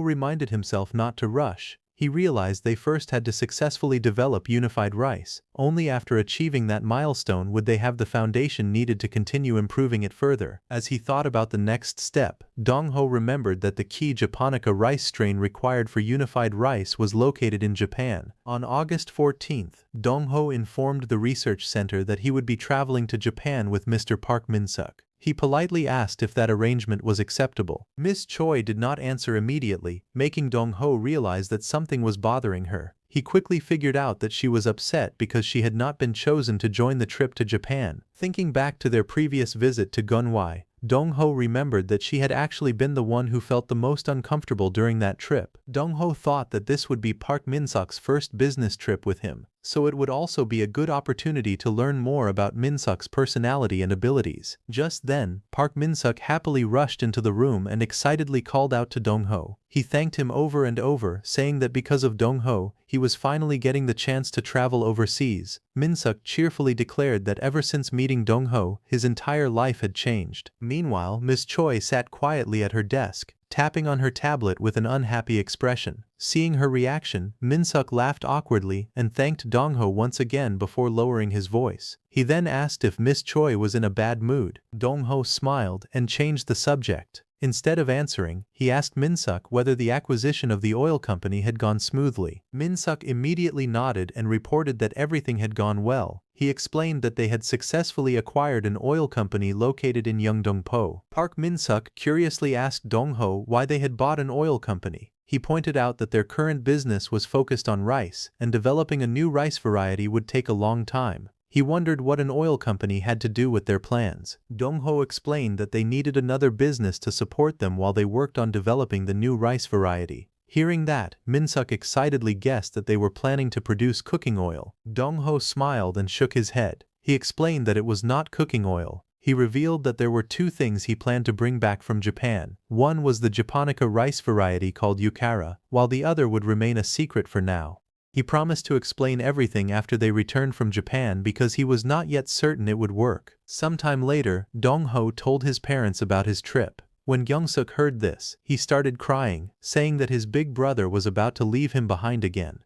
reminded himself not to rush. He realized they first had to successfully develop unified rice. Only after achieving that milestone would they have the foundation needed to continue improving it further. As he thought about the next step, Dong-ho remembered that the key japonica rice strain required for unified rice was located in Japan. On August 14th, Dong-ho informed the research center that he would be traveling to Japan with Mr. Park Min-suk. He politely asked if that arrangement was acceptable. Miss Choi did not answer immediately, making Dong-ho realize that something was bothering her. He quickly figured out that she was upset because she had not been chosen to join the trip to Japan. Thinking back to their previous visit to Gunhwai, Dong-ho remembered that she had actually been the one who felt the most uncomfortable during that trip. Dong-ho thought that this would be Park Min-suk's first business trip with him, so it would also be a good opportunity to learn more about Min-suk's personality and abilities. Just then, Park Min-suk happily rushed into the room and excitedly called out to Dong-ho. He thanked him over and over, saying that because of Dong-ho, he was finally getting the chance to travel overseas. Min-suk cheerfully declared that ever since meeting Dong-ho, his entire life had changed. Meanwhile, Miss Choi sat quietly at her desk, tapping on her tablet with an unhappy expression. Seeing her reaction, Min-suk laughed awkwardly and thanked Dong-ho once again before lowering his voice. He then asked if Miss Choi was in a bad mood. Dong-ho smiled and changed the subject. Instead of answering, he asked Min-suk whether the acquisition of the oil company had gone smoothly. Min-suk immediately nodded and reported that everything had gone well. He explained that they had successfully acquired an oil company located in Yeongdong-po. Park Min-suk curiously asked Dong-ho why they had bought an oil company. He pointed out that their current business was focused on rice, and developing a new rice variety would take a long time. He wondered what an oil company had to do with their plans. Dong-ho explained that they needed another business to support them while they worked on developing the new rice variety. Hearing that, Min-suk excitedly guessed that they were planning to produce cooking oil. Dong-ho smiled and shook his head. He explained that it was not cooking oil. He revealed that there were two things he planned to bring back from Japan. One was the Japonica rice variety called Yukara, while the other would remain a secret for now. He promised to explain everything after they returned from Japan because he was not yet certain it would work. Sometime later, Dong-ho told his parents about his trip. When Kyung-suk heard this, he started crying, saying that his big brother was about to leave him behind again.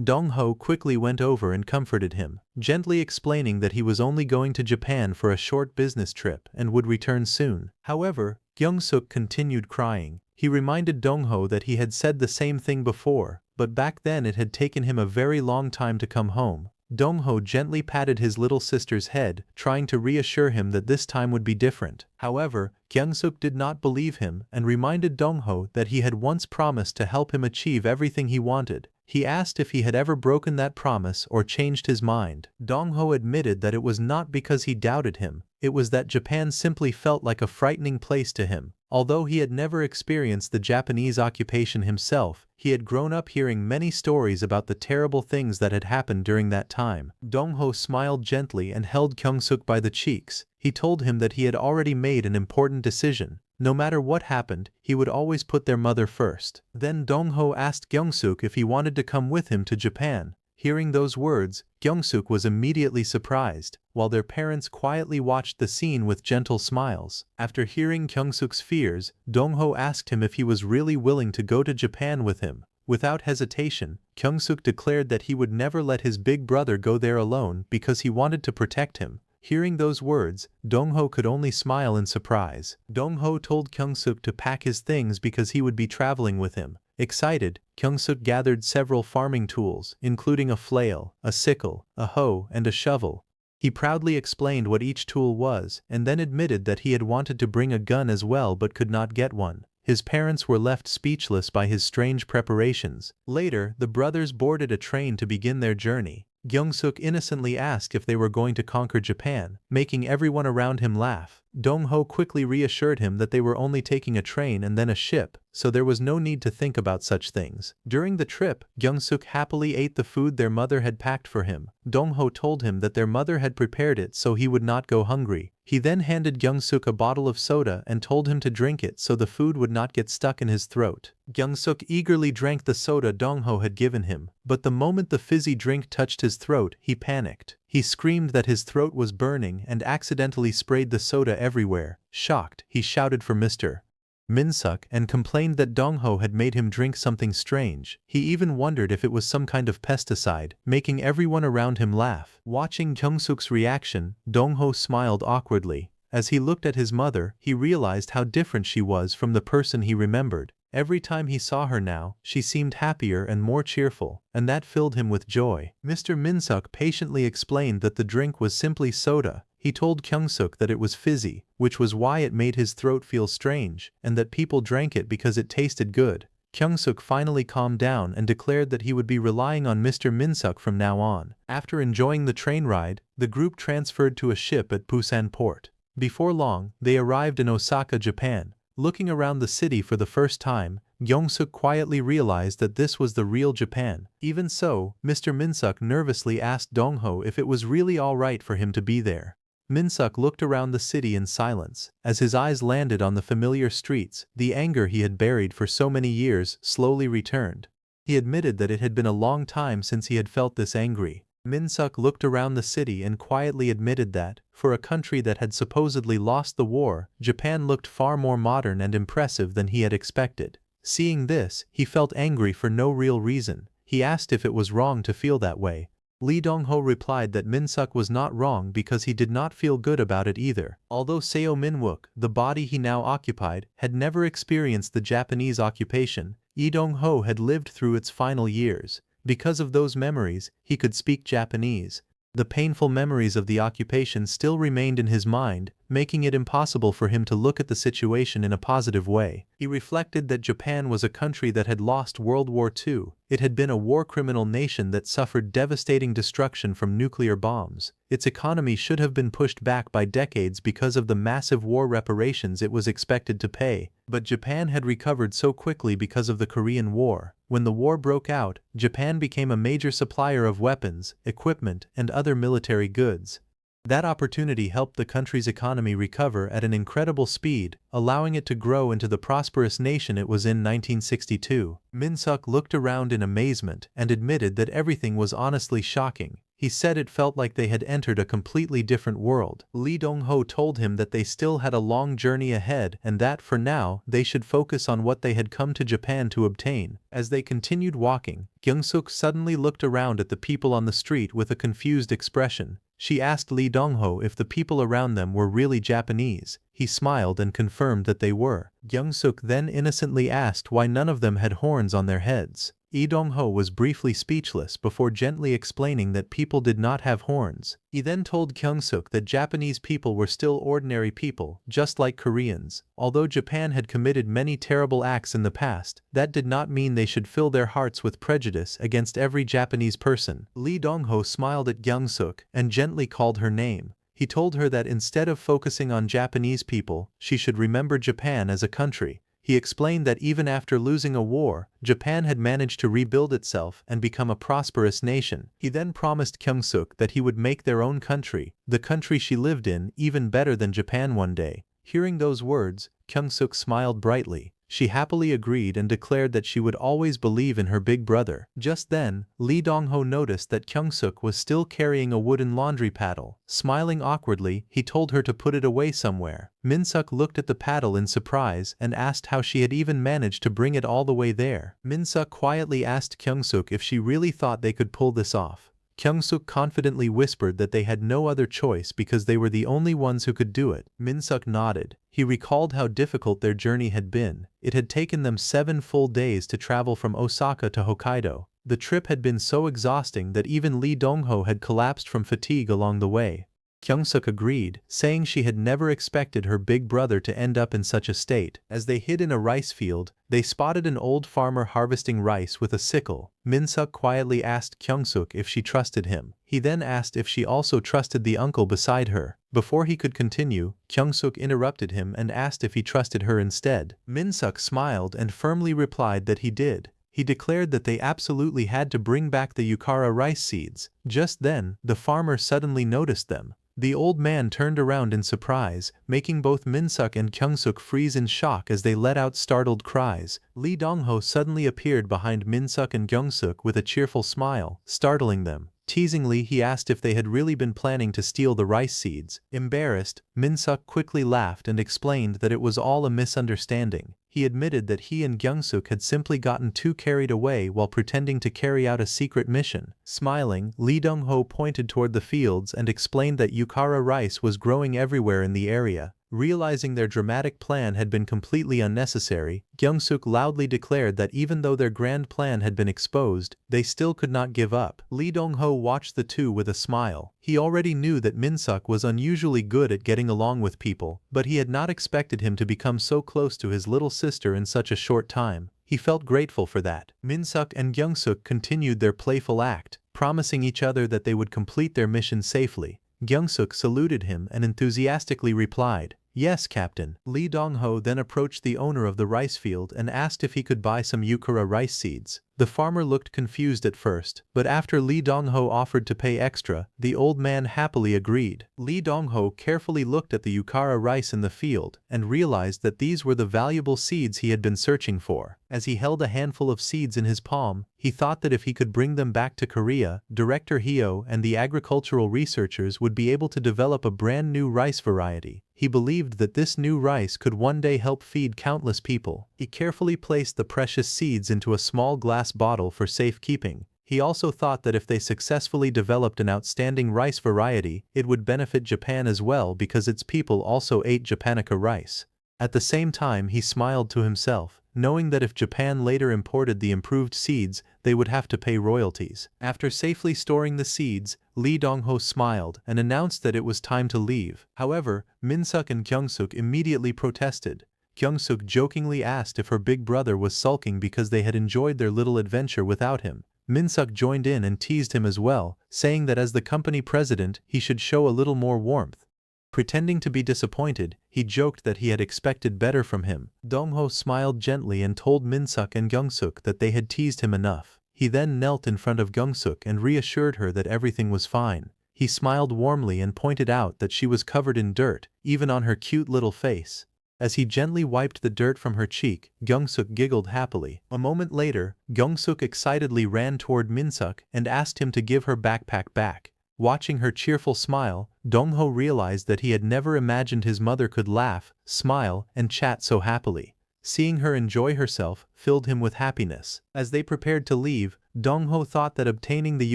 Dong-ho quickly went over and comforted him, gently explaining that he was only going to Japan for a short business trip and would return soon. However, Kyung-suk continued crying. He reminded Dong-ho that he had said the same thing before, but back then it had taken him a very long time to come home. Dong-ho gently patted his little sister's head, trying to reassure him that this time would be different. However, Kyung-suk did not believe him and reminded Dong-ho that he had once promised to help him achieve everything he wanted. He asked if he had ever broken that promise or changed his mind. Dong-ho admitted that it was not because he doubted him, it was that Japan simply felt like a frightening place to him. Although he had never experienced the Japanese occupation himself, he had grown up hearing many stories about the terrible things that had happened during that time. Dong-ho smiled gently and held Kyung-suk by the cheeks. He told him that he had already made an important decision. No matter what happened, he would always put their mother first. Then Dong-ho asked Kyung-suk if he wanted to come with him to Japan. Hearing those words, Kyung-suk was immediately surprised, while their parents quietly watched the scene with gentle smiles. After hearing Kyung-suk's fears, Dong-ho asked him if he was really willing to go to Japan with him. Without hesitation, Kyung-suk declared that he would never let his big brother go there alone because he wanted to protect him. Hearing those words, Dong-ho could only smile in surprise. Dong-ho told Kyung-suk to pack his things because he would be traveling with him. Excited, Kyung-suk gathered several farming tools, including a flail, a sickle, a hoe, and a shovel. He proudly explained what each tool was, and then admitted that he had wanted to bring a gun as well but could not get one. His parents were left speechless by his strange preparations. Later, the brothers boarded a train to begin their journey. Kyung-suk innocently asked if they were going to conquer Japan, making everyone around him laugh. Dong-ho quickly reassured him that they were only taking a train and then a ship, so there was no need to think about such things. During the trip, Kyung-suk happily ate the food their mother had packed for him. Dong-ho told him that their mother had prepared it so he would not go hungry. He then handed Kyung-suk a bottle of soda and told him to drink it so the food would not get stuck in his throat. Kyung-suk eagerly drank the soda Dong-ho had given him, but the moment the fizzy drink touched his throat, he panicked. He screamed that his throat was burning and accidentally sprayed the soda everywhere. Shocked, he shouted for Mr. Min-suk and complained that Dong-ho had made him drink something strange. He even wondered if it was some kind of pesticide, making everyone around him laugh. Watching Kyung-suk's reaction, Dong-ho smiled awkwardly. As he looked at his mother, he realized how different she was from the person he remembered. Every time he saw her now, she seemed happier and more cheerful, and that filled him with joy. Mr. Min-suk patiently explained that the drink was simply soda. He told Kyung-suk that it was fizzy, which was why it made his throat feel strange, and that people drank it because it tasted good. Kyung-suk finally calmed down and declared that he would be relying on Mr. Min-suk from now on. After enjoying the train ride, the group transferred to a ship at Busan port. Before long, they arrived in Osaka, Japan. Looking around the city for the first time, Kyung-suk quietly realized that this was the real Japan. Even so, Mr. Min-suk nervously asked Dong-ho if it was really alright for him to be there. Min-suk looked around the city in silence. As his eyes landed on the familiar streets, the anger he had buried for so many years slowly returned. He admitted that it had been a long time since he had felt this angry. Min-suk looked around the city and quietly admitted that, for a country that had supposedly lost the war, Japan looked far more modern and impressive than he had expected. Seeing this, he felt angry for no real reason. He asked if it was wrong to feel that way. Lee Dong-ho replied that Min-suk was not wrong because he did not feel good about it either. Although Seo Min-wook, the body he now occupied, had never experienced the Japanese occupation, Lee Dong-ho had lived through its final years. Because of those memories, he could speak Japanese. The painful memories of the occupation still remained in his mind, making it impossible for him to look at the situation in a positive way. He reflected that Japan was a country that had lost World War II. It had been a war criminal nation that suffered devastating destruction from nuclear bombs. Its economy should have been pushed back by decades because of the massive war reparations it was expected to pay. But Japan had recovered so quickly because of the Korean War. When the war broke out, Japan became a major supplier of weapons, equipment, and other military goods. That opportunity helped the country's economy recover at an incredible speed, allowing it to grow into the prosperous nation it was in 1962. Min-suk looked around in amazement and admitted that everything was honestly shocking. He said it felt like they had entered a completely different world. Lee Dong-ho told him that they still had a long journey ahead and that for now they should focus on what they had come to Japan to obtain. As they continued walking, Kyung-suk suddenly looked around at the people on the street with a confused expression. She asked Lee Dong-ho if the people around them were really Japanese. He smiled and confirmed that they were. Kyung-suk then innocently asked why none of them had horns on their heads. Lee Dong-ho was briefly speechless before gently explaining that people did not have horns. He then told Kyung-suk that Japanese people were still ordinary people, just like Koreans. Although Japan had committed many terrible acts in the past, that did not mean they should fill their hearts with prejudice against every Japanese person. Lee Dong-ho smiled at Kyung-suk and gently called her name. He told her that instead of focusing on Japanese people, she should remember Japan as a country. He explained that even after losing a war, Japan had managed to rebuild itself and become a prosperous nation. He then promised Kyung-suk that he would make their own country, the country she lived in, even better than Japan one day. Hearing those words, Kyung-suk smiled brightly. She happily agreed and declared that she would always believe in her big brother. Just then, Lee Dong-ho noticed that Kyung-suk was still carrying a wooden laundry paddle. Smiling awkwardly, he told her to put it away somewhere. Min-suk looked at the paddle in surprise and asked how she had even managed to bring it all the way there. Min-suk quietly asked Kyung-suk if she really thought they could pull this off. Kyung-suk confidently whispered that they had no other choice because they were the only ones who could do it. Min-suk nodded. He recalled how difficult their journey had been. It had taken them 7 full days to travel from Osaka to Hokkaido. The trip had been so exhausting that even Lee Dong-ho had collapsed from fatigue along the way. Kyung-suk agreed, saying she had never expected her big brother to end up in such a state. As they hid in a rice field, they spotted an old farmer harvesting rice with a sickle. Min-suk quietly asked Kyung-suk if she trusted him. He then asked if she also trusted the uncle beside her. Before he could continue, Kyung-suk interrupted him and asked if he trusted her instead. Min-suk smiled and firmly replied that he did. He declared that they absolutely had to bring back the yukara rice seeds. Just then, the farmer suddenly noticed them. The old man turned around in surprise, making both Min-suk and Kyung-suk freeze in shock as they let out startled cries. Lee Dong-ho suddenly appeared behind Min-suk and Kyung-suk with a cheerful smile, startling them. Teasingly, he asked if they had really been planning to steal the rice seeds. Embarrassed, Min-suk quickly laughed and explained that it was all a misunderstanding. He admitted that he and Kyung-suk had simply gotten too carried away while pretending to carry out a secret mission. Smiling, Lee Dong-ho pointed toward the fields and explained that yukara rice was growing everywhere in the area. Realizing their dramatic plan had been completely unnecessary, Kyung-suk loudly declared that even though their grand plan had been exposed, they still could not give up. Lee Dong-ho watched the two with a smile. He already knew that Min-suk was unusually good at getting along with people, but he had not expected him to become so close to his little sister in such a short time. He felt grateful for that. Min-suk and Kyung-suk continued their playful act, promising each other that they would complete their mission safely. Kyung-suk saluted him and enthusiastically replied, "Yes, Captain." Lee Dong-ho then approached the owner of the rice field and asked if he could buy some yukara rice seeds. The farmer looked confused at first, but after Lee Dong-ho offered to pay extra, the old man happily agreed. Lee Dong-ho carefully looked at the yukara rice in the field and realized that these were the valuable seeds he had been searching for. As he held a handful of seeds in his palm, he thought that if he could bring them back to Korea, Director Hyo and the agricultural researchers would be able to develop a brand new rice variety. He believed that this new rice could one day help feed countless people. He carefully placed the precious seeds into a small glass bottle for safekeeping. He also thought that if they successfully developed an outstanding rice variety, it would benefit Japan as well because its people also ate Japanica rice. At the same time he smiled to himself, knowing that if Japan later imported the improved seeds, they would have to pay royalties. After safely storing the seeds, Lee Dong-ho smiled and announced that it was time to leave. However, Min-suk and Kyung-suk immediately protested. Kyung-suk jokingly asked if her big brother was sulking because they had enjoyed their little adventure without him. Min-suk joined in and teased him as well, saying that as the company president he should show a little more warmth. Pretending to be disappointed, he joked that he had expected better from him. Dong-ho smiled gently and told Min-suk and Kyung-suk that they had teased him enough. He then knelt in front of Kyung-suk and reassured her that everything was fine. He smiled warmly and pointed out that she was covered in dirt, even on her cute little face. As he gently wiped the dirt from her cheek, Kyung-suk giggled happily. A moment later, Kyung-suk excitedly ran toward Min-suk and asked him to give her backpack back. Watching her cheerful smile, Dong-ho realized that he had never imagined his mother could laugh, smile, and chat so happily. Seeing her enjoy herself filled him with happiness. As they prepared to leave, Dong-ho thought that obtaining the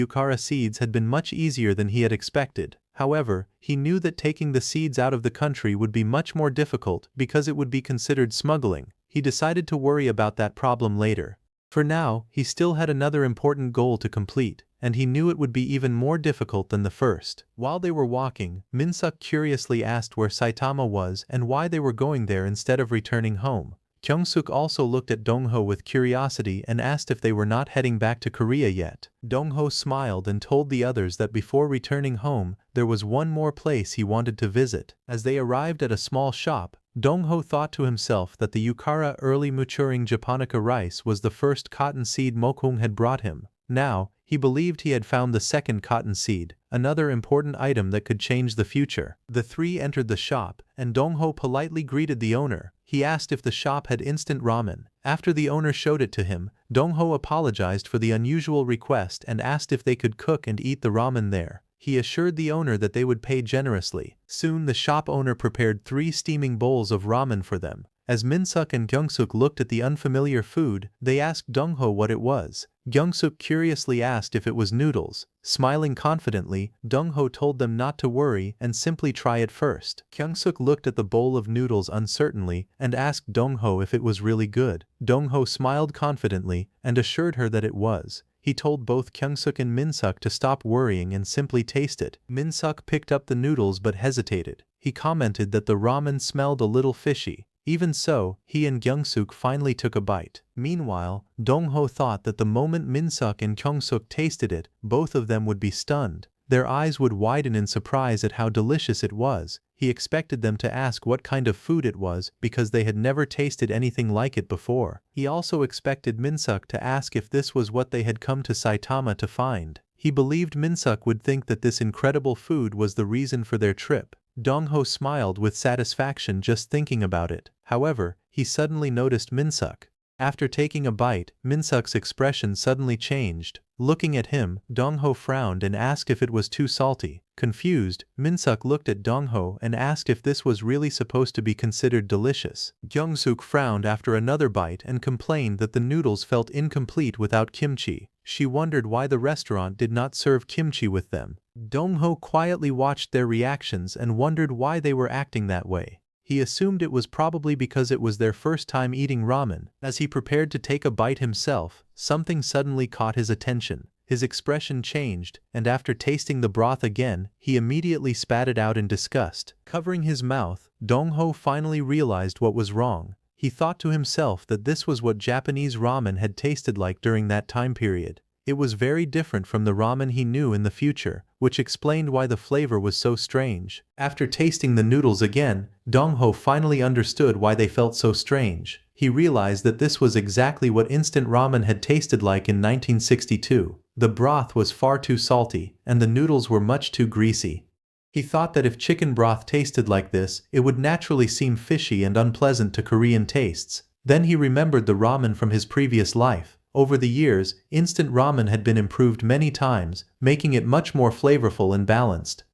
Yukara seeds had been much easier than he had expected. However, he knew that taking the seeds out of the country would be much more difficult because it would be considered smuggling. He decided to worry about that problem later. For now, he still had another important goal to complete, and he knew it would be even more difficult than the first. While they were walking, Min-suk curiously asked where Saitama was and why they were going there instead of returning home. Kyung-suk also looked at Dong-ho with curiosity and asked if they were not heading back to Korea yet. Dong-ho smiled and told the others that before returning home, there was one more place he wanted to visit. As they arrived at a small shop, Dong-ho thought to himself that the Yukara early maturing japonica rice was the first cotton seed Mokwon had brought him. Now, he believed he had found the second cotton seed, another important item that could change the future. The three entered the shop, and Dong-ho politely greeted the owner. He asked if the shop had instant ramen. After the owner showed it to him, Dong-ho apologized for the unusual request and asked if they could cook and eat the ramen there. He assured the owner that they would pay generously. Soon the shop owner prepared 3 steaming bowls of ramen for them. As Min-suk and Kyung-suk looked at the unfamiliar food, they asked Dong-ho what it was. Kyung-suk curiously asked if it was noodles. Smiling confidently, Dong-ho told them not to worry and simply try it first. Kyung-suk looked at the bowl of noodles uncertainly and asked Dong-ho if it was really good. Dong-ho smiled confidently and assured her that it was. He told both Kyung-suk and Min-suk to stop worrying and simply taste it. Min-suk picked up the noodles but hesitated. He commented that the ramen smelled a little fishy. Even so, he and Kyung-suk finally took a bite. Meanwhile, Dong-ho thought that the moment Min-suk and Kyung-suk tasted it, both of them would be stunned. Their eyes would widen in surprise at how delicious it was. He expected them to ask what kind of food it was because they had never tasted anything like it before. He also expected Min-suk to ask if this was what they had come to Saitama to find. He believed Min-suk would think that this incredible food was the reason for their trip. Dong-ho smiled with satisfaction just thinking about it. However, he suddenly noticed Min-suk. After taking a bite, Min-suk's expression suddenly changed. Looking at him, Dong-ho frowned and asked if it was too salty. Confused, Min-suk looked at Dong-ho and asked if this was really supposed to be considered delicious. Kyung-suk frowned after another bite and complained that the noodles felt incomplete without kimchi. She wondered why the restaurant did not serve kimchi with them. Dong-ho quietly watched their reactions and wondered why they were acting that way. He assumed it was probably because it was their first time eating ramen. As he prepared to take a bite himself, something suddenly caught his attention. His expression changed, and after tasting the broth again, he immediately spat it out in disgust. Covering his mouth, Dong-ho finally realized what was wrong. He thought to himself that this was what Japanese ramen had tasted like during that time period. It was very different from the ramen he knew in the future, which explained why the flavor was so strange. After tasting the noodles again, Dong-ho finally understood why they felt so strange. He realized that this was exactly what instant ramen had tasted like in 1962. The broth was far too salty, and the noodles were much too greasy. He thought that if chicken broth tasted like this, it would naturally seem fishy and unpleasant to Korean tastes. Then he remembered the ramen from his previous life. Over the years, instant ramen had been improved many times, making it much more flavorful and balanced.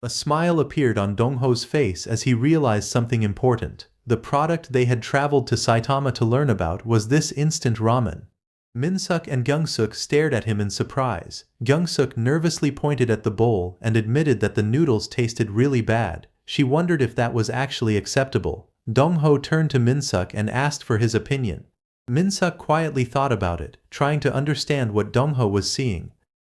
A smile appeared on Dong-ho's face as he realized something important. The product they had traveled to Saitama to learn about was this instant ramen. Min-suk and Kyung-suk stared at him in surprise. Kyung-suk nervously pointed at the bowl and admitted that the noodles tasted really bad. She wondered if that was actually acceptable. Dong-ho turned to Min-suk and asked for his opinion. Min-suk quietly thought about it, trying to understand what Dong-ho was seeing.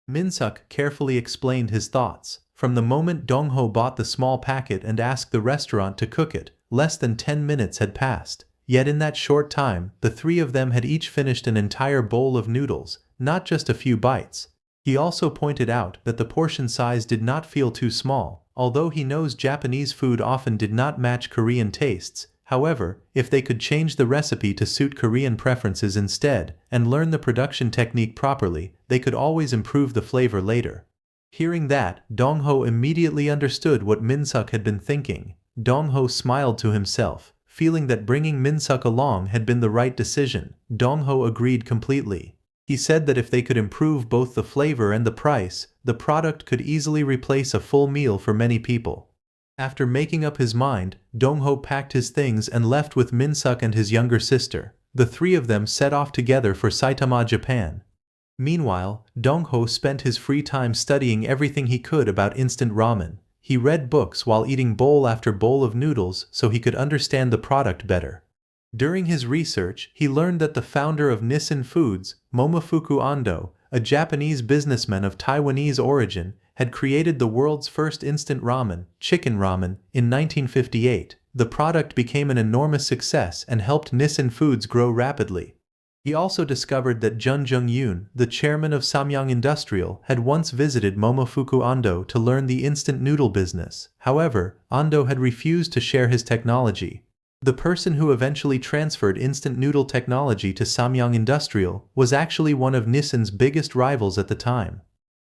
Min-suk carefully explained his thoughts. From the moment Dong-ho bought the small packet and asked the restaurant to cook it, less than 10 minutes had passed. Yet in that short time, the three of them had each finished an entire bowl of noodles, not just a few bites. He also pointed out that the portion size did not feel too small, although he knows Japanese food often did not match Korean tastes. However, if they could change the recipe to suit Korean preferences instead, and learn the production technique properly, they could always improve the flavor later. Hearing that, Dong-ho immediately understood what Min-suk had been thinking. Dong-ho smiled to himself, feeling that bringing Min-suk along had been the right decision. Dong-ho agreed completely. He said that if they could improve both the flavor and the price, the product could easily replace a full meal for many people. After making up his mind, Dong-ho packed his things and left with Min-suk and his younger sister. The three of them set off together for Saitama, Japan. Meanwhile, Dong-ho spent his free time studying everything he could about instant ramen. He read books while eating bowl after bowl of noodles so he could understand the product better. During his research, he learned that the founder of Nissin Foods, Momofuku Ando, a Japanese businessman of Taiwanese origin, had created the world's first instant ramen, chicken ramen, in 1958. The product became an enormous success and helped Nissin Foods grow rapidly. He also discovered that Jun Jung-yoon, the chairman of Samyang Industrial, had once visited Momofuku Ando to learn the instant noodle business. However, Ando had refused to share his technology. The person who eventually transferred instant noodle technology to Samyang Industrial was actually one of Nissin's biggest rivals at the time.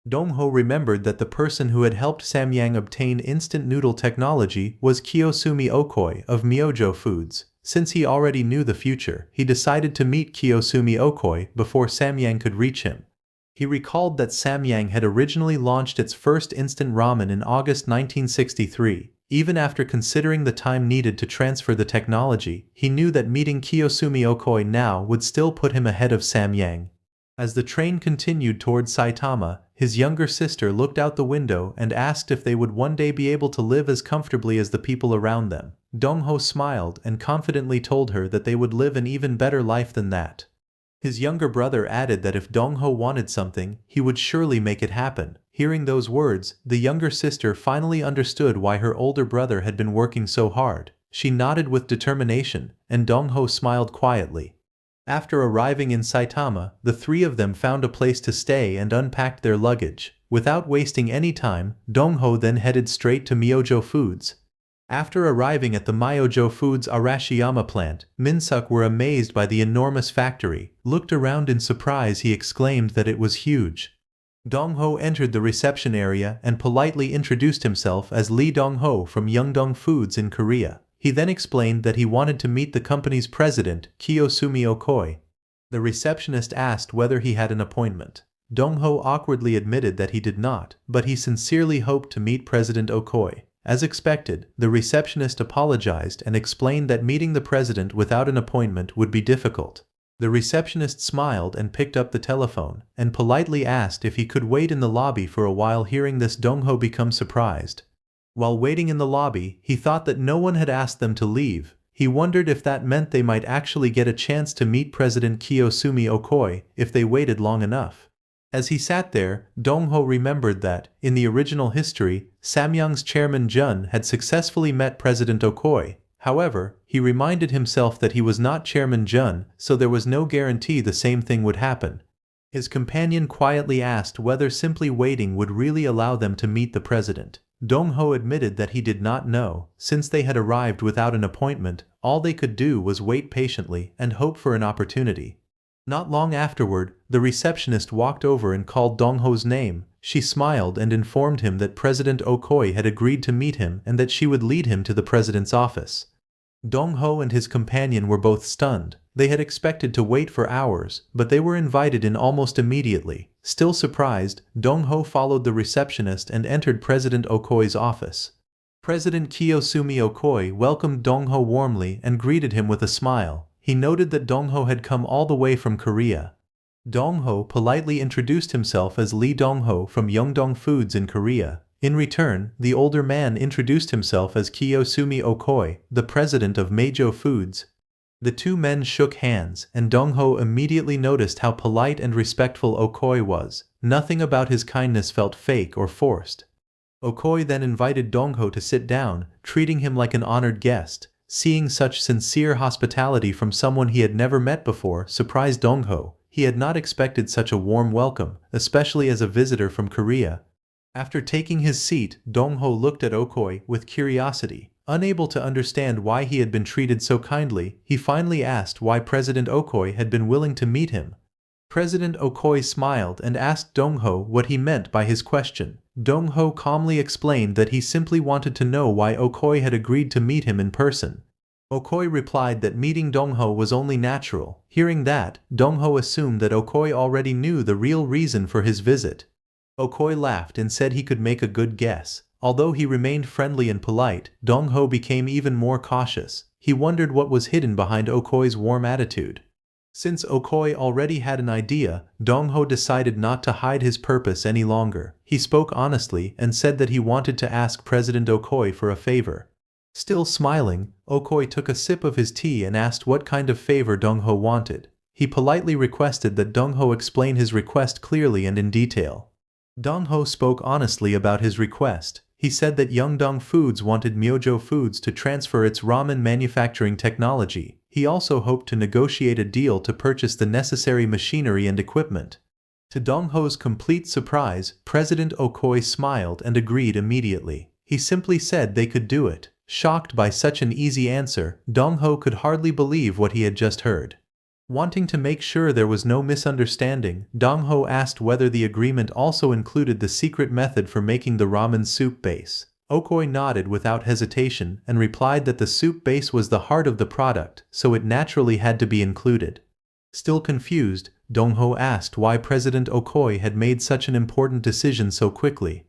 Dong-ho remembered that the person who had helped Samyang obtain instant noodle technology was Kiyosumi Okoi of Myojo Foods. Since he already knew the future, he decided to meet Kiyosumi Okoi before Samyang could reach him. He recalled that Samyang had originally launched its first instant ramen in August 1963. Even after considering the time needed to transfer the technology, he knew that meeting Kiyosumi Okoi now would still put him ahead of Samyang. As the train continued towards Saitama, his younger sister looked out the window and asked if they would one day be able to live as comfortably as the people around them. Dong-ho smiled and confidently told her that they would live an even better life than that. His younger brother added that if Dong-ho wanted something, he would surely make it happen. Hearing those words, the younger sister finally understood why her older brother had been working so hard. She nodded with determination, and Dong-ho smiled quietly. After arriving in Saitama, the three of them found a place to stay and unpacked their luggage. Without wasting any time, Dong-ho then headed straight to Myojo Foods. After arriving at the Myojo Foods Arashiyama plant, Min-suk were amazed by the enormous factory. Looked around in surprise, he exclaimed that it was huge. Dong-ho entered the reception area and politely introduced himself as Lee Dong-ho from Yeongdong Foods in Korea. He then explained that he wanted to meet the company's president, Kiyosumi Okoi. The receptionist asked whether he had an appointment. Dong-ho awkwardly admitted that he did not, but he sincerely hoped to meet President Okoi. As expected, the receptionist apologized and explained that meeting the president without an appointment would be difficult. The receptionist smiled and picked up the telephone, and politely asked if he could wait in the lobby for a while. Hearing this, Dong-ho became surprised. While waiting in the lobby, he thought that no one had asked them to leave. He wondered if that meant they might actually get a chance to meet President Kiyosumi Okoi if they waited long enough. As he sat there, Dong-ho remembered that, in the original history, Samyang's chairman Jun had successfully met President Okoi. However, he reminded himself that he was not Chairman Jun, so there was no guarantee the same thing would happen. His companion quietly asked whether simply waiting would really allow them to meet the president. Dong-ho admitted that he did not know. Since they had arrived without an appointment, all they could do was wait patiently and hope for an opportunity. Not long afterward, the receptionist walked over and called Dong-ho's name. She smiled and informed him that President Okoi had agreed to meet him and that she would lead him to the president's office. Dong-ho and his companion were both stunned. They had expected to wait for hours, but they were invited in almost immediately. Still surprised, Dong-ho followed the receptionist and entered President Okoi's office. President Kiyosumi Okoi welcomed Dong-ho warmly and greeted him with a smile. He noted that Dong-ho had come all the way from Korea. Dong-ho politely introduced himself as Lee Dong-ho from Yeongdong Foods in Korea. In return, the older man introduced himself as Kiyosumi Okoi, the president of Meijo Foods. The two men shook hands, and Dongho immediately noticed how polite and respectful Okoi was. Nothing about his kindness felt fake or forced. Okoi then invited Dongho to sit down, treating him like an honored guest. Seeing such sincere hospitality from someone he had never met before surprised Dongho. He had not expected such a warm welcome, especially as a visitor from Korea. After taking his seat, Dongho looked at Okoi with curiosity. Unable to understand why he had been treated so kindly, he finally asked why President Okoi had been willing to meet him. President Okoi smiled and asked Dongho what he meant by his question. Dongho calmly explained that he simply wanted to know why Okoi had agreed to meet him in person. Okoi replied that meeting Dongho was only natural. Hearing that, Dongho assumed that Okoi already knew the real reason for his visit. Okoi laughed and said he could make a good guess. Although he remained friendly and polite, Dongho became even more cautious. He wondered what was hidden behind Okoi's warm attitude. Since Okoi already had an idea, Dongho decided not to hide his purpose any longer. He spoke honestly and said that he wanted to ask President Okoi for a favor. Still smiling, Okoi took a sip of his tea and asked what kind of favor Dongho wanted. He politely requested that Dongho explain his request clearly and in detail. Dongho spoke honestly about his request. He said that Yeongdong Foods wanted Meijo Foods to transfer its ramen manufacturing technology. He also hoped to negotiate a deal to purchase the necessary machinery and equipment. To Dongho's complete surprise, President Okoi smiled and agreed immediately. He simply said they could do it. Shocked by such an easy answer, Dongho could hardly believe what he had just heard. Wanting to make sure there was no misunderstanding, Dongho asked whether the agreement also included the secret method for making the ramen soup base. Okoi nodded without hesitation and replied that the soup base was the heart of the product, so it naturally had to be included. Still confused, Dongho asked why President Okoi had made such an important decision so quickly.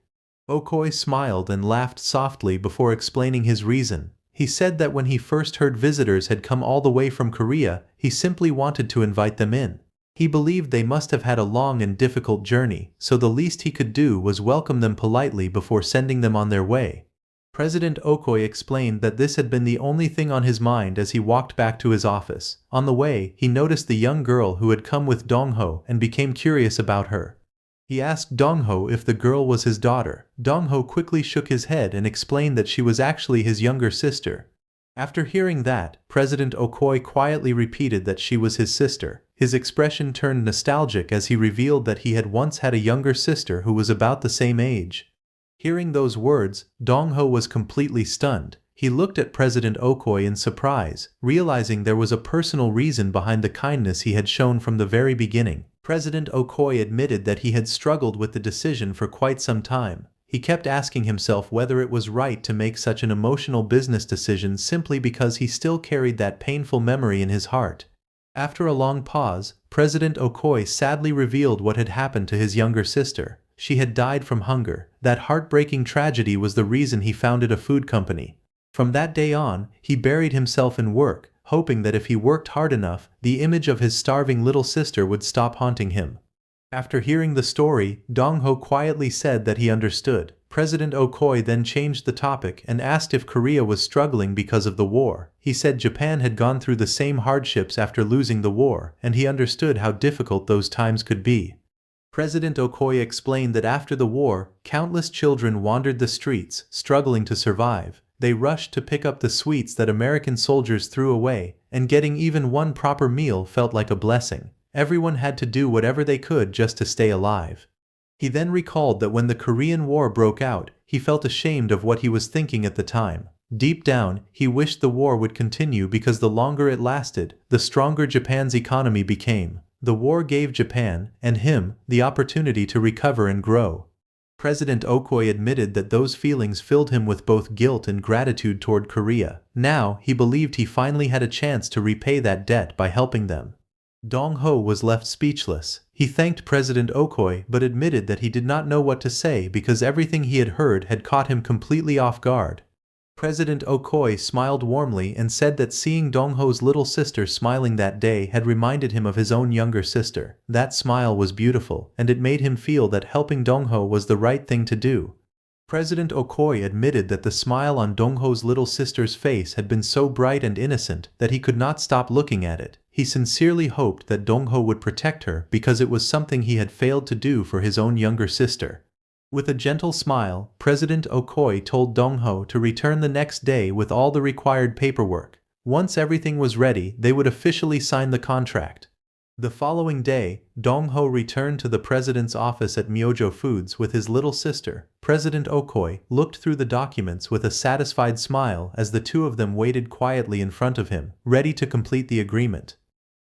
Okoi smiled and laughed softly before explaining his reason. He said that when he first heard visitors had come all the way from Korea, he simply wanted to invite them in. He believed they must have had a long and difficult journey, so the least he could do was welcome them politely before sending them on their way. President Okoi explained that this had been the only thing on his mind as he walked back to his office. On the way, he noticed the young girl who had come with Dongho and became curious about her. He asked Dongho if the girl was his daughter. Dongho quickly shook his head and explained that she was actually his younger sister. After hearing that, President Okoi quietly repeated that she was his sister. His expression turned nostalgic as he revealed that he had once had a younger sister who was about the same age. Hearing those words, Dongho was completely stunned. He looked at President Okoi in surprise, realizing there was a personal reason behind the kindness he had shown from the very beginning. President Okoi admitted that he had struggled with the decision for quite some time. He kept asking himself whether it was right to make such an emotional business decision simply because he still carried that painful memory in his heart. After a long pause, President Okoi sadly revealed what had happened to his younger sister. She had died from hunger. That heartbreaking tragedy was the reason he founded a food company. From that day on, he buried himself in work, hoping that if he worked hard enough, the image of his starving little sister would stop haunting him. After hearing the story, Dongho quietly said that he understood. President Okoi then changed the topic and asked if Korea was struggling because of the war. He said Japan had gone through the same hardships after losing the war, and he understood how difficult those times could be. President Okoi explained that after the war, countless children wandered the streets, struggling to survive. They rushed to pick up the sweets that American soldiers threw away, and getting even one proper meal felt like a blessing. Everyone had to do whatever they could just to stay alive. He then recalled that when the Korean War broke out, he felt ashamed of what he was thinking at the time. Deep down, he wished the war would continue because the longer it lasted, the stronger Japan's economy became. The war gave Japan, and him, the opportunity to recover and grow. President Okoi admitted that those feelings filled him with both guilt and gratitude toward Korea. Now, he believed he finally had a chance to repay that debt by helping them. Dongho was left speechless. He thanked President Okoi but admitted that he did not know what to say because everything he had heard had caught him completely off guard. President Okoi smiled warmly and said that seeing Dongho's little sister smiling that day had reminded him of his own younger sister. That smile was beautiful, and it made him feel that helping Dongho was the right thing to do. President Okoye admitted that the smile on Dongho's little sister's face had been so bright and innocent that he could not stop looking at it. He sincerely hoped that Dongho would protect her because it was something he had failed to do for his own younger sister. With a gentle smile, President Okoye told Dongho to return the next day with all the required paperwork. Once everything was ready, they would officially sign the contract. The following day, Dongho returned to the president's office at Myojo Foods with his little sister. President Okoye looked through the documents with a satisfied smile as the two of them waited quietly in front of him, ready to complete the agreement.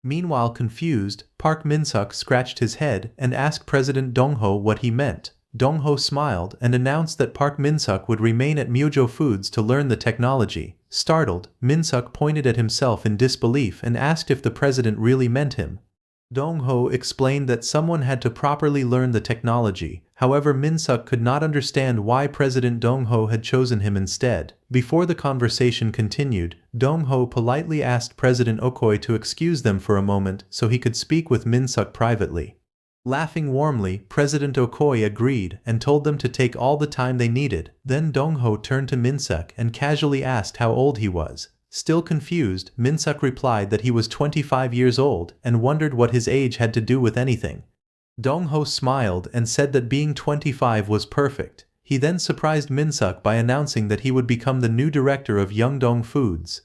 Meanwhile, confused, Park Min-suk scratched his head and asked President Dongho what he meant. Dongho smiled and announced that Park Min-suk would remain at Myojo Foods to learn the technology. Startled, Min-suk pointed at himself in disbelief and asked if the president really meant him. Dongho explained that someone had to properly learn the technology. However, Min-suk could not understand why President Dongho had chosen him instead. Before the conversation continued, Dongho politely asked President Okoye to excuse them for a moment so he could speak with Min-suk privately. Laughing warmly, President Okoye agreed and told them to take all the time they needed. Then Dongho turned to Min-suk and casually asked how old he was. Still confused, Min-suk replied that he was 25 years old and wondered what his age had to do with anything. Dongho smiled and said that being 25 was perfect. He then surprised Min-suk by announcing that he would become the new director of Yeongdong Foods.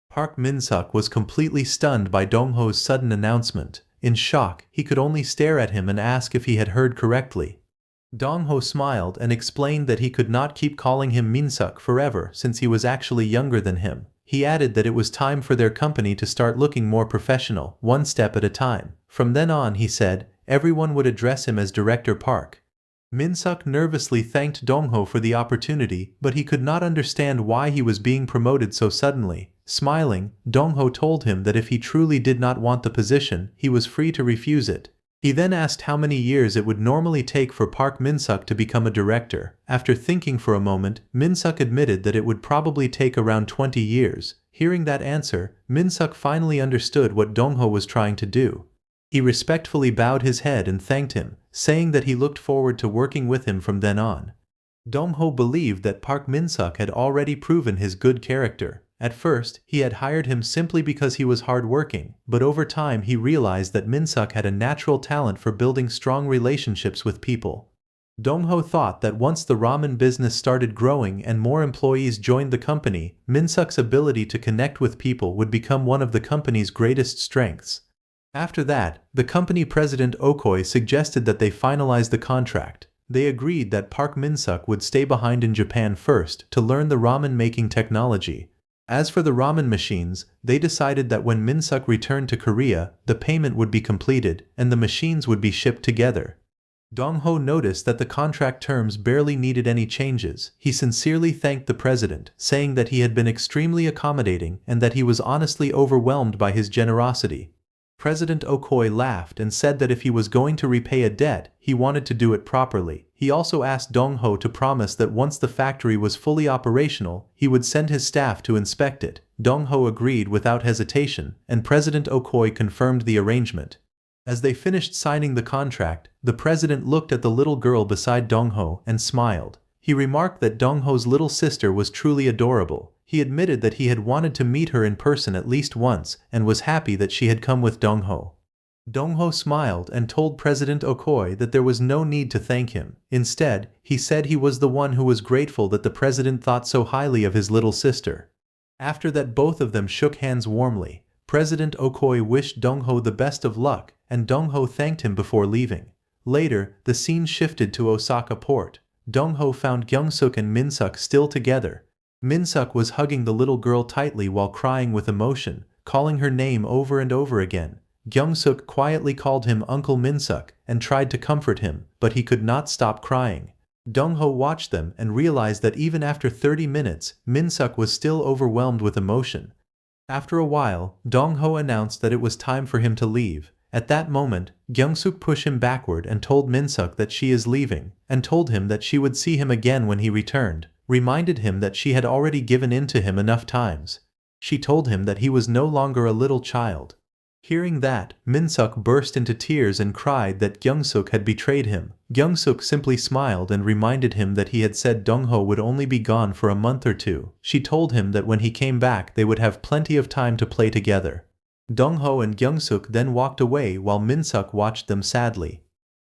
Park Min-suk was completely stunned by Dongho's sudden announcement. In shock, he could only stare at him and ask if he had heard correctly. Dongho smiled and explained that he could not keep calling him Min-suk forever since he was actually younger than him. He added that it was time for their company to start looking more professional, one step at a time. From then on, he said, everyone would address him as Director Park. Min-suk nervously thanked Dongho for the opportunity, but he could not understand why he was being promoted so suddenly. Smiling, Dongho told him that if he truly did not want the position, he was free to refuse it. He then asked how many years it would normally take for Park Min-suk to become a director. After thinking for a moment, Min-suk admitted that it would probably take around 20 years. Hearing that answer, Min-suk finally understood what Dongho was trying to do. He respectfully bowed his head and thanked him, saying that he looked forward to working with him from then on. Dongho believed that Park Min-suk had already proven his good character. At first, he had hired him simply because he was hardworking, but over time he realized that Min-suk had a natural talent for building strong relationships with people. Dongho thought that once the ramen business started growing and more employees joined the company, Min-suk's ability to connect with people would become one of the company's greatest strengths. After that, the company president Okoye suggested that they finalize the contract. They agreed that Park Min-suk would stay behind in Japan first to learn the ramen-making technology. As for the ramen machines, they decided that when Min-suk returned to Korea, the payment would be completed and the machines would be shipped together. Dongho noticed that the contract terms barely needed any changes. He sincerely thanked the president, saying that he had been extremely accommodating and that he was honestly overwhelmed by his generosity. President Okoye laughed and said that if he was going to repay a debt, he wanted to do it properly. He also asked Dongho to promise that once the factory was fully operational, he would send his staff to inspect it. Dongho agreed without hesitation, and President Okoye confirmed the arrangement. As they finished signing the contract, the president looked at the little girl beside Dongho and smiled. He remarked that Dongho's little sister was truly adorable. He admitted that he had wanted to meet her in person at least once and was happy that she had come with Dongho. Dongho smiled and told President Okoye that there was no need to thank him. Instead, he said he was the one who was grateful that the president thought so highly of his little sister. After that, both of them shook hands warmly. President Okoye wished Dongho the best of luck, and Dongho thanked him before leaving. Later, the scene shifted to Osaka port. Dongho found Gyeong-suk and Min-suk still together. Min-suk was hugging the little girl tightly while crying with emotion, calling her name over and over again. Gyeong-suk quietly called him Uncle Min-suk and tried to comfort him, but he could not stop crying. Dongho watched them and realized that even after 30 minutes, Min-suk was still overwhelmed with emotion. After a while, Dongho announced that it was time for him to leave. At that moment, Gyeong-suk pushed him backward and told Min-suk that she is leaving, and told him that she would see him again when he returned, reminded him that she had already given in to him enough times. She told him that he was no longer a little child. Hearing that, Minsuk burst into tears and cried that Gyeongsuk had betrayed him. Gyeongsuk simply smiled and reminded him that he had said Dongho would only be gone for a month or two. She told him that when he came back they would have plenty of time to play together. Dongho and Gyeongsuk then walked away while Minsuk watched them sadly.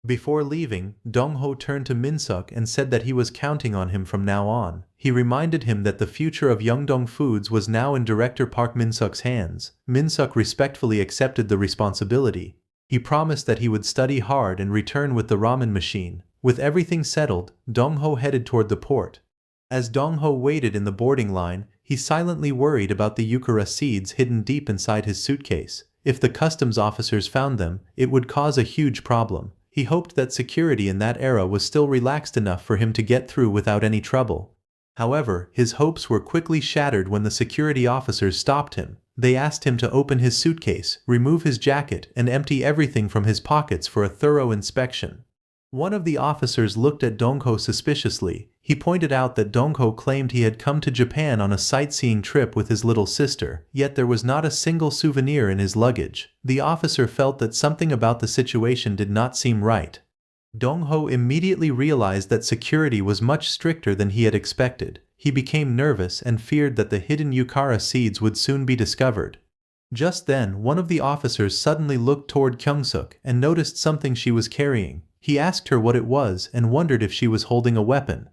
Before leaving, Dongho turned to Minsuk and said that he was counting on him from now on. He reminded him that the future of Yeongdong Foods was now in director Park Minsuk's hands. Minsuk respectfully accepted the responsibility. He promised that he would study hard and return with the ramen machine. With everything settled, Dongho headed toward the port. As Dongho waited in the boarding line, he silently worried about the euchara seeds hidden deep inside his suitcase. If the customs officers found them, it would cause a huge problem. He hoped that security in that era was still relaxed enough for him to get through without any trouble. However, his hopes were quickly shattered when the security officers stopped him. They asked him to open his suitcase, remove his jacket, and empty everything from his pockets for a thorough inspection. One of the officers looked at Dongho suspiciously. He pointed out that Dongho claimed he had come to Japan on a sightseeing trip with his little sister, yet there was not a single souvenir in his luggage. The officer felt that something about the situation did not seem right. Dongho immediately realized that security was much stricter than he had expected. He became nervous and feared that the hidden euchara seeds would soon be discovered. Just then, one of the officers suddenly looked toward Gyeongsuk and noticed something she was carrying. He asked her what it was and wondered if she was holding a weapon.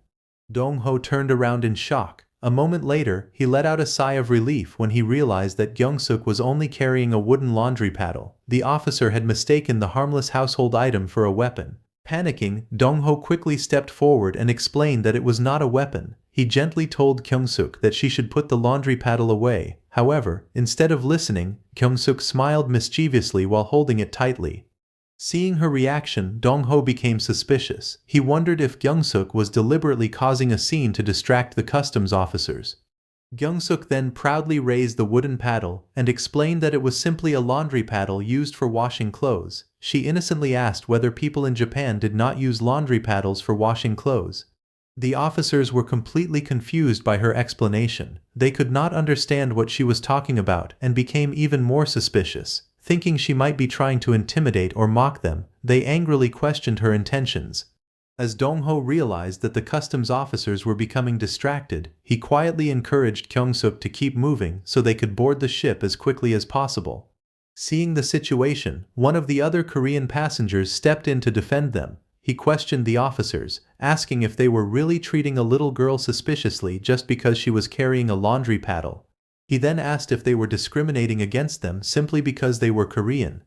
Dongho turned around in shock. A moment later, he let out a sigh of relief when he realized that Gyeongsuk was only carrying a wooden laundry paddle. The officer had mistaken the harmless household item for a weapon. Panicking, Dongho quickly stepped forward and explained that it was not a weapon. He gently told Gyeongsuk that she should put the laundry paddle away. However, instead of listening, Gyeongsuk smiled mischievously while holding it tightly. Seeing her reaction, Dongho became suspicious. He wondered if Gyeongsuk was deliberately causing a scene to distract the customs officers. Gyeongsuk then proudly raised the wooden paddle and explained that it was simply a laundry paddle used for washing clothes. She innocently asked whether people in Japan did not use laundry paddles for washing clothes. The officers were completely confused by her explanation. They could not understand what she was talking about and became even more suspicious. Thinking she might be trying to intimidate or mock them, they angrily questioned her intentions. As Dongho realized that the customs officers were becoming distracted, he quietly encouraged Gyeongsuk to keep moving so they could board the ship as quickly as possible. Seeing the situation, one of the other Korean passengers stepped in to defend them. He questioned the officers, asking if they were really treating a little girl suspiciously just because she was carrying a laundry paddle. He then asked if they were discriminating against them simply because they were Korean.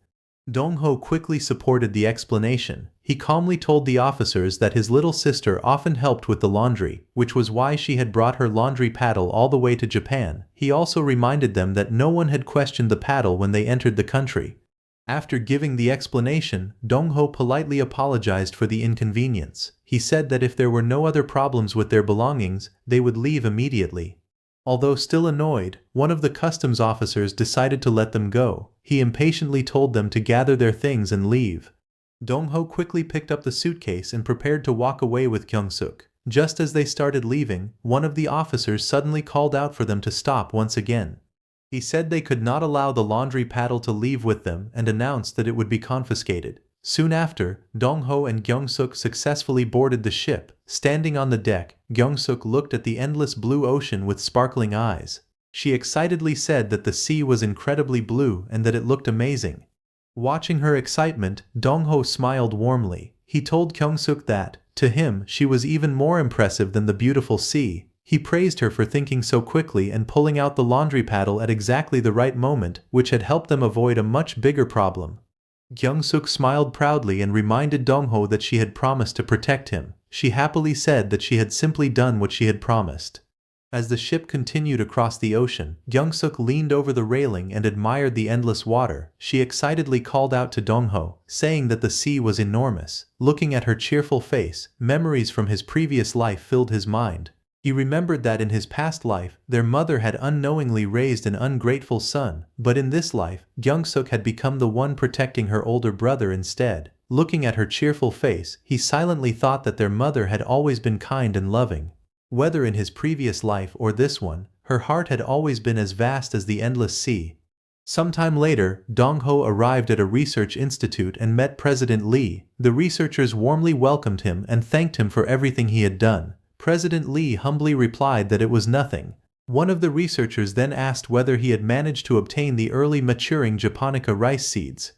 Dongho quickly supported the explanation. He calmly told the officers that his little sister often helped with the laundry, which was why she had brought her laundry paddle all the way to Japan. He also reminded them that no one had questioned the paddle when they entered the country. After giving the explanation, Dongho politely apologized for the inconvenience. He said that if there were no other problems with their belongings, they would leave immediately. Although still annoyed, one of the customs officers decided to let them go. He impatiently told them to gather their things and leave. Dongho quickly picked up the suitcase and prepared to walk away with Gyeongsuk. Just as they started leaving, one of the officers suddenly called out for them to stop once again. He said they could not allow the laundry paddle to leave with them and announced that it would be confiscated. Soon after, Dongho and Gyeongsuk successfully boarded the ship. Standing on the deck, Gyeongsuk looked at the endless blue ocean with sparkling eyes. She excitedly said that the sea was incredibly blue and that it looked amazing. Watching her excitement, Dongho smiled warmly. He told Gyeongsuk that, to him, she was even more impressive than the beautiful sea. He praised her for thinking so quickly and pulling out the laundry paddle at exactly the right moment, which had helped them avoid a much bigger problem. Gyeongsuk smiled proudly and reminded Dongho that she had promised to protect him. She happily said that she had simply done what she had promised. As the ship continued across the ocean, Gyeongsuk leaned over the railing and admired the endless water. She excitedly called out to Dongho, saying that the sea was enormous. Looking at her cheerful face, memories from his previous life filled his mind. He remembered that in his past life, their mother had unknowingly raised an ungrateful son, but in this life, Gyeongsuk had become the one protecting her older brother instead. Looking at her cheerful face, he silently thought that their mother had always been kind and loving. Whether in his previous life or this one, her heart had always been as vast as the endless sea. Sometime later, Dong-ho arrived at a research institute and met President Lee. The researchers warmly welcomed him and thanked him for everything he had done. President Lee humbly replied that it was nothing. One of the researchers then asked whether he had managed to obtain the early maturing japonica rice seeds.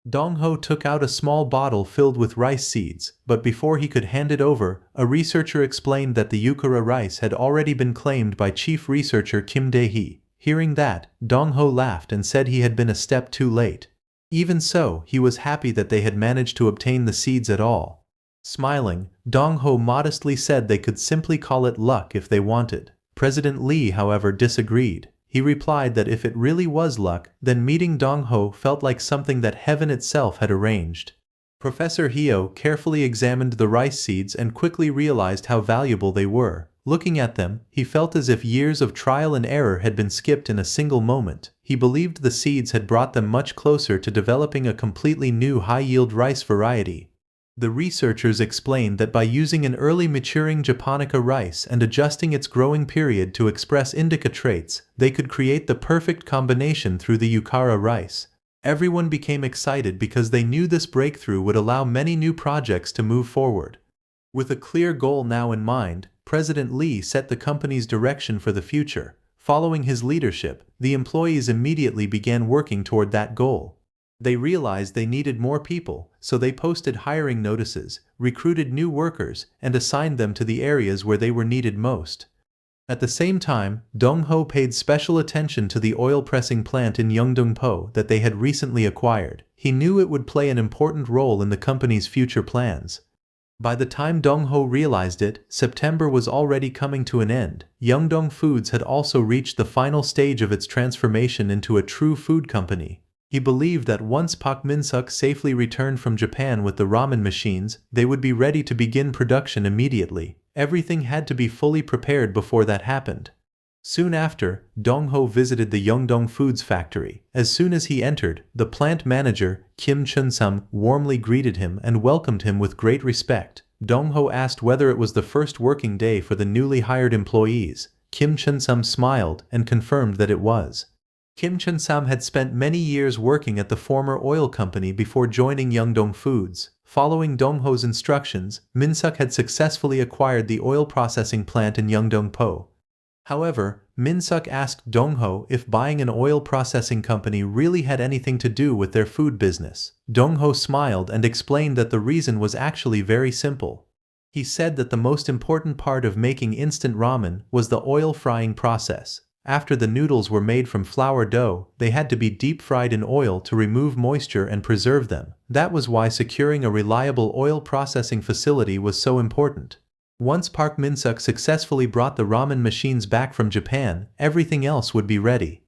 Dong-ho took out a small bottle filled with rice seeds, but before he could hand it over, a researcher explained that the Yukara rice had already been claimed by chief researcher Kim Dae-hee. Hearing that, Dong-ho laughed and said he had been a step too late. Even so, he was happy that they had managed to obtain the seeds at all. Smiling, Dong-ho modestly said they could simply call it luck if they wanted. President Lee, however, disagreed. He replied that if it really was luck, then meeting Dong-ho felt like something that heaven itself had arranged. Professor Hyo carefully examined the rice seeds and quickly realized how valuable they were. Looking at them, he felt as if years of trial and error had been skipped in a single moment. He believed the seeds had brought them much closer to developing a completely new high-yield rice variety. The researchers explained that by using an early maturing japonica rice and adjusting its growing period to express indica traits, they could create the perfect combination through the Yukara rice. Everyone became excited because they knew this breakthrough would allow many new projects to move forward. With a clear goal now in mind, President Lee set the company's direction for the future. Following his leadership, the employees immediately began working toward that goal. They realized they needed more people, so they posted hiring notices, recruited new workers, and assigned them to the areas where they were needed most. At the same time, Dong-ho paid special attention to the oil pressing plant in Yeongdeung-po that they had recently acquired. He knew it would play an important role in the company's future plans. By the time Dong-ho realized it, September was already coming to an end. Yeongdeung Foods had also reached the final stage of its transformation into a true food company. He believed that once Park Min-suk safely returned from Japan with the ramen machines, they would be ready to begin production immediately. Everything had to be fully prepared before that happened. Soon after, Dong-ho visited the Yeongdeung Foods factory. As soon as he entered, the plant manager, Kim Chun-sam, warmly greeted him and welcomed him with great respect. Dong-ho asked whether it was the first working day for the newly hired employees. Kim Chun-sam smiled and confirmed that it was. Kim Chun-sam had spent many years working at the former oil company before joining Yeongdeung Foods. Following Dong-ho's instructions, Min-suk had successfully acquired the oil processing plant in Yeongdeung-po. However, Min-suk asked Dong-ho if buying an oil processing company really had anything to do with their food business. Dong-ho smiled and explained that the reason was actually very simple. He said that the most important part of making instant ramen was the oil frying process. After the noodles were made from flour dough, they had to be deep-fried in oil to remove moisture and preserve them. That was why securing a reliable oil processing facility was so important. Once Park Min-suk successfully brought the ramen machines back from Japan, everything else would be ready.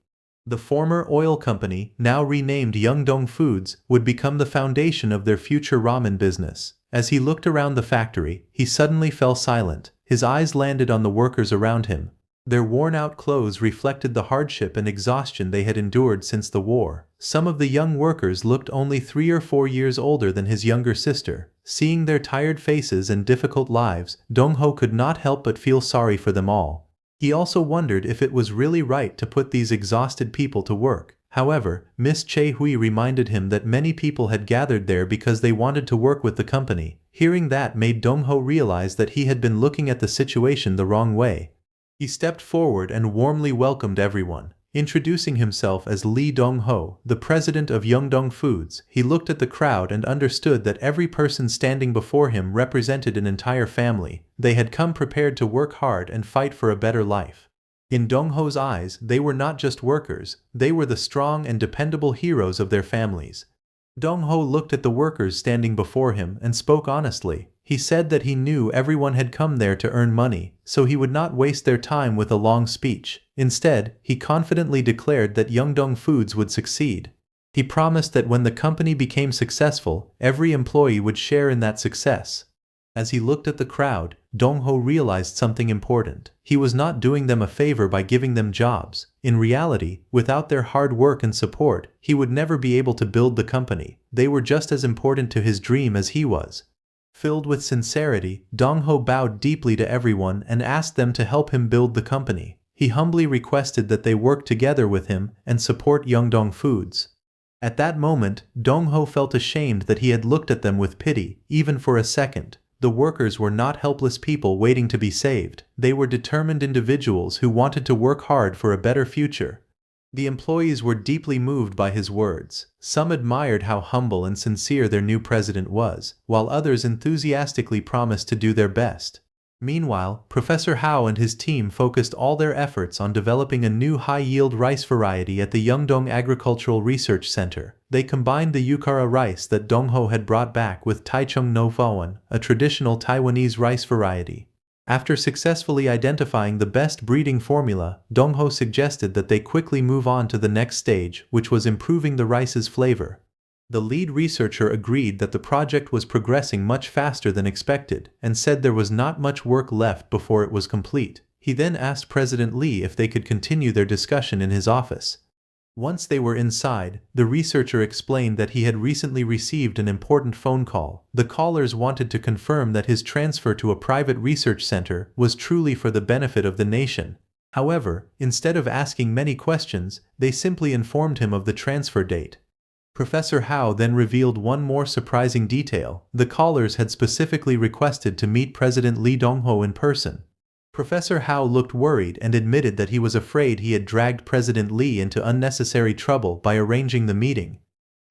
The former oil company, now renamed Yeongdeung Foods, would become the foundation of their future ramen business. As he looked around the factory, he suddenly fell silent. His eyes landed on the workers around him. Their worn-out clothes reflected the hardship and exhaustion they had endured since the war. Some of the young workers looked only 3 or 4 years older than his younger sister. Seeing their tired faces and difficult lives, Dong-ho could not help but feel sorry for them all. He also wondered if it was really right to put these exhausted people to work. However, Miss Chae-hui reminded him that many people had gathered there because they wanted to work with the company. Hearing that made Dong-ho realize that he had been looking at the situation the wrong way. He stepped forward and warmly welcomed everyone. Introducing himself as Lee Dong-ho, the president of Yeongdeung Foods, he looked at the crowd and understood that every person standing before him represented an entire family. They had come prepared to work hard and fight for a better life. In Dong-ho's eyes, they were not just workers, they were the strong and dependable heroes of their families. Dong-ho looked at the workers standing before him and spoke honestly. He said that he knew everyone had come there to earn money, so he would not waste their time with a long speech. Instead, he confidently declared that Yeongdeung Foods would succeed. He promised that when the company became successful, every employee would share in that success. As he looked at the crowd, Dong-ho realized something important. He was not doing them a favor by giving them jobs. In reality, without their hard work and support, he would never be able to build the company. They were just as important to his dream as he was. Filled with sincerity, Dong-ho bowed deeply to everyone and asked them to help him build the company. He humbly requested that they work together with him and support Yeongdong Foods. At that moment, Dong-ho felt ashamed that he had looked at them with pity, even for a second. The workers were not helpless people waiting to be saved. They were determined individuals who wanted to work hard for a better future. The employees were deeply moved by his words. Some admired how humble and sincere their new president was, while others enthusiastically promised to do their best. Meanwhile, Professor Hao and his team focused all their efforts on developing a new high-yield rice variety at the Yeongdong Agricultural Research Center. They combined the Yukara rice that Dong-ho had brought back with Taichung no Fawan, a traditional Taiwanese rice variety. After successfully identifying the best breeding formula, Dong-ho suggested that they quickly move on to the next stage, which was improving the rice's flavor. The lead researcher agreed that the project was progressing much faster than expected, and said there was not much work left before it was complete. He then asked President Lee if they could continue their discussion in his office. Once they were inside, the researcher explained that he had recently received an important phone call. The callers wanted to confirm that his transfer to a private research center was truly for the benefit of the nation. However, instead of asking many questions, they simply informed him of the transfer date. Professor Hao then revealed one more surprising detail. The callers had specifically requested to meet President Lee Dong-ho in person. Professor Hao looked worried and admitted that he was afraid he had dragged President Lee into unnecessary trouble by arranging the meeting.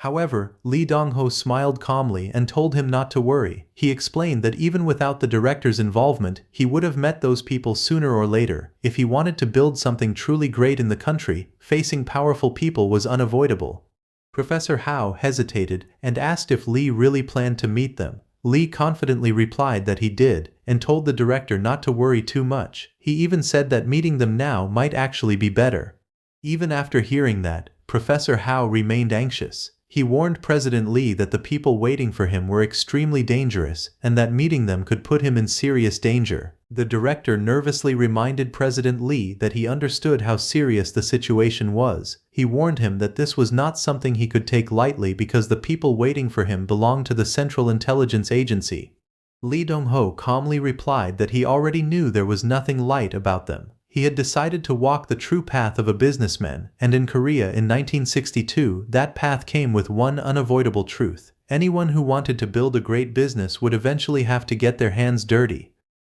However, Lee Dong-ho smiled calmly and told him not to worry. He explained that even without the director's involvement, he would have met those people sooner or later. If he wanted to build something truly great in the country, facing powerful people was unavoidable. Professor Hao hesitated and asked if Lee really planned to meet them. Lee confidently replied that he did, and told the director not to worry too much. He even said that meeting them now might actually be better. Even after hearing that, Professor Hao remained anxious. He warned President Lee that the people waiting for him were extremely dangerous, and that meeting them could put him in serious danger. The director nervously reminded President Lee that he understood how serious the situation was. He warned him that this was not something he could take lightly because the people waiting for him belonged to the Central Intelligence Agency. Lee Dong-ho calmly replied that he already knew there was nothing light about them. He had decided to walk the true path of a businessman, and in Korea in 1962, that path came with one unavoidable truth. Anyone who wanted to build a great business would eventually have to get their hands dirty.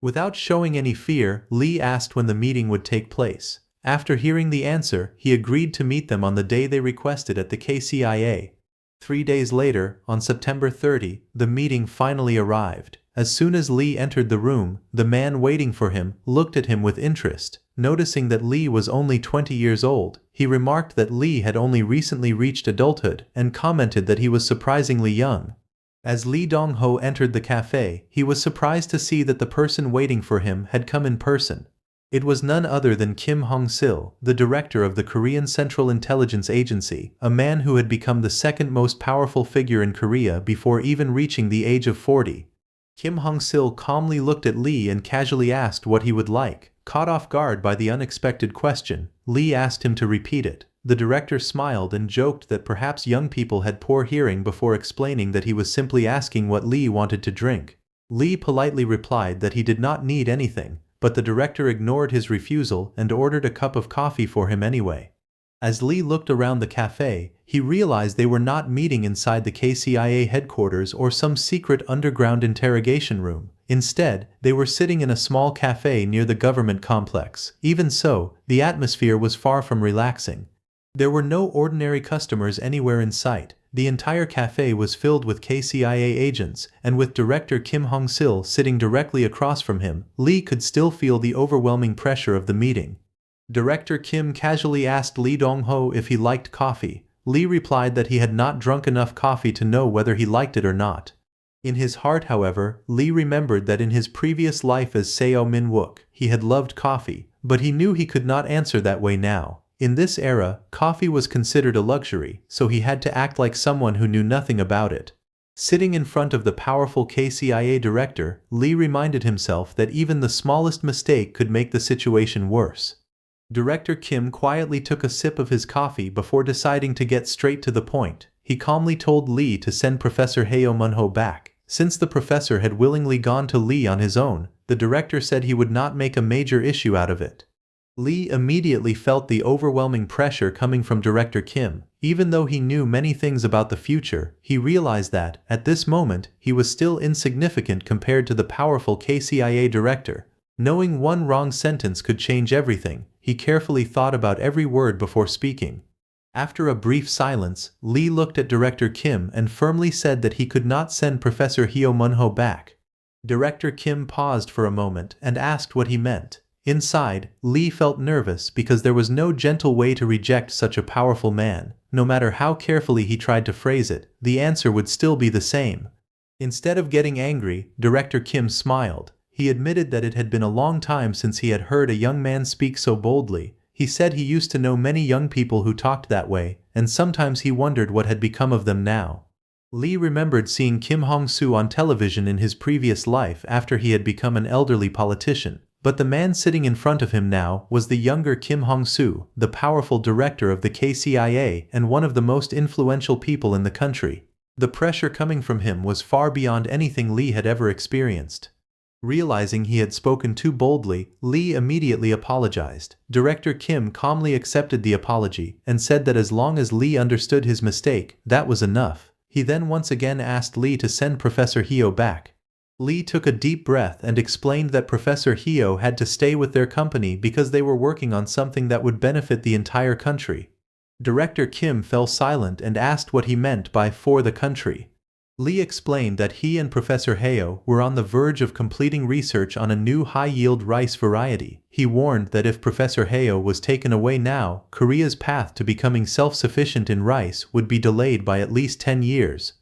Without showing any fear, Lee asked when the meeting would take place. After hearing the answer, he agreed to meet them on the day they requested at the KCIA. 3 days later, on September 30, the meeting finally arrived. As soon as Lee entered the room, the man waiting for him looked at him with interest. Noticing that Lee was only 20 years old, he remarked that Lee had only recently reached adulthood and commented that he was surprisingly young. As Lee Dong-ho entered the cafe, he was surprised to see that the person waiting for him had come in person. It was none other than Kim Hong-sil, the director of the Korean Central Intelligence Agency, a man who had become the second most powerful figure in Korea before even reaching the age of 40. Kim Hong-sil calmly looked at Lee and casually asked what he would like. Caught off guard by the unexpected question, Lee asked him to repeat it. The director smiled and joked that perhaps young people had poor hearing before explaining that he was simply asking what Lee wanted to drink. Lee politely replied that he did not need anything, but the director ignored his refusal and ordered a cup of coffee for him anyway. As Lee looked around the cafe, he realized they were not meeting inside the KCIA headquarters or some secret underground interrogation room. Instead, they were sitting in a small cafe near the government complex. Even so, the atmosphere was far from relaxing. There were no ordinary customers anywhere in sight. The entire cafe was filled with KCIA agents, and with director Kim Hong-sil sitting directly across from him, Lee could still feel the overwhelming pressure of the meeting. Director Kim casually asked Lee Dong-ho if he liked coffee. Lee replied that he had not drunk enough coffee to know whether he liked it or not. In his heart, however, Lee remembered that in his previous life as Seo Min-wook, he had loved coffee, but he knew he could not answer that way now. In this era, coffee was considered a luxury, so he had to act like someone who knew nothing about it. Sitting in front of the powerful KCIA director, Lee reminded himself that even the smallest mistake could make the situation worse. Director Kim quietly took a sip of his coffee before deciding to get straight to the point. He calmly told Lee to send Professor Heo Munho back. Since the professor had willingly gone to Lee on his own, the director said he would not make a major issue out of it. Lee immediately felt the overwhelming pressure coming from Director Kim. Even though he knew many things about the future, he realized that, at this moment, he was still insignificant compared to the powerful KCIA director. Knowing one wrong sentence could change everything, he carefully thought about every word before speaking. After a brief silence, Lee looked at Director Kim and firmly said that he could not send Professor Hyo Munho back. Director Kim paused for a moment and asked what he meant. Inside, Lee felt nervous because there was no gentle way to reject such a powerful man. No matter how carefully he tried to phrase it, the answer would still be the same. Instead of getting angry, Director Kim smiled. He admitted that it had been a long time since he had heard a young man speak so boldly. He said he used to know many young people who talked that way, and sometimes he wondered what had become of them now. Lee remembered seeing Kim Hong-soo on television in his previous life after he had become an elderly politician. But the man sitting in front of him now was the younger Kim Hong-soo, the powerful director of the KCIA and one of the most influential people in the country. The pressure coming from him was far beyond anything Lee had ever experienced. Realizing he had spoken too boldly, Lee immediately apologized. Director Kim calmly accepted the apology and said that as long as Lee understood his mistake, that was enough. He then once again asked Lee to send Professor Hyo back. Lee took a deep breath and explained that Professor Hyo had to stay with their company because they were working on something that would benefit the entire country. Director Kim fell silent and asked what he meant by "for the country." Lee explained that he and Professor Hyo were on the verge of completing research on a new high-yield rice variety. He warned that if Professor Hyo was taken away now, Korea's path to becoming self-sufficient in rice would be delayed by at least 10 years.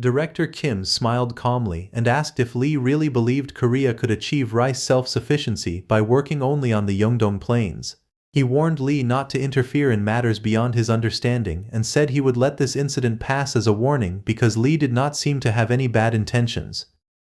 Director Kim smiled calmly and asked if Lee really believed Korea could achieve rice self-sufficiency by working only on the Yeongdong Plains. He warned Lee not to interfere in matters beyond his understanding and said he would let this incident pass as a warning because Lee did not seem to have any bad intentions.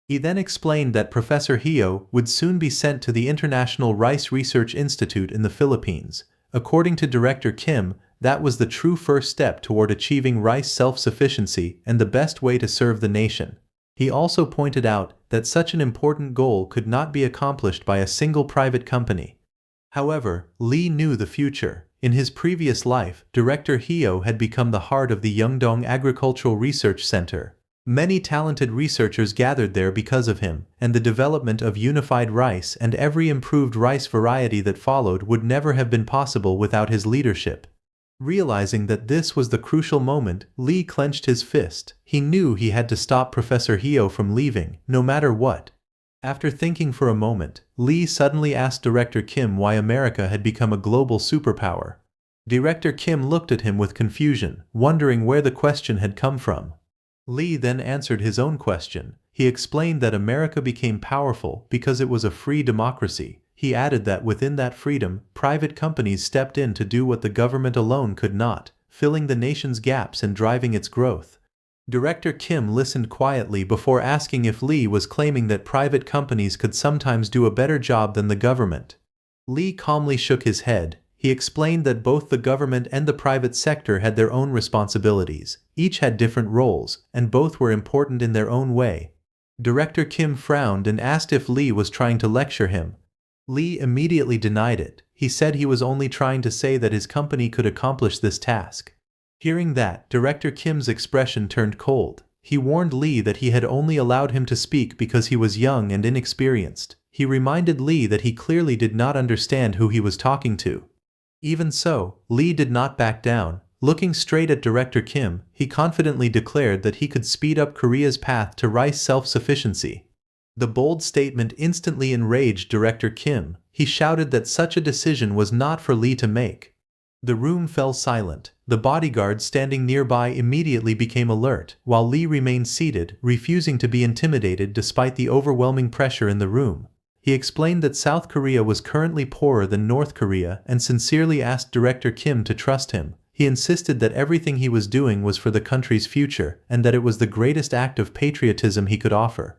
He then explained that Professor Hyo would soon be sent to the International Rice Research Institute in the Philippines. According to Director Kim, that was the true first step toward achieving rice self-sufficiency and the best way to serve the nation. He also pointed out that such an important goal could not be accomplished by a single private company. However, Lee knew the future. In his previous life, Director Hyo had become the heart of the Yeongdong Agricultural Research Center. Many talented researchers gathered there because of him, and the development of unified rice and every improved rice variety that followed would never have been possible without his leadership. Realizing that this was the crucial moment, Lee clenched his fist. He knew he had to stop Professor Hyo from leaving, no matter what. After thinking for a moment, Lee suddenly asked Director Kim why America had become a global superpower. Director Kim looked at him with confusion, wondering where the question had come from. Lee then answered his own question. He explained that America became powerful because it was a free democracy. He added that within that freedom, private companies stepped in to do what the government alone could not, filling the nation's gaps and driving its growth. Director Kim listened quietly before asking if Lee was claiming that private companies could sometimes do a better job than the government. Lee calmly shook his head. He explained that both the government and the private sector had their own responsibilities. Each had different roles, and both were important in their own way. Director Kim frowned and asked if Lee was trying to lecture him. Lee immediately denied it. He said he was only trying to say that his company could accomplish this task. Hearing that, Director Kim's expression turned cold. He warned Lee that he had only allowed him to speak because he was young and inexperienced. He reminded Lee that he clearly did not understand who he was talking to. Even so, Lee did not back down. Looking straight at Director Kim, he confidently declared that he could speed up Korea's path to rice self-sufficiency. The bold statement instantly enraged Director Kim. He shouted that such a decision was not for Lee to make. The room fell silent. The bodyguards standing nearby immediately became alert, while Lee remained seated, refusing to be intimidated despite the overwhelming pressure in the room. He explained that South Korea was currently poorer than North Korea and sincerely asked Director Kim to trust him. He insisted that everything he was doing was for the country's future and that it was the greatest act of patriotism he could offer.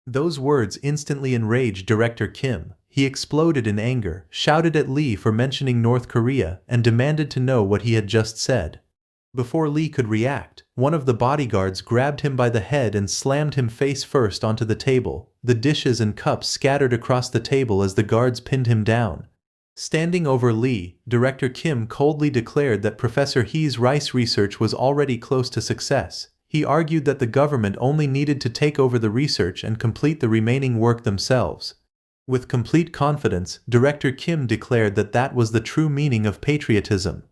Those words instantly enraged Director Kim. He exploded in anger, shouted at Lee for mentioning North Korea, and demanded to know what he had just said. Before Lee could react, one of the bodyguards grabbed him by the head and slammed him face first onto the table. The dishes and cups scattered across the table as the guards pinned him down. Standing over Lee, Director Kim coldly declared that Professor He's rice research was already close to success. He argued that the government only needed to take over the research and complete the remaining work themselves. With complete confidence, Director Kim declared that that was the true meaning of patriotism.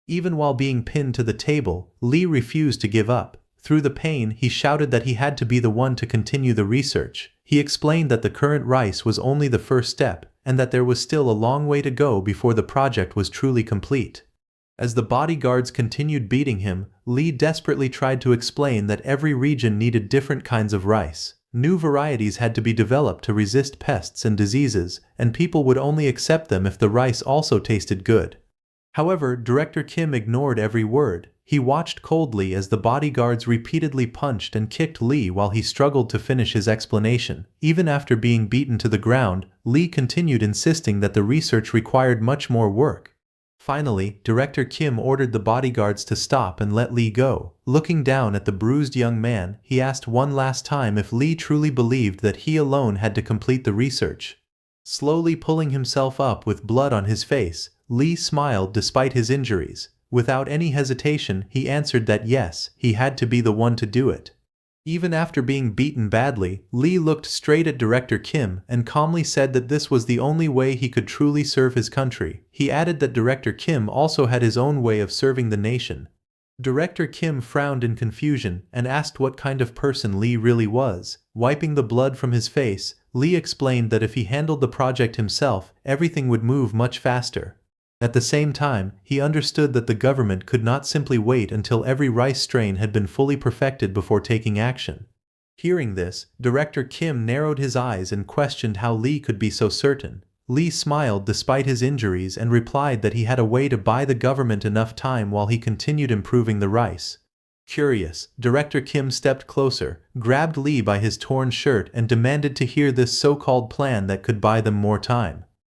Even while being pinned to the table, Lee refused to give up. Through the pain, he shouted that he had to be the one to continue the research. He explained that the current rice was only the first step, and that there was still a long way to go before the project was truly complete. As the bodyguards continued beating him, Lee desperately tried to explain that every region needed different kinds of rice. New varieties had to be developed to resist pests and diseases, and people would only accept them if the rice also tasted good. However, Director Kim ignored every word. He watched coldly as the bodyguards repeatedly punched and kicked Lee while he struggled to finish his explanation. Even after being beaten to the ground, Lee continued insisting that the research required much more work. Finally, Director Kim ordered the bodyguards to stop and let Lee go. Looking down at the bruised young man, he asked one last time if Lee truly believed that he alone had to complete the research. Slowly pulling himself up with blood on his face, Lee smiled despite his injuries. Without any hesitation, he answered that yes, he had to be the one to do it. Even after being beaten badly, Lee looked straight at Director Kim and calmly said that this was the only way he could truly serve his country. He added that Director Kim also had his own way of serving the nation. Director Kim frowned in confusion and asked what kind of person Lee really was. Wiping the blood from his face, Lee explained that if he handled the project himself, everything would move much faster. At the same time, he understood that the government could not simply wait until every rice strain had been fully perfected before taking action. Hearing this, Director Kim narrowed his eyes and questioned how Lee could be so certain. Lee smiled despite his injuries and replied that he had a way to buy the government enough time while he continued improving the rice. Curious, Director Kim stepped closer, grabbed Lee by his torn shirt and demanded to hear this so-called plan that could buy them more time.